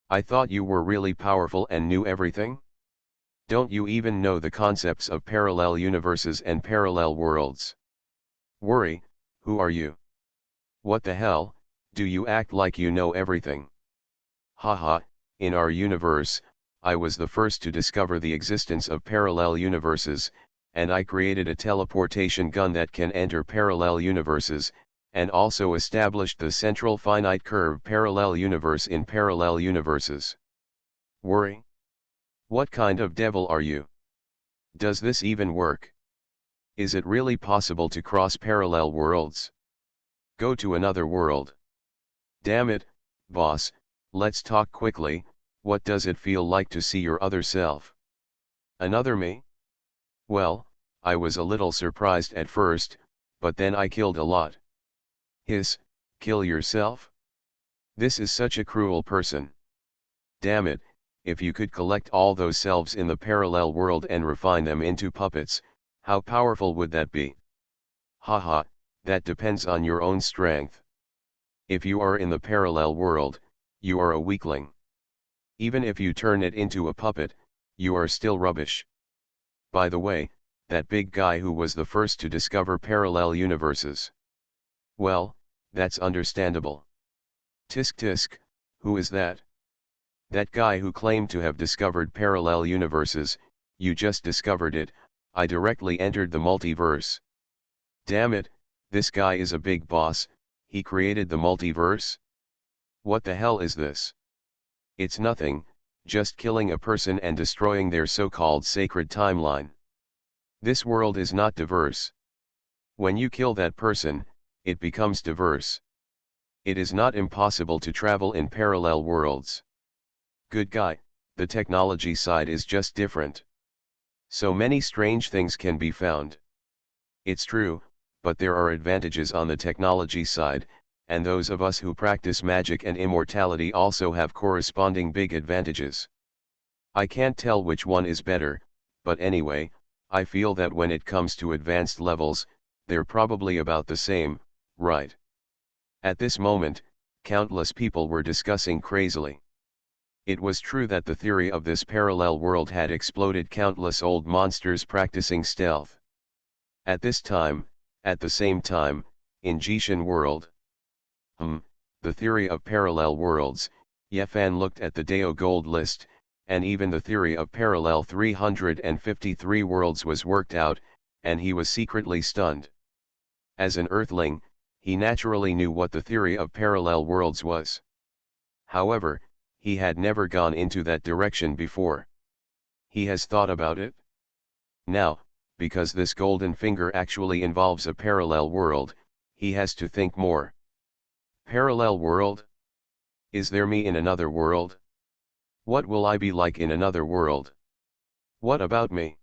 S1: I thought you were really powerful and knew everything? Don't you even know the concepts of parallel universes and parallel worlds? Worry, who are you? What the hell, do you act like you know everything? Haha, in our universe, I was the first to discover the existence of parallel universes, and I created a teleportation gun that can enter parallel universes, and also established the central finite curve parallel universe in parallel universes. Worry? What kind of devil are you? Does this even work? Is it really possible to cross parallel worlds? Go to another world. Damn it, boss, let's talk quickly. What does it feel like to see your other self? Another me? Well, I was a little surprised at first, but then I killed a lot. Kill yourself? This is such a cruel person. Damn it, if you could collect all those selves in the parallel world and refine them into puppets, how powerful would that be? Haha, that depends on your own strength. If you are in the parallel world, you are a weakling. Even if you turn it into a puppet, you are still rubbish. By the way, that big guy who was the first to discover parallel universes. Well, that's understandable. Tisk tisk, who is that? That guy who claimed to have discovered parallel universes, you just discovered it, I directly entered the multiverse. Damn it, this guy is a big boss, he created the multiverse? What the hell is this? It's nothing, just killing a person and destroying their so-called sacred timeline. This world is not diverse. When you kill that person, it becomes diverse. It is not impossible to travel in parallel worlds. Good guy, the technology side is just different. So many strange things can be found. It's true, but there are advantages on the technology side, and those of us who practice magic and immortality also have corresponding big advantages. I can't tell which one is better, but anyway, I feel that when it comes to advanced levels, they're probably about the same, right? At this moment, countless people were discussing crazily. It was true that the theory of this parallel world had exploded countless old monsters practicing stealth. At the same time, in Jishan world. The theory of parallel worlds, Yefan looked at the Dao gold list, and even the theory of parallel 353 worlds was worked out, and he was secretly stunned. As an Earthling, he naturally knew what the theory of parallel worlds was. However, he had never gone into that direction before. He has thought about it. Now, because this golden finger actually involves a parallel world, he has to think more. Parallel world? Is there me in another world? What will I be like in another world? What about me?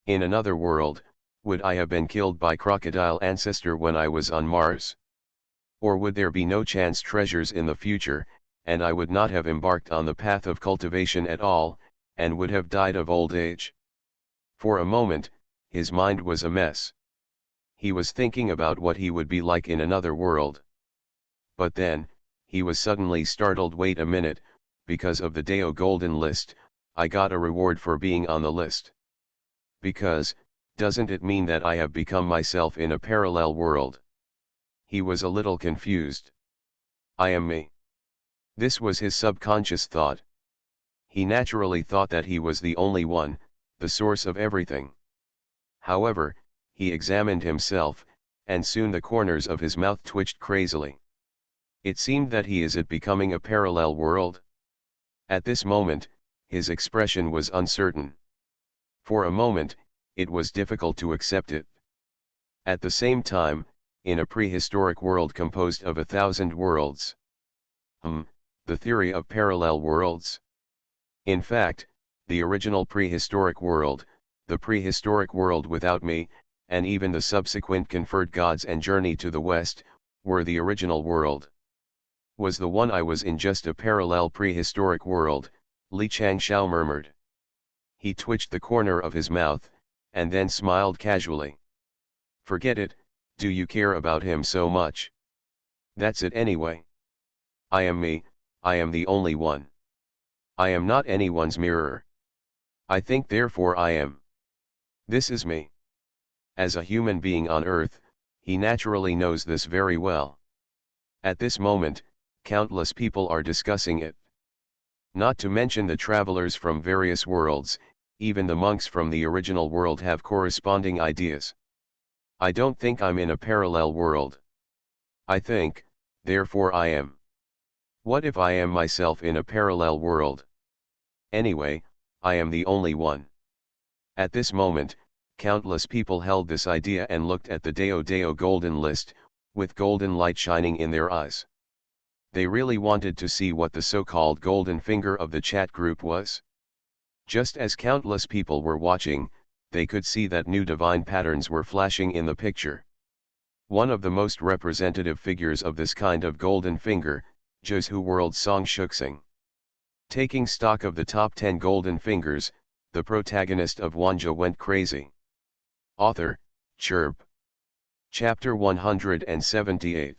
S1: In another world, would I have been killed by crocodile ancestor when I was on Mars? Or would there be no chance treasures in the future, and I would not have embarked on the path of cultivation at all, and would have died of old age? For a moment, his mind was a mess. He was thinking about what he would be like in another world. But then, he was suddenly startled. Wait a minute, because of the Dao Golden List, I got a reward for being on the list. Because, doesn't it mean that I have become myself in a parallel world? He was a little confused. I am me. This was his subconscious thought. He naturally thought that he was the only one, the source of everything. However, he examined himself, and soon the corners of his mouth twitched crazily. It seemed that he is becoming a parallel world. At this moment, his expression was uncertain. For a moment, it was difficult to accept it. At the same time, in a prehistoric world composed of 1,000 worlds. The theory of parallel worlds. In fact, the original prehistoric world, the prehistoric world without me, and even the subsequent conferred gods and journey to the west, were the original world. Was the one I was in just a parallel prehistoric world? Li Changshao murmured. He twitched the corner of his mouth, and then smiled casually. Forget it, do you care about him so much? That's it anyway. I am me, I am the only one. I am not anyone's mirror. I think therefore I am. This is me. As a human being on Earth, he naturally knows this very well. At this moment, countless people are discussing it. Not to mention the travelers from various worlds, even the monks from the original world have corresponding ideas. I don't think I'm in a parallel world. I think, therefore I am. What if I am myself in a parallel world? Anyway, I am the only one. At this moment, countless people held this idea and looked at the Dao golden list, with golden light shining in their eyes. They really wanted to see what the so-called golden finger of the chat group was. Just as countless people were watching, they could see that new divine patterns were flashing in the picture. One of the most representative figures of this kind of golden finger, Zhou World Song Shuxing. Taking stock of the top 10 golden fingers, the protagonist of Wanjie went crazy. Author, Chirp. Chapter 178.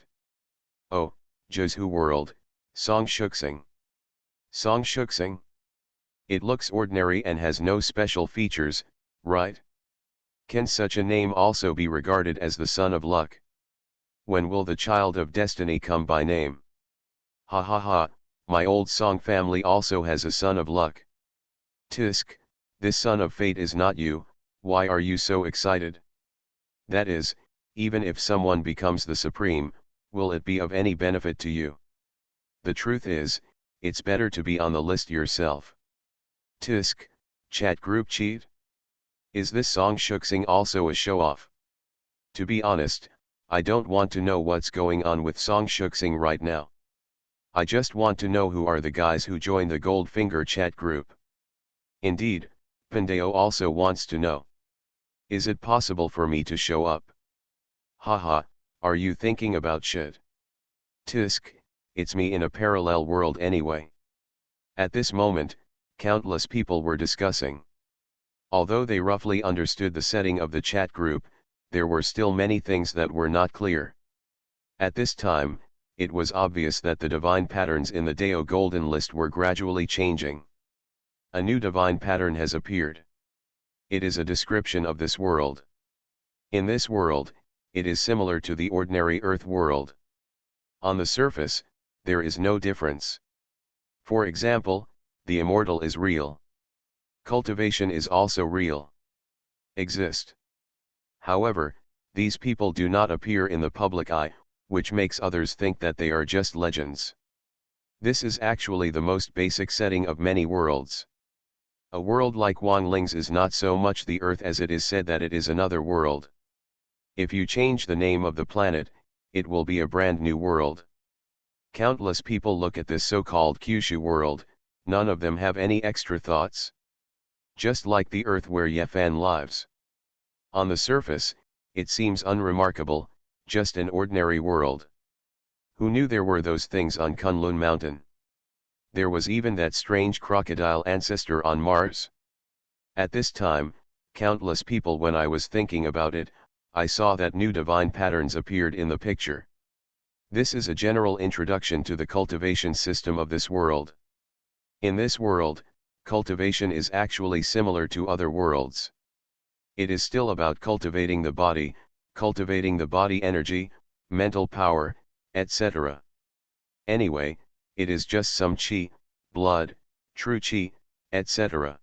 S1: Oh, Zhou World, Song Shuxing. Song Shuxing? It looks ordinary and has no special features, right? Can such a name also be regarded as the son of luck? When will the child of destiny come by name? Ha ha ha, My old song family also has a son of luck. Tisk, this son of fate is not you, why are you so excited? That is, even if someone becomes the supreme, will it be of any benefit to you? The truth is, it's better to be on the list yourself. Tisk, chat group cheat? Is this song shuxing also a show-off? To be honest, I don't want to know what's going on with song shuxing right now. I just want to know who are the guys who join the Goldfinger chat group. Indeed, Pandeo also wants to know. Is it possible for me to show up? Haha, are you thinking about shit? Tisk, it's me in a parallel world anyway. At this moment, countless people were discussing. Although they roughly understood the setting of the chat group, there were still many things that were not clear. At this time, it was obvious that the divine patterns in the Deo Golden List were gradually changing. A new divine pattern has appeared. It is a description of this world. In this world, it is similar to the ordinary Earth world. On the surface, there is no difference. For example, the immortal is real. Cultivation is also real. Exist. However, these people do not appear in the public eye, which makes others think that they are just legends. This is actually the most basic setting of many worlds. A world like Wangling's is not so much the Earth as it is said that it is another world. If you change the name of the planet, it will be a brand new world. Countless people look at this so-called Kyushu world, none of them have any extra thoughts. Just like the Earth where Yefan lives. On the surface, it seems unremarkable, just an ordinary world. Who knew there were those things on Kunlun Mountain? There was even that strange crocodile ancestor on Mars. At this time, countless people when I was thinking about it, I saw that new divine patterns appeared in the picture. This is a general introduction to the cultivation system of this world. In this world, cultivation is actually similar to other worlds. It is still about cultivating the body energy, mental power, etc. Anyway, it is just some chi, blood, true chi, etc.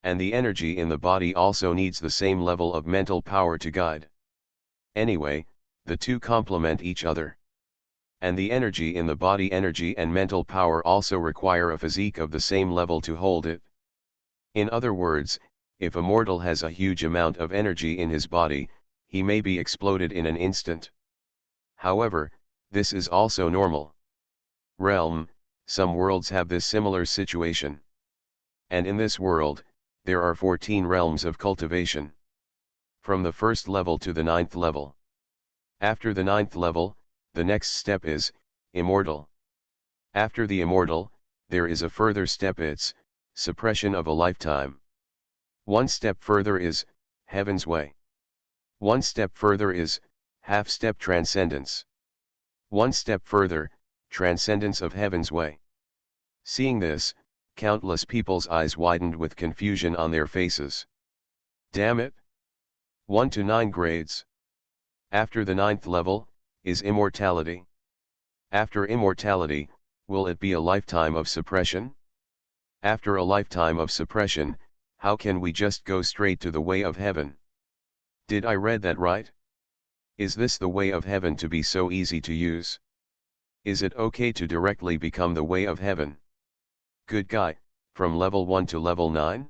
S1: And the energy in the body also needs the same level of mental power to guide. Anyway, the two complement each other. And the energy in the body energy and mental power also require a physique of the same level to hold it. In other words, if a mortal has a huge amount of energy in his body, he may be exploded in an instant. However, this is also normal. Realm, some worlds have this similar situation. And in this world, there are 14 realms of cultivation. From the first level to the 9th level. After the 9th level, the next step is, immortal. After the immortal, there is a further step, it's, suppression of a lifetime. One step further is, heaven's way. One step further is, half-step transcendence. One step further, transcendence of heaven's way. Seeing this, countless people's eyes widened with confusion on their faces. Damn it! 1 to 9 grades. After the 9th level, is immortality. After immortality, will it be a lifetime of suppression? After a lifetime of suppression, how can we just go straight to the way of heaven? Did I read that right? Is this the way of heaven to be so easy to use? Is it okay to directly become the way of heaven? Good guy, from level 1 to level 9?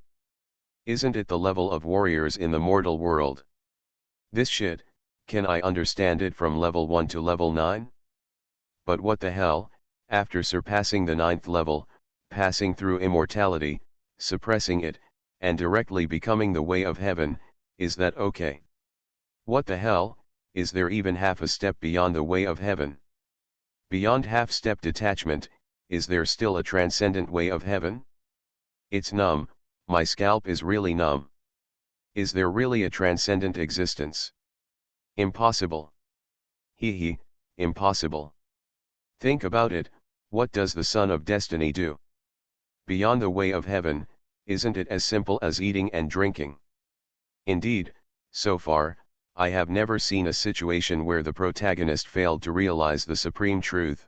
S1: Isn't it the level of warriors in the mortal world? This shit, can I understand it from level 1 to level 9? But what the hell, after surpassing the 9th level, passing through immortality, suppressing it, and directly becoming the way of heaven, is that okay? What the hell, is there even half a step beyond the way of heaven? Beyond half-step detachment, is there still a transcendent way of heaven? It's numb, my scalp is really numb. Is there really a transcendent existence? Impossible. Hee, impossible. Think about it, what does the Son of Destiny do? Beyond the way of heaven, isn't it as simple as eating and drinking? Indeed, so far, I have never seen a situation where the protagonist failed to realize the supreme truth.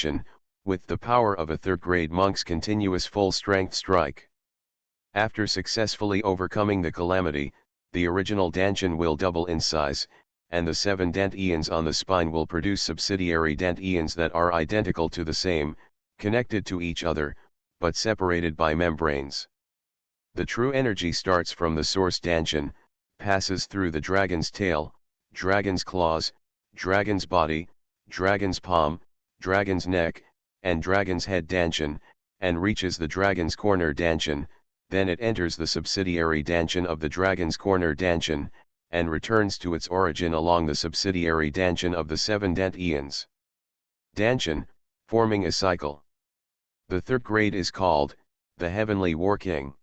S1: cultivation, with the power of a third-grade monk's continuous full-strength strike. After successfully overcoming the calamity, the original dantian will double in size, and the 7 dantians on the spine will produce subsidiary dantians that are identical to the same, connected to each other, but separated by membranes. The true energy starts from the source dantian, passes through the dragon's tail, dragon's claws, dragon's body, dragon's palm, dragon's neck, and dragon's head dantian, and reaches the dragon's corner dantian. Then it enters the subsidiary dantian of the dragon's corner dantian, and returns to its origin along the subsidiary dantian of the 7 dantians. Dantian, forming a cycle. The third grade is called the heavenly war king.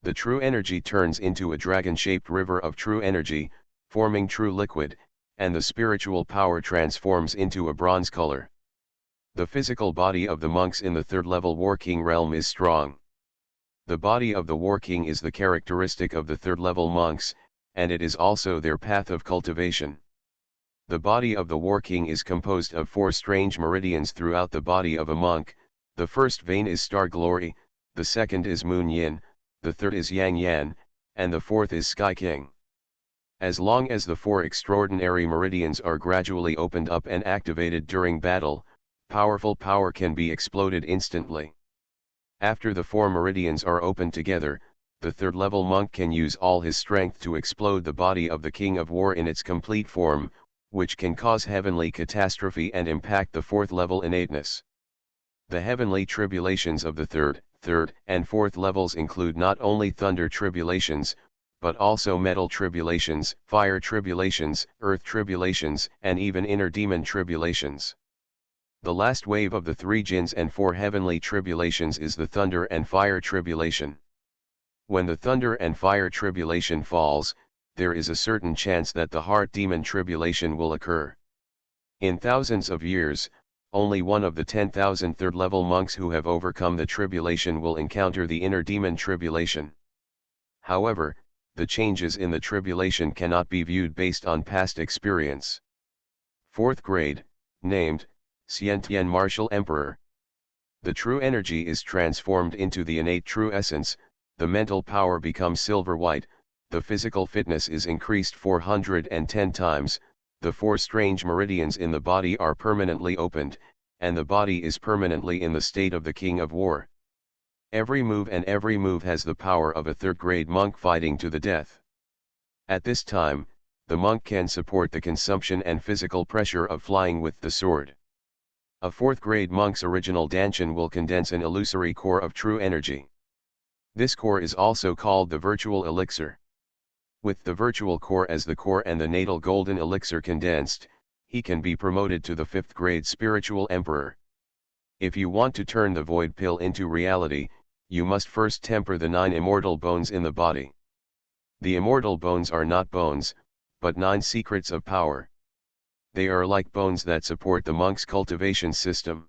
S1: The true energy turns into a dragon-shaped river of true energy, forming true liquid, and the spiritual power transforms into a bronze color. The physical body of the monks in the third-level war king realm is strong. The body of the war king is the characteristic of the third-level monks, and it is also their path of cultivation. The body of the war king is composed of 4 strange meridians throughout the body of a monk. The first vein is star glory, the second is moon yin, the third is yang yan, and the fourth is Sky King. As long as the four extraordinary meridians are gradually opened up and activated during battle, powerful power can be exploded instantly. After the four meridians are opened together, the third-level monk can use all his strength to explode the body of the King of War in its complete form, which can cause heavenly catastrophe and impact the fourth-level innateness. The heavenly tribulations of the third, and fourth levels include not only thunder tribulations, but also metal tribulations, fire tribulations, earth tribulations, and even inner demon tribulations. The last wave of the three jinns and four heavenly tribulations is the thunder and fire tribulation. When the thunder and fire tribulation falls, there is a certain chance that the heart demon tribulation will occur. In thousands of years, only one of the 10,000 third-level monks who have overcome the tribulation will encounter the inner demon tribulation. However, the changes in the tribulation cannot be viewed based on past experience. Fourth grade, named Xiantian Martial Emperor. The true energy is transformed into the innate true essence, the mental power becomes silver white, the physical fitness is increased 410 times, the four strange meridians in the body are permanently opened, and the body is permanently in the state of the King of War. Every move has the power of a third-grade monk fighting to the death. At this time, the monk can support the consumption and physical pressure of flying with the sword. A fourth-grade monk's original danchan will condense an illusory core of true energy. This core is also called the virtual elixir. With the virtual core as the core and the natal golden elixir condensed, he can be promoted to the fifth-grade spiritual emperor. If you want to turn the void pill into reality, you must first temper the 9 immortal bones in the body. The immortal bones are not bones, but 9 secrets of power. They are like bones that support the monk's cultivation system.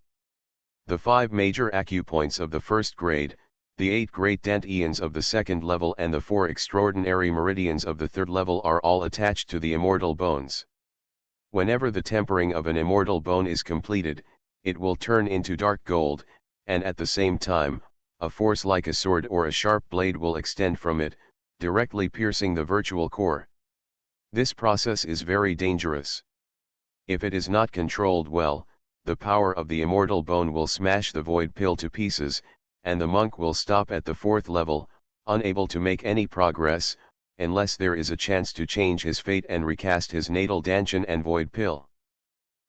S1: The 5 major acupoints of the first grade, the 8 great dantians of the second level and the 4 extraordinary meridians of the third level are all attached to the immortal bones. Whenever the tempering of an immortal bone is completed, it will turn into dark gold, and at the same time, a force like a sword or a sharp blade will extend from it, directly piercing the virtual core. This process is very dangerous. If it is not controlled well, the power of the immortal bone will smash the void pill to pieces, and the monk will stop at the 4th level, unable to make any progress, unless there is a chance to change his fate and recast his natal danchan and void pill.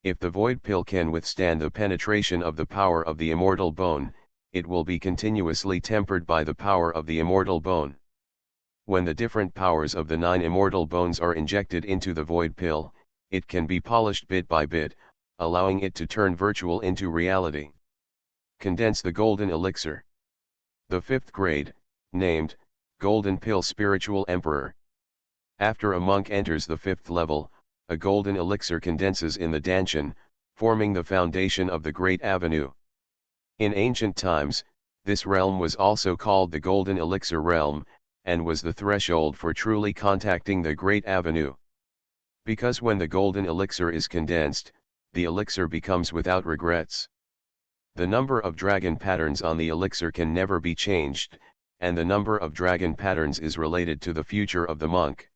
S1: If the void pill can withstand the penetration of the power of the immortal bone, it will be continuously tempered by the power of the immortal bone. When the different powers of the 9 immortal bones are injected into the void pill, it can be polished bit by bit, allowing it to turn virtual into reality. Condense the golden elixir. The 5th grade, named Golden Pill Spiritual Emperor. After a monk enters the 5th level, a golden elixir condenses in the danchan, forming the foundation of the Great Avenue. In ancient times, this realm was also called the Golden Elixir Realm, and was the threshold for truly contacting the Great Avenue. Because when the golden elixir is condensed, the elixir becomes without regrets. The number of dragon patterns on the elixir can never be changed, and the number of dragon patterns is related to the future of the monk.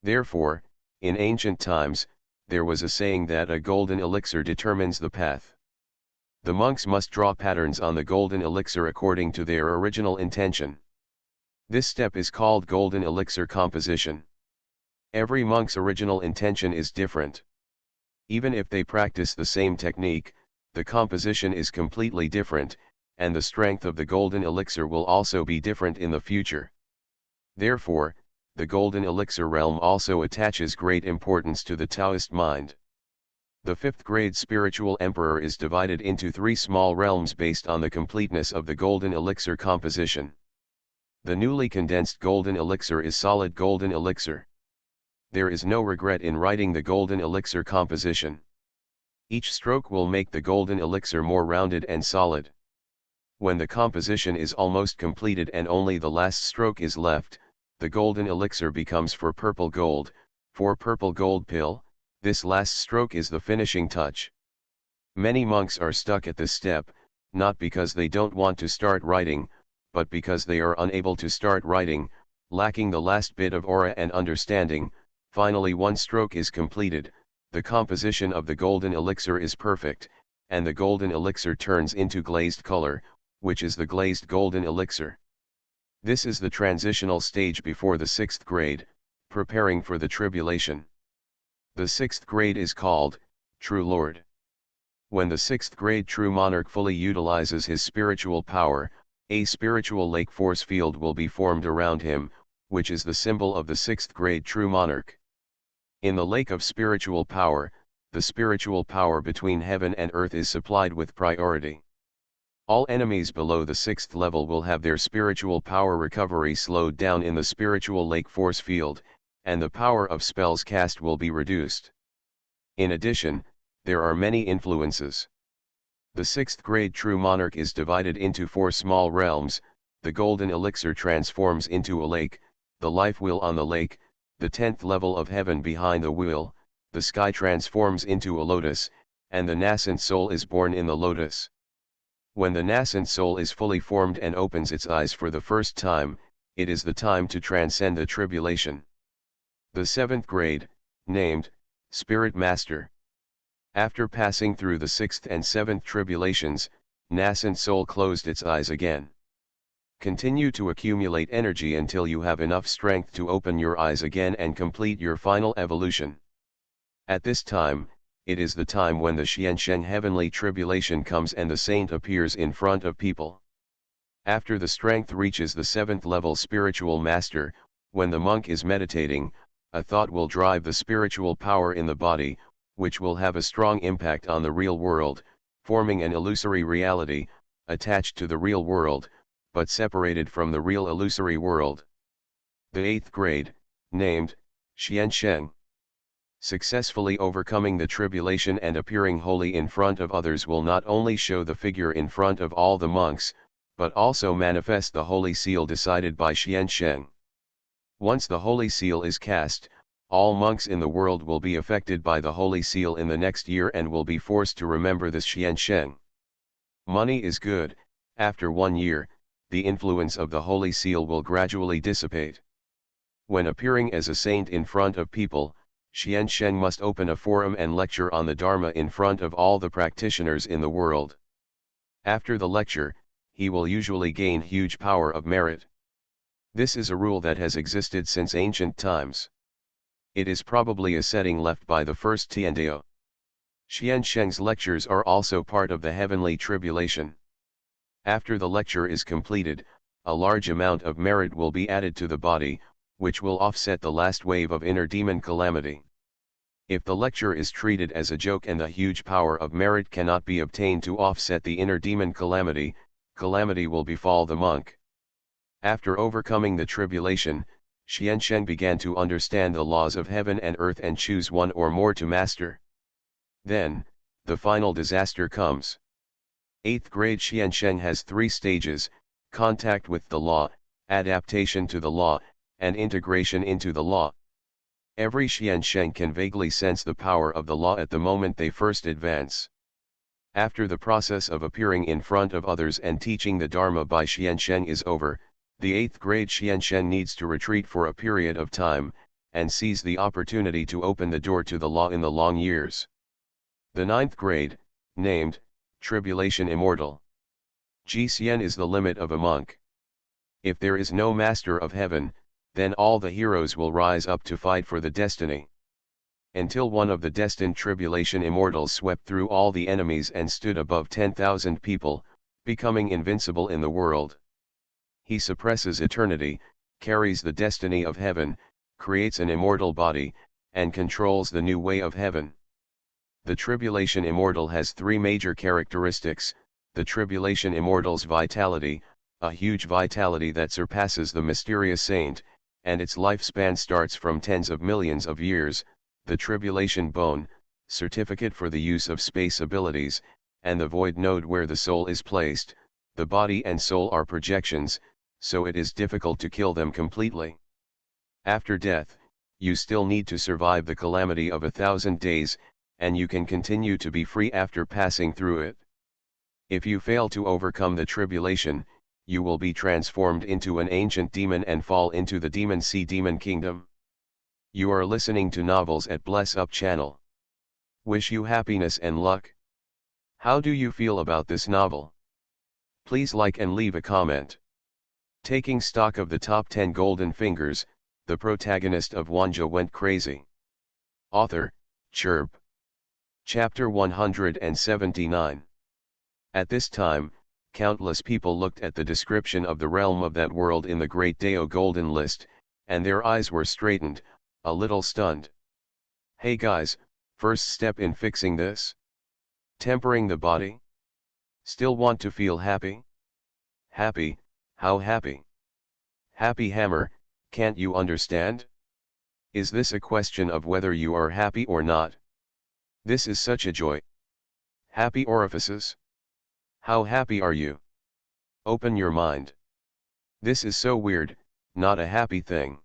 S1: Therefore, in ancient times, there was a saying that a golden elixir determines the path. The monks must draw patterns on the golden elixir according to their original intention. This step is called golden elixir composition. Every monk's original intention is different. Even if they practice the same technique, the composition is completely different, and the strength of the golden elixir will also be different in the future. Therefore, the golden elixir realm also attaches great importance to the Taoist mind. The 5th grade spiritual emperor is divided into 3 small realms based on the completeness of the golden elixir composition. The newly condensed golden elixir is solid golden elixir. There is no regret in writing the golden elixir composition. Each stroke will make the golden elixir more rounded and solid. When the composition is almost completed and only the last stroke is left, the golden elixir becomes for purple gold pill. This last stroke is the finishing touch. Many monks are stuck at this step, not because they don't want to start writing, but because they are unable to start writing, lacking the last bit of aura and understanding. Finally one stroke is completed, the composition of the golden elixir is perfect, and the golden elixir turns into glazed color, which is the glazed golden elixir. This is the transitional stage before the 6th grade, preparing for the tribulation. The 6th grade is called, True Lord. When the 6th grade true monarch fully utilizes his spiritual power, a spiritual lake force field will be formed around him, which is the symbol of the 6th grade true monarch. In the lake of spiritual power, the spiritual power between heaven and earth is supplied with priority. All enemies below the 6th level will have their spiritual power recovery slowed down in the spiritual lake force field, and the power of spells cast will be reduced. In addition, there are many influences. The 6th grade true monarch is divided into 4 small realms. The golden elixir transforms into a lake, the life wheel on the lake, the 10th level of heaven behind the wheel, the sky transforms into a lotus, and the nascent soul is born in the lotus. When the nascent soul is fully formed and opens its eyes for the first time, it is the time to transcend the tribulation. The 7th grade, named, Spirit Master. After passing through the 6th and 7th tribulations, nascent soul closed its eyes again. Continue to accumulate energy until you have enough strength to open your eyes again and complete your final evolution. At this time, it is the time when the Xiansheng heavenly tribulation comes and the saint appears in front of people. After the strength reaches the 7th level spiritual master, when the monk is meditating, a thought will drive the spiritual power in the body, which will have a strong impact on the real world, forming an illusory reality, attached to the real world, but separated from the real illusory world. The 8th grade, named, Xiansheng. Successfully overcoming the tribulation and appearing holy in front of others will not only show the figure in front of all the monks, but also manifest the holy seal decided by Xiansheng. Once the holy seal is cast, all monks in the world will be affected by the holy seal in the next year and will be forced to remember this Xiansheng. Money is good. After 1 year, the influence of the holy seal will gradually dissipate. When appearing as a saint in front of people, Xiansheng must open a forum and lecture on the Dharma in front of all the practitioners in the world. After the lecture, he will usually gain huge power of merit. This is a rule that has existed since ancient times. It is probably a setting left by the first Tiandao. Xiansheng's lectures are also part of the heavenly tribulation. After the lecture is completed, a large amount of merit will be added to the body, which will offset the last wave of inner demon calamity. If the lecture is treated as a joke and the huge power of merit cannot be obtained to offset the inner demon calamity, calamity will befall the monk. After overcoming the tribulation, Xiansheng began to understand the laws of heaven and earth and choose one or more to master. Then, the final disaster comes. 8th grade Xiansheng has 3 stages: contact with the law, adaptation to the law, and integration into the law. Every Xiansheng can vaguely sense the power of the law at the moment they first advance. After the process of appearing in front of others and teaching the Dharma by Xiansheng is over, the 8th grade Xiansheng needs to retreat for a period of time, and seize the opportunity to open the door to the law in the long years. The 9th grade, named, Tribulation Immortal. Jixian is the limit of a monk. If there is no master of heaven, then all the heroes will rise up to fight for the destiny. Until one of the destined tribulation immortals swept through all the enemies and stood above 10,000 people, becoming invincible in the world. He suppresses eternity, carries the destiny of heaven, creates an immortal body, and controls the new way of heaven. The tribulation immortal has 3 major characteristics: the tribulation immortal's vitality, a huge vitality that surpasses the mysterious saint, and its lifespan starts from tens of millions of years, the tribulation bone, certificate for the use of space abilities, and the void node where the soul is placed. The body and soul are projections, so it is difficult to kill them completely. After death, you still need to survive the calamity of 1,000 days, and you can continue to be free after passing through it. If you fail to overcome the tribulation, you will be transformed into an ancient demon and fall into the demon sea demon kingdom. You are listening to Novels at Bless Up channel. Wish you happiness and luck. How do you feel about this novel? Please like and leave a comment. Taking stock of the top 10 golden fingers, the protagonist of Wanjie went crazy. Author, Chirp. Chapter 179. At this time, countless people looked at the description of the realm of that world in the Great Dao Golden List, and their eyes were straightened, a little stunned. Hey guys, first step in fixing this? Tempering the body? Still want to feel happy? Happy, how happy? Happy hammer, can't you understand? Is this a question of whether you are happy or not? This is such a joy. Happy orifices? How happy are you? Open your mind. This is so weird, not a happy thing.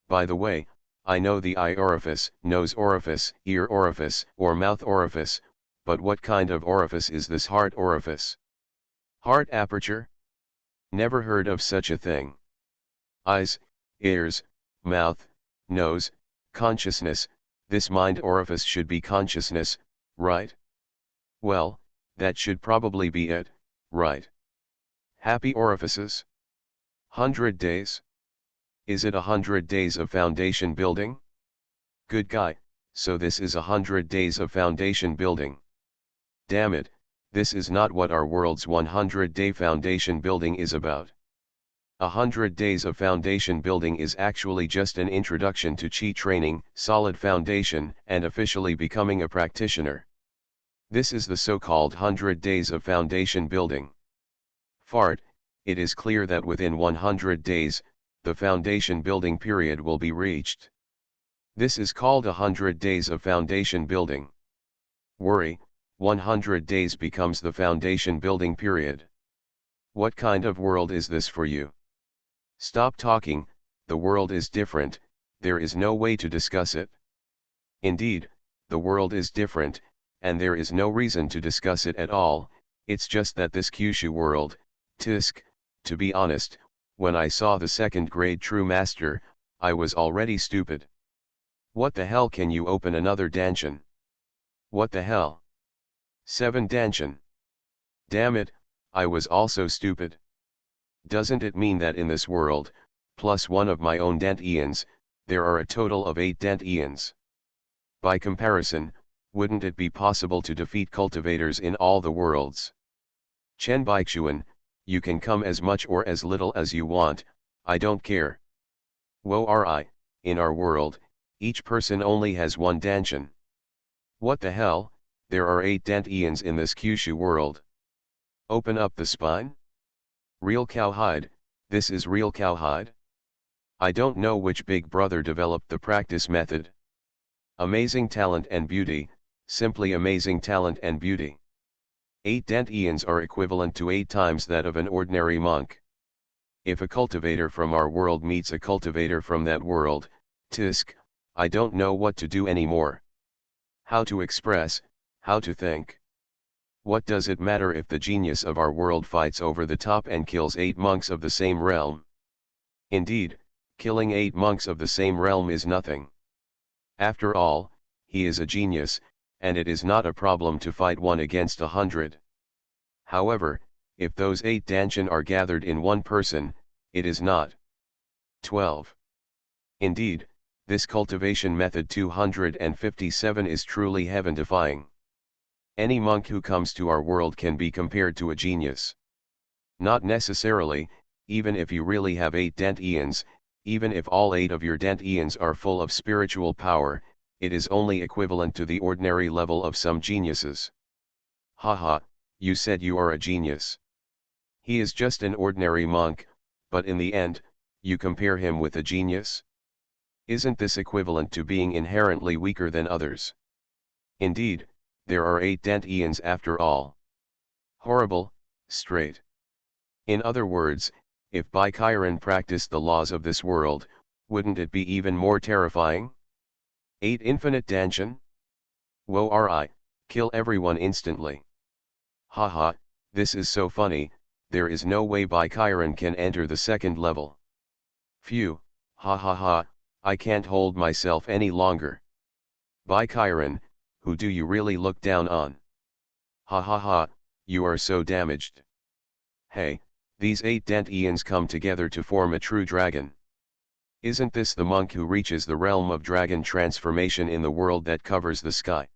S1: By the way, I know the eye orifice, nose orifice, ear orifice, or mouth orifice, but what kind of orifice is this heart orifice? Heart aperture? Never heard of such a thing. Eyes, ears, mouth, nose, consciousness, this mind orifice should be consciousness, right? Well, that should probably be it, right? Happy orifices? 100 days? Is it 100 days of foundation building? Good guy, so this is 100 days of foundation building. Damn it, this is not what our world's 100-day foundation building is about. 100 days of foundation building is actually just an introduction to chi training, solid foundation, and officially becoming a practitioner. This is the so-called 100 days of foundation building. Fart, it is clear that within 100 days, the foundation building period will be reached. This is called 100 days of foundation building. Worry, 100 days becomes the foundation building period. What kind of world is this for you? Stop talking, the world is different, there is no way to discuss it. Indeed, the world is different, and there is no reason to discuss it at all, it's just that this Kyushu world, tisk, to be honest, when I saw the second grade True Master, I was already stupid. What the hell, can you open another danshin? What the hell? 7 danshin. Damn it, I was also stupid. Doesn't it mean that in this world, plus one of my own dantians, there are a total of 8 dantians? By comparison, wouldn't it be possible to defeat cultivators in all the worlds? Chen Baichuan, you can come as much or as little as you want, I don't care. Woe ri, in our world, each person only has 1 danshin. What the hell, there are 8 dantians in this Kyushu world. Open up the spine? Real cowhide, this is real cowhide? I don't know which big brother developed the practice method. Amazing talent and beauty, simply amazing talent and beauty. 8 dantians are equivalent to 8 times that of an ordinary monk. If a cultivator from our world meets a cultivator from that world, tisk, I don't know what to do anymore. How to express, how to think. What does it matter if the genius of our world fights over the top and kills 8 monks of the same realm? Indeed, killing 8 monks of the same realm is nothing. After all, he is a genius, and it is not a problem to fight 1 against 100. However, if those 8 danshin are gathered in one person, it is not. 12. Indeed, this cultivation method 257 is truly heaven-defying. Any monk who comes to our world can be compared to a genius. Not necessarily, even if you really have 8 dantians, even if all 8 of your dantians are full of spiritual power, it is only equivalent to the ordinary level of some geniuses. Haha, you said you are a genius. He is just an ordinary monk, but in the end, you compare him with a genius? Isn't this equivalent to being inherently weaker than others? Indeed, there are 8 dantians after all. Horrible, straight. In other words, if Baikiran practiced the laws of this world, wouldn't it be even more terrifying? 8 infinite danshin? Woe ri, kill everyone instantly. Haha, this is so funny, there is no way Baikiran can enter the second level. Phew, ha ha ha, I can't hold myself any longer. Baikiran, who do you really look down on? Ha ha ha, you are so damaged. Hey, these 8 Dent-Ians come together to form a true dragon. Isn't this the monk who reaches the realm of dragon transformation in the world that covers the sky?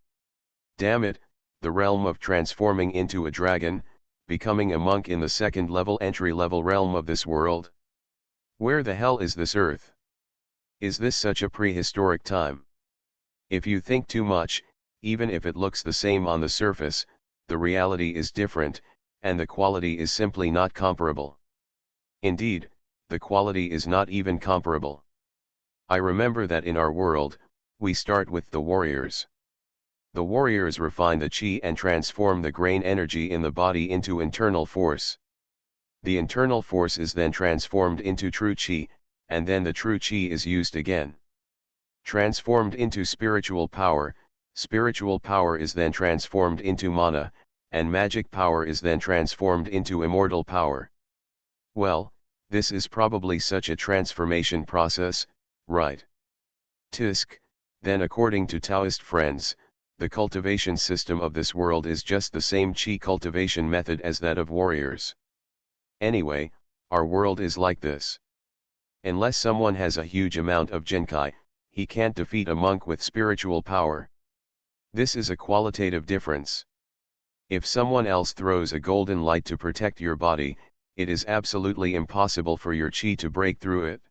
S1: Damn it, the realm of transforming into a dragon, becoming a monk in the second level entry-level realm of this world? Where the hell is this earth? Is this such a prehistoric time? If you think too much, even if it looks the same on the surface, the reality is different, and the quality is simply not comparable. Indeed, the quality is not even comparable. I remember that in our world, we start with the warriors. The warriors refine the chi and transform the grain energy in the body into internal force. The internal force is then transformed into true chi, and then the true chi is used again. Transformed into spiritual power is then transformed into mana, and magic power is then transformed into immortal power. Well, this is probably such a transformation process, right? Tisk, then according to Taoist friends, the cultivation system of this world is just the same chi cultivation method as that of warriors. Anyway, our world is like this. Unless someone has a huge amount of Jinkai, he can't defeat a monk with spiritual power. This is a qualitative difference. If someone else throws a golden light to protect your body, it is absolutely impossible for your chi to break through it.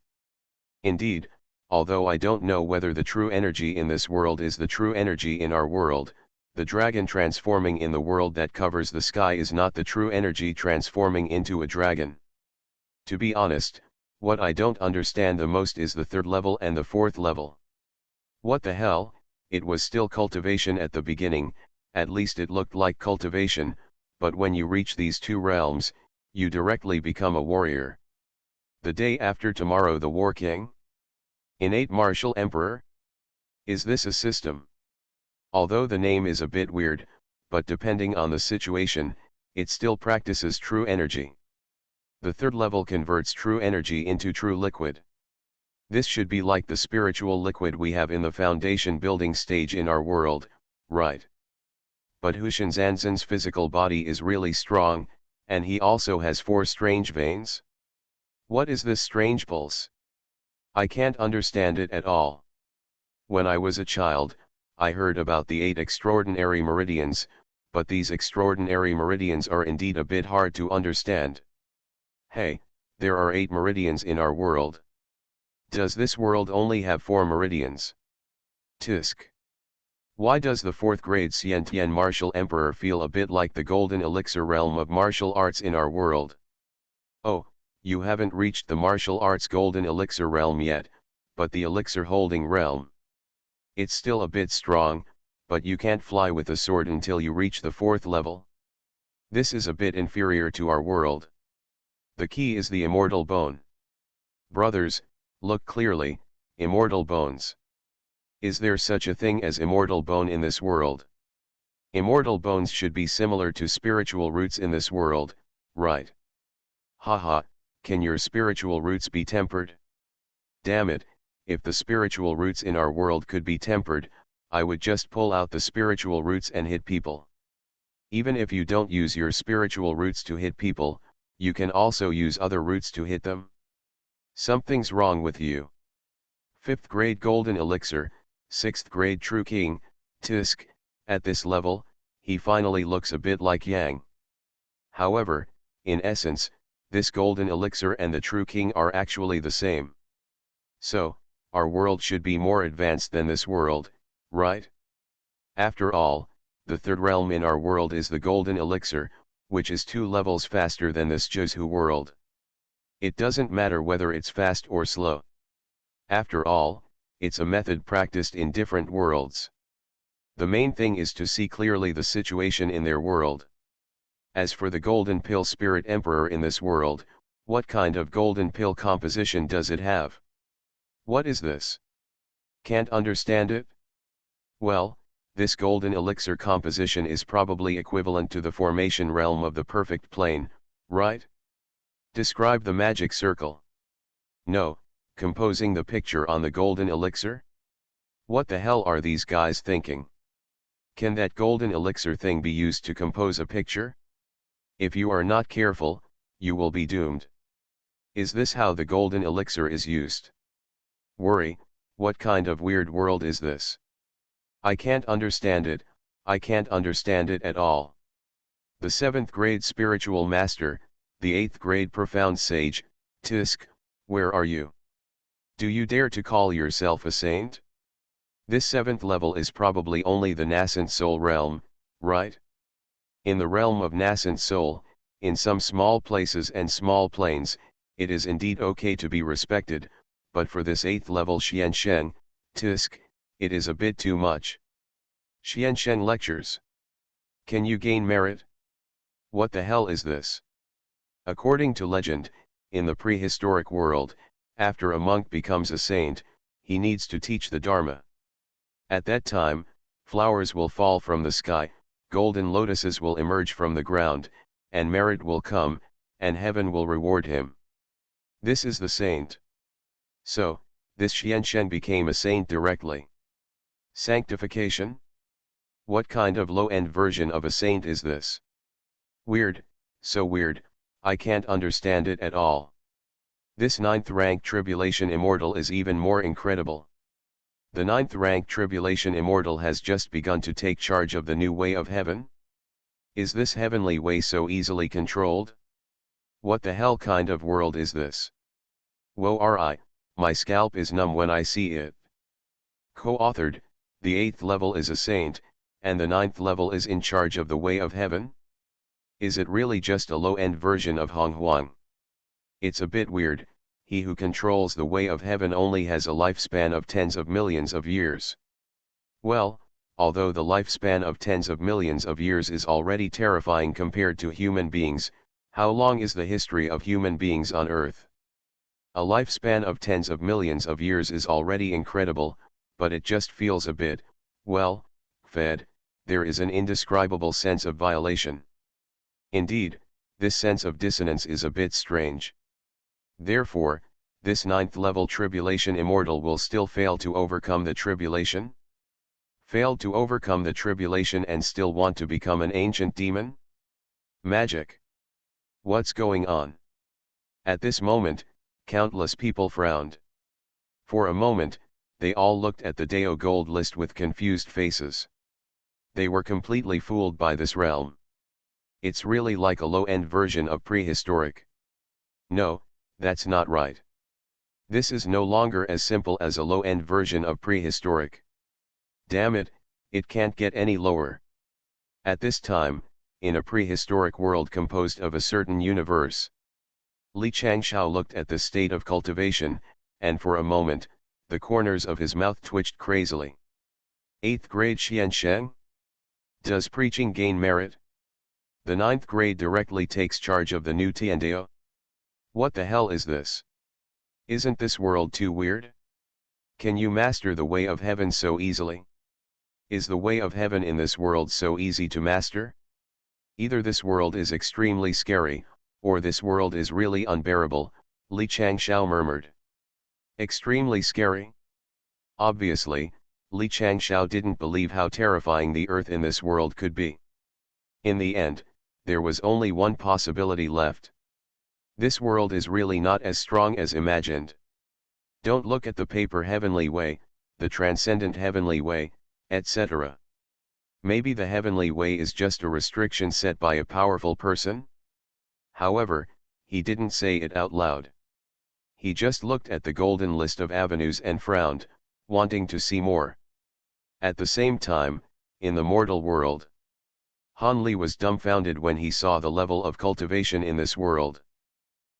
S1: Indeed, although I don't know whether the true energy in this world is the true energy in our world, the dragon transforming in the world that covers the sky is not the true energy transforming into a dragon. To be honest, what I don't understand the most is the third level and the fourth level. What the hell, it was still cultivation at the beginning, at least it looked like cultivation, but when you reach these two realms, you directly become a warrior. The day after tomorrow the War King? Innate Martial Emperor? Is this a system? Although the name is a bit weird, but depending on the situation, it still practices true energy. The third level converts true energy into true liquid. This should be like the spiritual liquid we have in the foundation building stage in our world, right? But Hushin Zanzan's physical body is really strong, and he also has 4 strange veins. What is this strange pulse? I can't understand it at all. When I was a child, I heard about the 8 extraordinary meridians, but these extraordinary meridians are indeed a bit hard to understand. Hey, there are 8 meridians in our world. Does this world only have 4 meridians? Tisk. Why does the 4th grade Xiantian martial emperor feel a bit like the golden elixir realm of martial arts in our world? Oh, you haven't reached the martial arts golden elixir realm yet, but the elixir holding realm. It's still a bit strong, but you can't fly with a sword until you reach the 4th level. This is a bit inferior to our world. The key is the immortal bone. Brothers, look clearly, immortal bones. Is there such a thing as immortal bone in this world? Immortal bones should be similar to spiritual roots in this world, right? Haha, can your spiritual roots be tempered? Damn it, if the spiritual roots in our world could be tempered, I would just pull out the spiritual roots and hit people. Even if you don't use your spiritual roots to hit people, you can also use other roots to hit them. Something's wrong with you. 5th grade golden elixir, 6th grade true king, Tisk, at this level, he finally looks a bit like Yang. However, in essence, this golden elixir and the true king are actually the same. So, our world should be more advanced than this world, right? After all, the third realm in our world is the golden elixir, which is 2 levels faster than this Juzhu world. It doesn't matter whether it's fast or slow. After all, it's a method practiced in different worlds. The main thing is to see clearly the situation in their world. As for the golden pill spirit emperor in this world, what kind of golden pill composition does it have? What is this? Can't understand it? Well, this golden elixir composition is probably equivalent to the formation realm of the perfect plane, right? Describe the magic circle. No, composing the picture on the golden elixir? What the hell are these guys thinking? Can that golden elixir thing be used to compose a picture? If you are not careful, you will be doomed. Is this how the golden elixir is used? Worry, what kind of weird world is this? I can't understand it, I can't understand it at all. The 7th grade spiritual master, the 8th grade profound sage, Tisk, where are you? Do you dare to call yourself a saint? This 7th level is probably only the nascent soul realm, right? In the realm of nascent soul, in some small places and small planes, it is indeed okay to be respected, but for this 8th level Xiansheng, Tisk, it is a bit too much. Xiansheng lectures. Can you gain merit? What the hell is this? According to legend, in the prehistoric world, after a monk becomes a saint, he needs to teach the Dharma. At that time, flowers will fall from the sky, golden lotuses will emerge from the ground, and merit will come, and heaven will reward him. This is the saint. So, this Xiansheng became a saint directly. Sanctification? What kind of low-end version of a saint is this? Weird, so weird, I can't understand it at all. This 9th rank tribulation immortal is even more incredible. The 9th rank tribulation immortal has just begun to take charge of the new way of heaven? Is this heavenly way so easily controlled? What the hell kind of world is this? Woe ri, my scalp is numb when I see it. Co-authored, the 8th level is a saint, and the 9th level is in charge of the way of heaven? Is it really just a low-end version of Hong Huang? It's a bit weird. He who controls the way of heaven only has a lifespan of tens of millions of years. Well, although the lifespan of tens of millions of years is already terrifying compared to human beings, how long is the history of human beings on Earth? A lifespan of tens of millions of years is already incredible, but it just feels a bit, well, fed, there is an indescribable sense of violation. Indeed, this sense of dissonance is a bit strange. Therefore, this 9th level tribulation immortal will still fail to overcome the tribulation? Failed to overcome the tribulation and still want to become an ancient demon? Magic. What's going on? At this moment, countless people frowned. For a moment, they all looked at the Dao gold list with confused faces. They were completely fooled by this realm. It's really like a low-end version of prehistoric. No, that's not right. This is no longer as simple as a low-end version of prehistoric. Damn it, it can't get any lower. At this time, in a prehistoric world composed of a certain universe, Li Changshao looked at the state of cultivation, and for a moment, the corners of his mouth twitched crazily. 8th grade Xiansheng? Does preaching gain merit? The 9th grade directly takes charge of the new Tiandao? What the hell is this? Isn't this world too weird? Can you master the way of heaven so easily? Is the way of heaven in this world so easy to master? Either this world is extremely scary, or this world is really unbearable, Li Changshao murmured. Extremely scary? Obviously, Li Changshao didn't believe how terrifying the earth in this world could be. In the end, there was only one possibility left. This world is really not as strong as imagined. Don't look at the paper heavenly way, the transcendent heavenly way, etc. Maybe the heavenly way is just a restriction set by a powerful person? However, he didn't say it out loud. He just looked at the golden list of avenues and frowned, wanting to see more. At the same time, in the mortal world, Han Li was dumbfounded when he saw the level of cultivation in this world.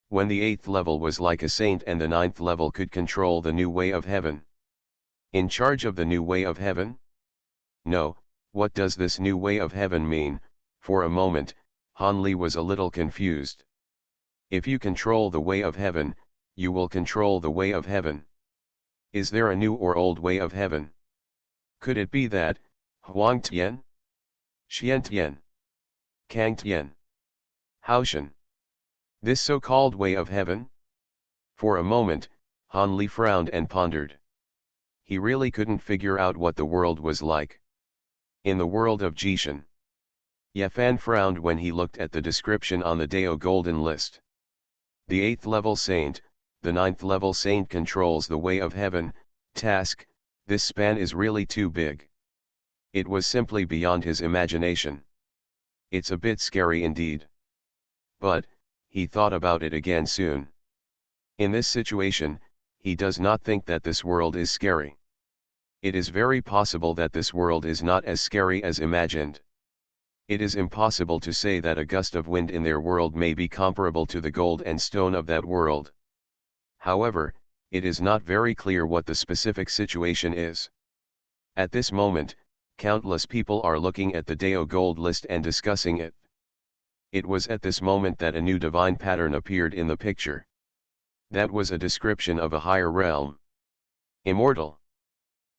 S1: When the 8th level was like a saint and the 9th level could control the new way of heaven. In charge of the new way of heaven? No, what does this new way of heaven mean? For a moment, Han Li was a little confused. If you control the way of heaven, you will control the way of heaven. Is there a new or old way of heaven? Could it be that, Huang Tian? Xian Tian? Kang Tian? Haoshan? This so-called way of heaven? For a moment, Han Li frowned and pondered. He really couldn't figure out what the world was like. In the world of Jishan. Yafan frowned when he looked at the description on the Dao Golden List. The 8th level saint, the 9th level saint controls the way of heaven, task, this span is really too big. It was simply beyond his imagination. It's a bit scary indeed. But, he thought about it again soon. In this situation, he does not think that this world is scary. It is very possible that this world is not as scary as imagined. It is impossible to say that a gust of wind in their world may be comparable to the gold and stone of that world. However, it is not very clear what the specific situation is. At this moment, countless people are looking at the Dao Gold List and discussing it. It was at this moment that a new divine pattern appeared in the picture. That was a description of a higher realm. Immortal.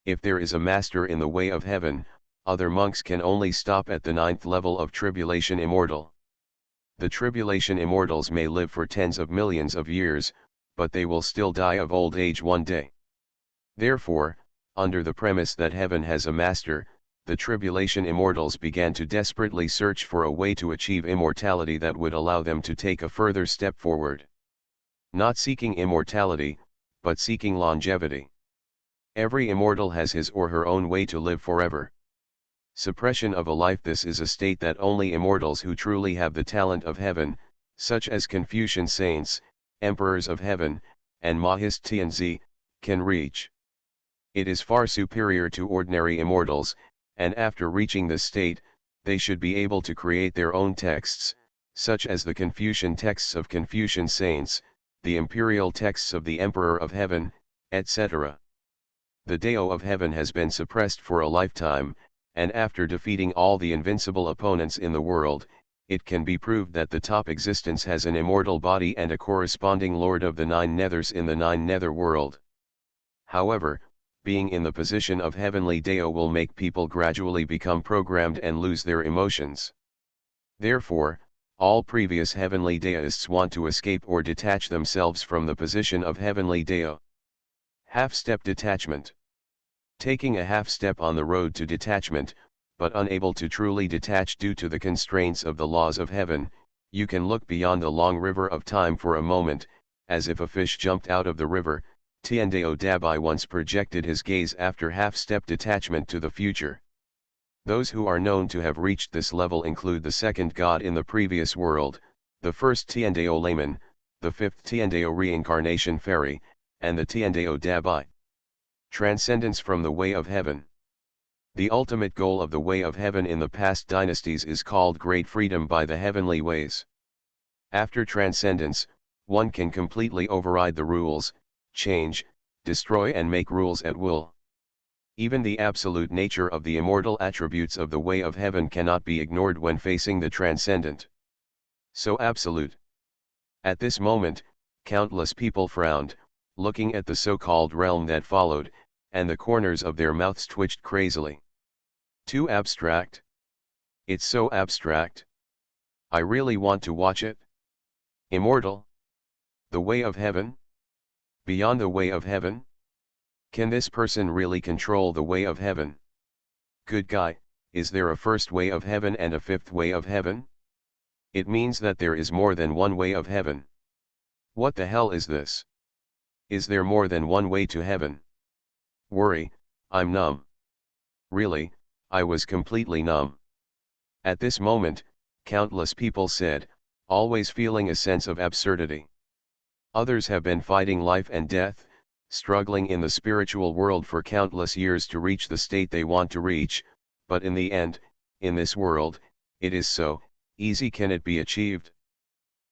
S1: If there is a master in the way of heaven, other monks can only stop at the 9th level of tribulation immortal. The tribulation immortals may live for tens of millions of years, but they will still die of old age one day. Therefore, under the premise that heaven has a master, the tribulation immortals began to desperately search for a way to achieve immortality that would allow them to take a further step forward. Not seeking immortality, but seeking longevity. Every immortal has his or her own way to live forever. Suppression of a life. This is a state that only immortals who truly have the talent of heaven, such as Confucian saints, emperors of heaven, and Mahist Tianzi, can reach. It is far superior to ordinary immortals, and after reaching this state, they should be able to create their own texts, such as the Confucian texts of Confucian saints, the imperial texts of the Emperor of Heaven, etc. The Dao of Heaven has been suppressed for a lifetime, and after defeating all the invincible opponents in the world, it can be proved that the top existence has an immortal body and a corresponding Lord of the 9 Nethers in the 9 Nether world. However, being in the position of heavenly Dao will make people gradually become programmed and lose their emotions. Therefore, all previous heavenly Daoists want to escape or detach themselves from the position of heavenly Dao. Half-step detachment. Taking a half-step on the road to detachment, but unable to truly detach due to the constraints of the laws of heaven, you can look beyond the long river of time for a moment, as if a fish jumped out of the river. Tiandao Dabai once projected his gaze after half-step detachment to the future. Those who are known to have reached this level include the second god in the previous world, the first Tiandao layman, the fifth Tiandao reincarnation fairy, and the Tiandao Dabai. Transcendence from the way of heaven. The ultimate goal of the way of heaven in the past dynasties is called great freedom by the heavenly ways. After transcendence, one can completely override the rules, change, destroy and make rules at will. Even the absolute nature of the immortal attributes of the way of heaven cannot be ignored when facing the transcendent. So absolute. At this moment, countless people frowned, looking at the so-called realm that followed, and the corners of their mouths twitched crazily. Too abstract? It's so abstract. I really want to watch it. Immortal? The way of heaven? Beyond the way of heaven? Can this person really control the way of heaven? Good guy, is there a first way of heaven and a fifth way of heaven? It means that there is more than one way of heaven. What the hell is this? Is there more than one way to heaven? Worry, I'm numb. Really, I was completely numb. At this moment, countless people said, always feeling a sense of absurdity. Others have been fighting life and death, struggling in the spiritual world for countless years to reach the state they want to reach, but in the end, in this world, it is so easy. Can it be achieved?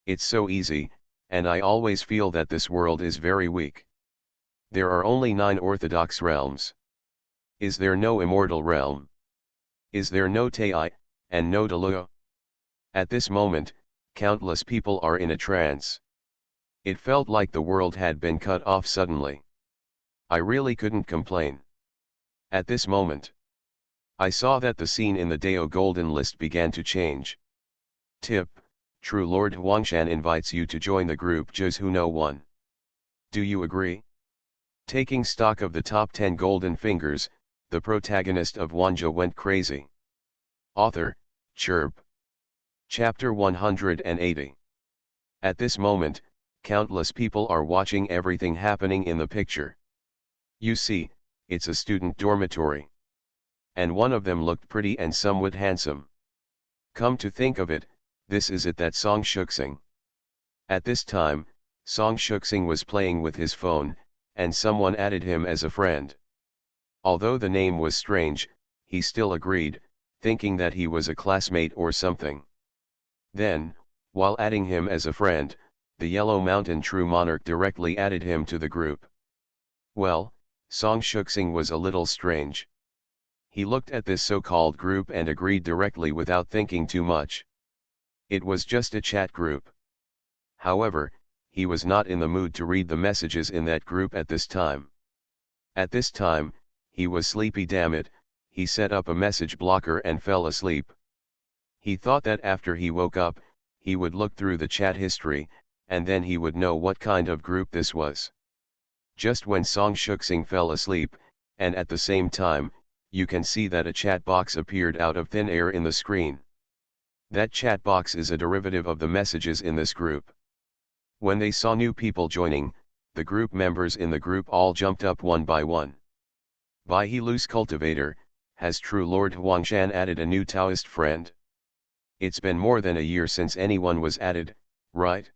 S1: It's so easy, and I always feel that this world is very weak. There are only 9 orthodox realms. Is there no immortal realm? Is there no Tei, and no Deluo? At this moment, countless people are in a trance. It felt like the world had been cut off suddenly. I really couldn't complain. At this moment, I saw that the scene in the Dao Golden List began to change. Tip, True Lord Huangshan invites you to join the group Just Who No One. Do you agree? Taking stock of the top 10 golden fingers, the protagonist of Wanjie went crazy. Author, Chirp. Chapter 180. At this moment, countless people are watching everything happening in the picture. You see, it's a student dormitory. And one of them looked pretty and somewhat handsome. Come to think of it, this is it that Song Shuxing. At this time, Song Shuxing was playing with his phone, and someone added him as a friend. Although the name was strange, he still agreed, thinking that he was a classmate or something. Then, while adding him as a friend, the Yellow Mountain True Monarch directly added him to the group. Well, Song Shuxing was a little strange. He looked at this so-called group and agreed directly without thinking too much. It was just a chat group. However, he was not in the mood to read the messages in that group at this time. At this time, he was sleepy, damn it. He set up a message blocker and fell asleep. He thought that after he woke up, he would look through the chat history, and then he would know what kind of group this was. Just when Song Shuxing fell asleep, and at the same time, you can see that a chat box appeared out of thin air in the screen. That chat box is a derivative of the messages in this group. When they saw new people joining, the group members in the group all jumped up one by one. Bai He Loose Cultivator, has True Lord Huangshan added a new Taoist friend? It's been more than a year since anyone was added, right?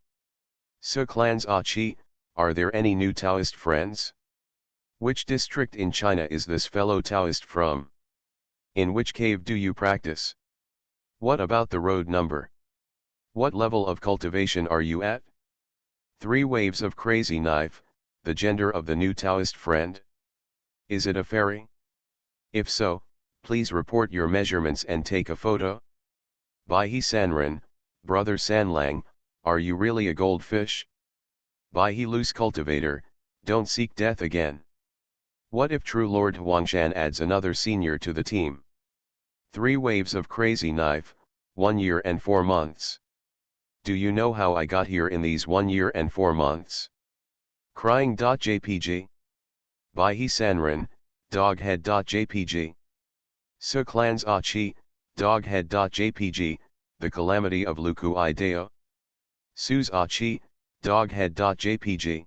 S1: So clans Achi, are there any new Taoist friends? Which district in China is this fellow Taoist from? In which cave do you practice? What about the road number? What level of cultivation are you at? 3 waves of crazy knife, the gender of the new Taoist friend? Is it a fairy? If so, please report your measurements and take a photo. Bai He Sanren, Brother Sanlang, are you really a goldfish? Bai He Loose Cultivator, don't seek death again. What if True Lord Huangshan adds another senior to the team? 3 waves of crazy knife, 1 year and 4 months. Do you know how I got here in these 1 year and 4 months? Crying.jpg. Bai He Sanren, Doghead.jpg. So clans Achi, Doghead.jpg, the calamity of Luku Idea. Sus Achi, Doghead.jpg.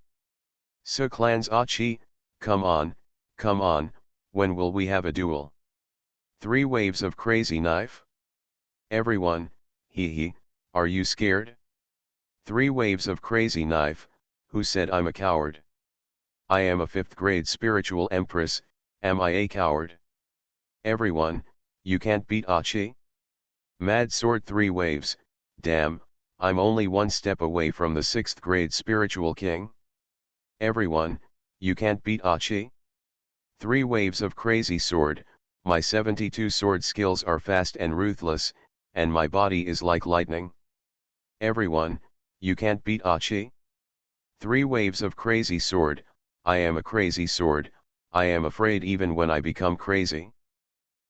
S1: So clans Achi, come on, when will we have a duel? 3 waves of crazy knife? Everyone, hee, are you scared? 3 waves of crazy knife, who said I'm a coward? I am a 5th grade spiritual empress, am I a coward? Everyone, you can't beat Achi? Mad sword 3 waves, damn, I'm only 1 step away from the 6th grade spiritual king. Everyone, you can't beat Achi? 3 waves of crazy sword, my 72 sword skills are fast and ruthless, and my body is like lightning. Everyone, you can't beat Achi? 3 waves of crazy sword, I am a crazy sword, I am afraid even when I become crazy.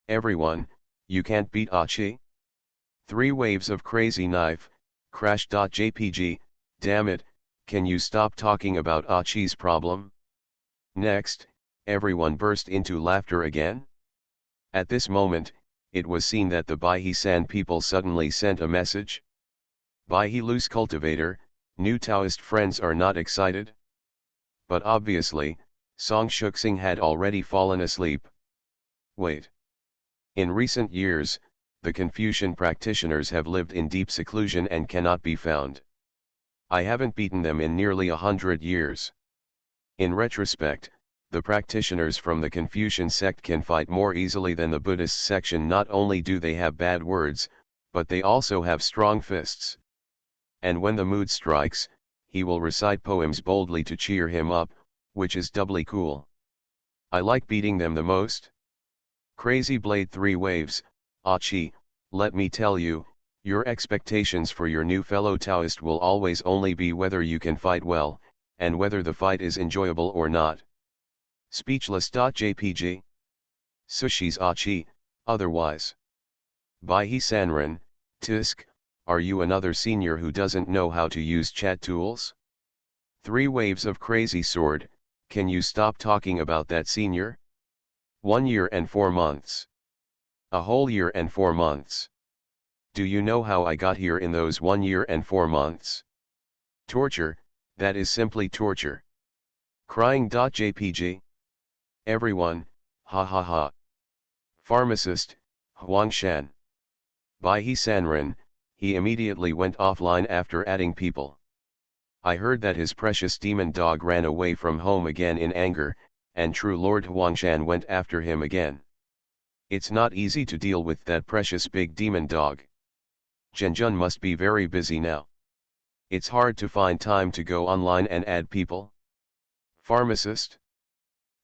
S1: Everyone, you can't beat Achi? 3 waves of crazy knife, crash.jpg, damn it, can you stop talking about Achi's problem? Next, everyone burst into laughter again. At this moment, it was seen that the Bai He San people suddenly sent a message. Bai He Loose Cultivator, new Taoist friends are not excited? But obviously, Song Shuxing had already fallen asleep. Wait. In recent years, the Confucian practitioners have lived in deep seclusion and cannot be found. I haven't beaten them in nearly 100 years. In retrospect, the practitioners from the Confucian sect can fight more easily than the Buddhist section. Not only do they have bad words, but they also have strong fists. And when the mood strikes, he will recite poems boldly to cheer him up, which is doubly cool. I like beating them the most. Crazy Blade 3 waves, Achi, let me tell you, your expectations for your new fellow Taoist will always only be whether you can fight well, and whether the fight is enjoyable or not. Speechless.jpg. Sushi's Achi, otherwise. Bai He Sanren, Tisk, Are you another senior who doesn't know how to use chat tools? 3 waves of crazy sword, can you stop talking about that, senior? 1 year and 4 months. A whole year and 4 months. Do you know how I got here in those 1 year and 4 months? Torture, that is simply torture. Crying.jpg. Everyone, ha ha ha. Pharmacist, Huang Shan. By He Sanren, he immediately went offline after adding people. I heard that his precious demon dog ran away from home again in anger, and true Lord Huangshan went after him again. It's not easy to deal with that precious big demon dog. Zhenjun must be very busy now. It's hard to find time to go online and add people. Pharmacist.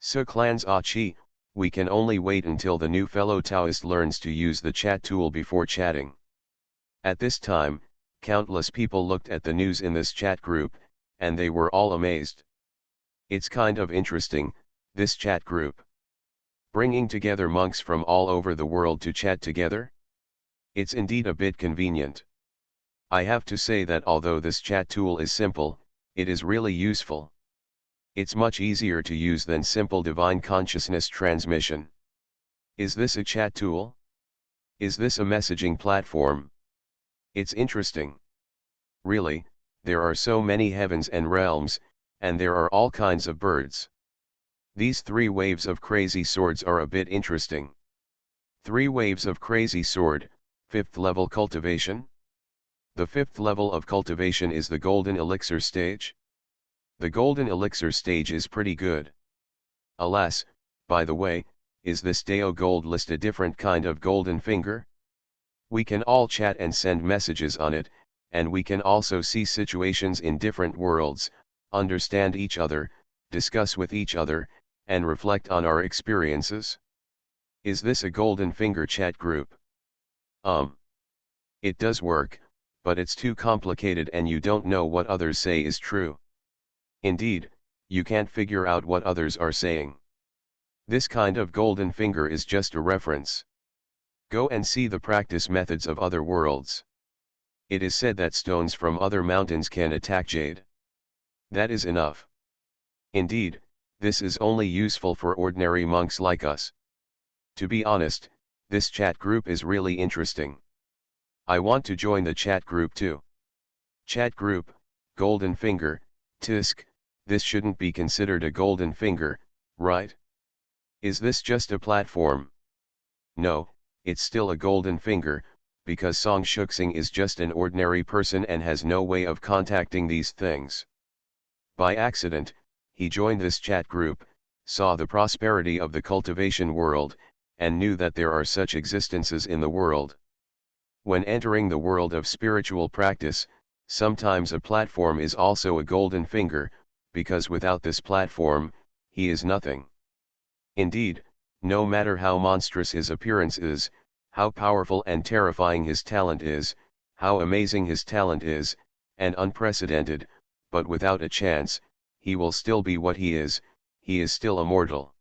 S1: So clans Achi, we can only wait until the new fellow Taoist learns to use the chat tool before chatting. At this time, countless people looked at the news in this chat group, and they were all amazed. It's kind of interesting, this chat group. Bringing together monks from all over the world to chat together? It's indeed a bit convenient. I have to say that although this chat tool is simple, it is really useful. It's much easier to use than simple divine consciousness transmission. Is this a chat tool? Is this a messaging platform? It's interesting. Really, there are so many heavens and realms, and there are all kinds of birds. These 3 waves of crazy swords are a bit interesting. 3 waves of crazy sword, 5th level cultivation. The 5th level of cultivation is the golden elixir stage. The golden elixir stage is pretty good. Alas, by the way, is this Deo Gold list a different kind of golden finger? We can all chat and send messages on it, and we can also see situations in different worlds, understand each other, discuss with each other, and reflect on our experiences. Is this a golden finger chat group? It does work, but it's too complicated and you don't know what others say is true. Indeed, you can't figure out what others are saying. This kind of golden finger is just a reference. Go and see the practice methods of other worlds. It is said that stones from other mountains can attack jade. That is enough. Indeed, this is only useful for ordinary monks like us. To be honest, this chat group is really interesting. I want to join the chat group too. Chat group, golden finger, tisk, this shouldn't be considered a golden finger, right? Is this just a platform? No, it's still a golden finger, because Song Shuxing is just an ordinary person and has no way of contacting these things. By accident, he joined this chat group, saw the prosperity of the cultivation world, and knew that there are such existences in the world. When entering the world of spiritual practice, sometimes a platform is also a golden finger, because without this platform, he is nothing. Indeed, no matter how monstrous his appearance is, how powerful and terrifying his talent is, how amazing his talent is, and unprecedented, but without a chance, he will still be what he is still immortal.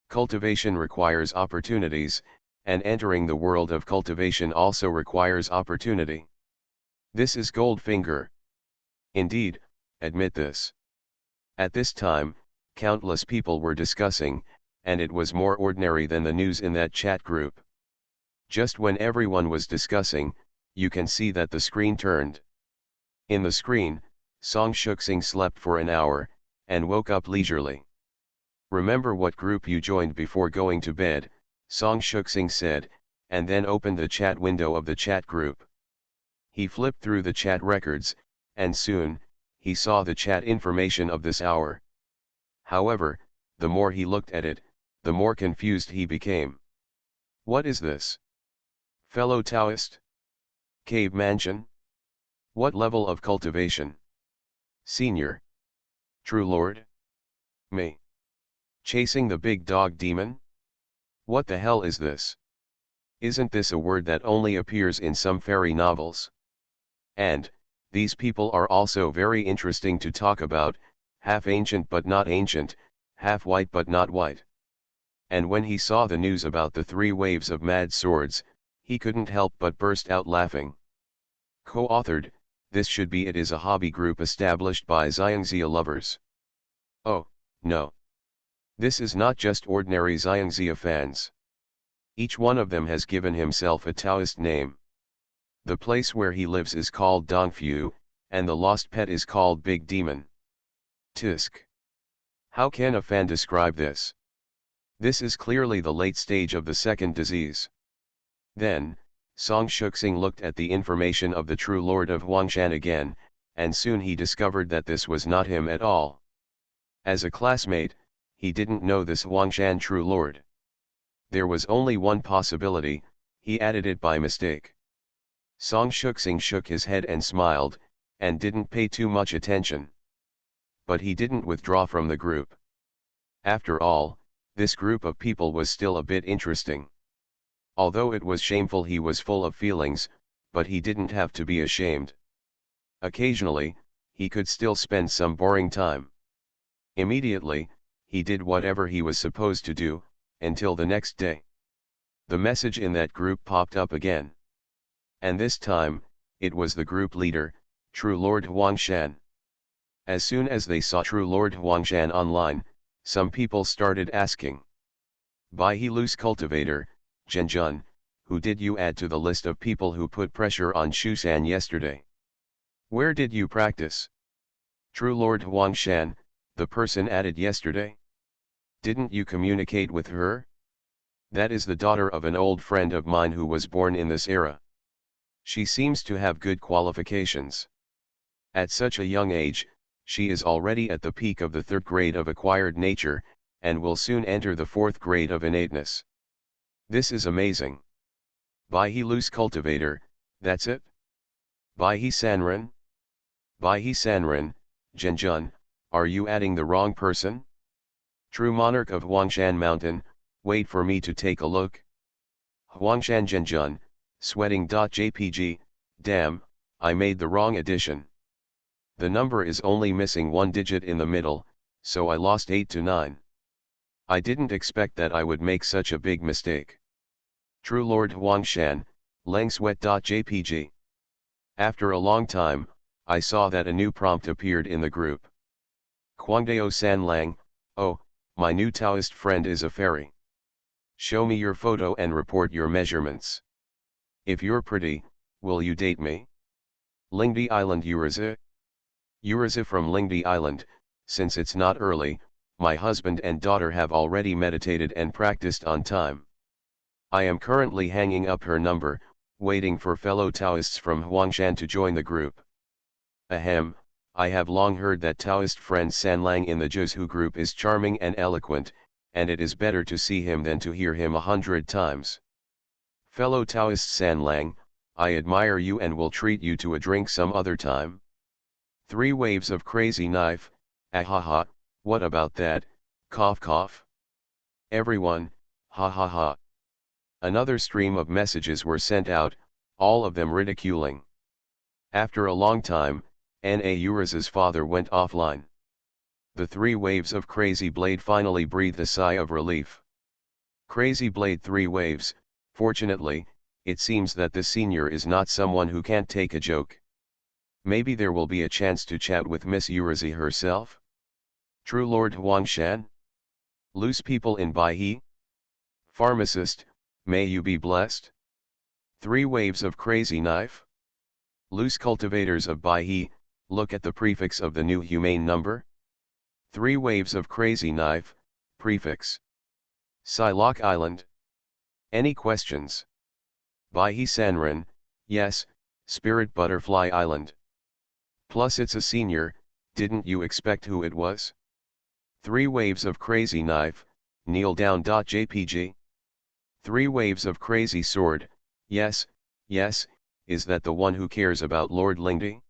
S1: Cultivation requires opportunities, and entering the world of cultivation also requires opportunity. This is Goldfinger. Indeed, admit this. At this time, countless people were discussing, and it was more ordinary than the news in that chat group. Just when everyone was discussing, you can see that the screen turned. In the screen, Song Shuxing slept for an hour, and woke up leisurely. Remember what group you joined before going to bed, Song Shuxing said, and then opened the chat window of the chat group. He flipped through the chat records, and soon, he saw the chat information of this hour. However, the more he looked at it, the more confused he became. What is this? Fellow Taoist? Cave mansion? What level of cultivation? Senior? True Lord? Me? Chasing the big dog demon? What the hell is this? Isn't this a word that only appears in some fairy novels? And, these people are also very interesting to talk about, half ancient but not ancient, half white but not white. And when he saw the news about the 3 waves of mad swords, he couldn't help but burst out laughing. Co-authored, this should be it is a hobby group established by Xiangxia lovers. Oh, no. This is not just ordinary Xiangxia fans. Each one of them has given himself a Taoist name. The place where he lives is called Dongfu, and the lost pet is called Big Demon. Tisk. How can a fan describe this? This is clearly the late stage of the second disease. Then, Song Shuxing looked at the information of the true lord of Huangshan again, and soon he discovered that this was not him at all. As a classmate, he didn't know this Huangshan true lord. There was only one possibility, he added it by mistake. Song Shuxing shook his head and smiled, and didn't pay too much attention. But he didn't withdraw from the group. After all, this group of people was still a bit interesting. Although it was shameful, he was full of feelings, but he didn't have to be ashamed. Occasionally, he could still spend some boring time. Immediately, he did whatever he was supposed to do, until the next day. The message in that group popped up again. And this time, it was the group leader, True Lord Huangshan. As soon as they saw True Lord Huangshan online, some people started asking. Bai He Loose Cultivator, Zhenjun, who did you add to the list of people who put pressure on Shushan yesterday? Where did you practice? True Lord Huangshan, the person added yesterday? Didn't you communicate with her? That is the daughter of an old friend of mine who was born in this era. She seems to have good qualifications. At such a young age, she is already at the peak of the 3rd grade of acquired nature, and will soon enter the 4th grade of innateness. This is amazing. Bai He Loose Cultivator, that's it? Bai He Sanren? Bai He Sanren, Zhenjun, are you adding the wrong person? True Monarch of Huangshan Mountain, wait for me to take a look. Huangshan Zhenjun, sweating.jpg, damn, I made the wrong addition. The number is only missing one digit in the middle, so I lost 8 to 9. I didn't expect that I would make such a big mistake. True Lord Huangshan, langsweat.jpg. After a long time, I saw that a new prompt appeared in the group. Kwangdao San Lang, oh, my new Taoist friend is a fairy. Show me your photo and report your measurements. If you're pretty, will you date me? Lingdi Island Uriza? Uriza from Lingdi Island, since it's not early, my husband and daughter have already meditated and practiced on time. I am currently hanging up her number, waiting for fellow Taoists from Huangshan to join the group. Ahem, I have long heard that Taoist friend Sanlang in the Zhuzhu group is charming and eloquent, and it is better to see him than to hear him 100 times. Fellow Taoist Sanlang, I admire you and will treat you to a drink some other time. 3 waves of crazy knife, ahaha, what about that, cough cough. Everyone, ha ha ha. Another stream of messages were sent out, all of them ridiculing. After a long time, N.A. Uriza's father went offline. The 3 waves of Crazy Blade finally breathed a sigh of relief. Crazy Blade 3 waves, fortunately, it seems that the senior is not someone who can't take a joke. Maybe there will be a chance to chat with Miss Uriza herself? True Lord Huangshan? Loose people in Baihe? Pharmacist, may you be blessed? 3 waves of Crazy Knife? Loose cultivators of Baihe, look at the prefix of the new humane number. 3 waves of Crazy Knife, prefix. Silok Island. Any questions? Baihe Sanren, yes, Spirit Butterfly Island. Plus it's a senior, didn't you expect who it was? 3 waves of Crazy Knife, kneel down.jpg. 3 waves of Crazy Sword, yes, yes, is that the one who cares about Lord Lingdi?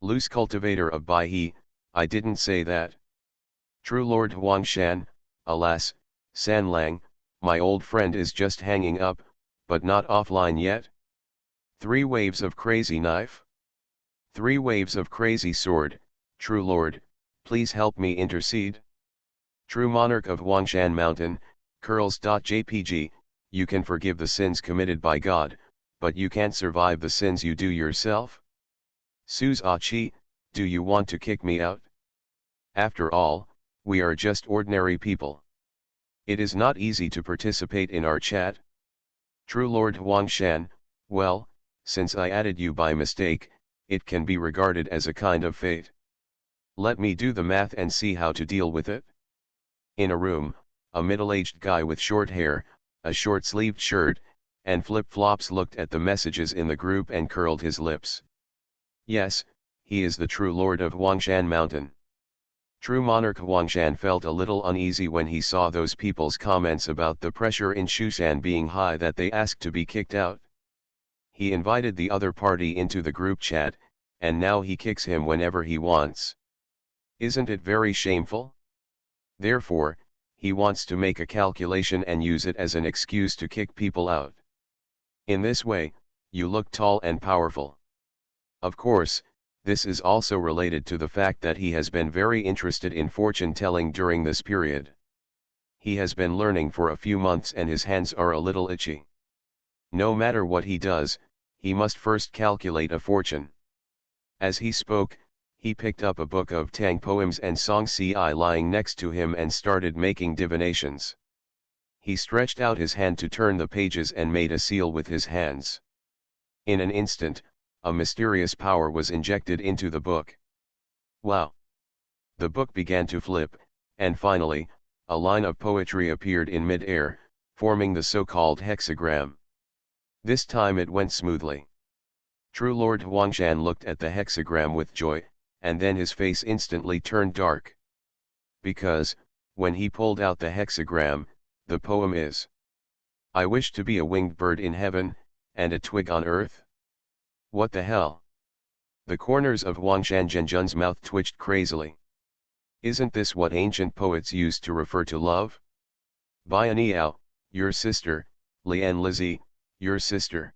S1: Loose cultivator of Baihe, I didn't say that. True Lord Huangshan, alas, Sanlang, my old friend is just hanging up, but not offline yet. 3 waves of Crazy Knife? 3 waves of Crazy Sword, True Lord, please help me intercede. True Monarch of Huangshan Mountain, curls.jpg, you can forgive the sins committed by God, but you can't survive the sins you do yourself? Sus Achi, do you want to kick me out? After all, we are just ordinary people. It is not easy to participate in our chat. True Lord Huangshan, well, since I added you by mistake, it can be regarded as a kind of fate. Let me do the math and see how to deal with it. In a room, a middle-aged guy with short hair, a short-sleeved shirt, and flip-flops looked at the messages in the group and curled his lips. Yes, he is the true lord of Huangshan Mountain. True monarch Huangshan felt a little uneasy when he saw those people's comments about the pressure in Shushan being high that they asked to be kicked out. He invited the other party into the group chat, and now he kicks him whenever he wants. Isn't it very shameful? Therefore, he wants to make a calculation and use it as an excuse to kick people out. In this way, you look tall and powerful. Of course, this is also related to the fact that he has been very interested in fortune-telling during this period. He has been learning for a few months and his hands are a little itchy. No matter what he does, he must first calculate a fortune. As he spoke, he picked up a book of Tang poems and song ci lying next to him and started making divinations. He stretched out his hand to turn the pages and made a seal with his hands. In an instant, a mysterious power was injected into the book. Wow! The book began to flip, and finally, a line of poetry appeared in mid-air, forming the so-called hexagram. This time it went smoothly. True Lord Huangshan looked at the hexagram with joy, and then his face instantly turned dark. Because, when he pulled out the hexagram, the poem is: I wish to be a winged bird in heaven, and a twig on earth. What the hell? The corners of Huangshan Zhenjun's mouth twitched crazily. Isn't this what ancient poets used to refer to love? Bianiao, your sister, Lian Lizzie, your sister.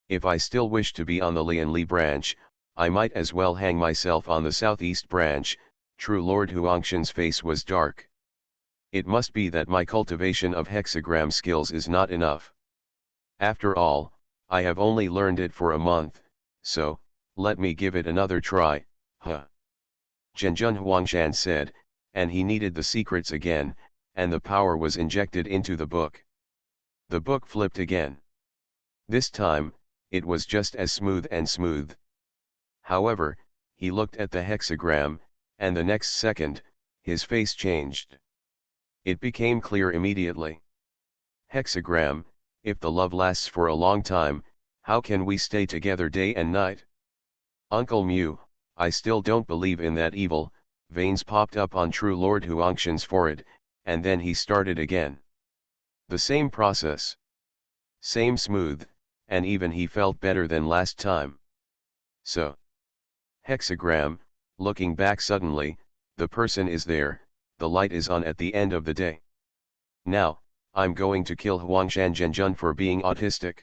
S1: If I still wish to be on the Lian Li branch, I might as well hang myself on the southeast branch. True Lord Huangshan's face was dark. It must be that my cultivation of hexagram skills is not enough. After all, I have only learned it for a month, so, let me give it another try, huh? Zhenjun Huangshan said, and he needed the secrets again, and the power was injected into the book. The book flipped again. This time, it was just as smooth. However, he looked at the hexagram, and the next second, his face changed. It became clear immediately. Hexagram, if the love lasts for a long time, how can we stay together day and night? Uncle Mew, I still don't believe in that evil. Veins popped up on True Lord Huangshan's forehead, and then he started again. The same process. Same smooth, and even he felt better than last time. So. Hexagram, looking back suddenly, the person is there, the light is on at the end of the day. Now, I'm going to kill Huangshan Zhenjun for being autistic.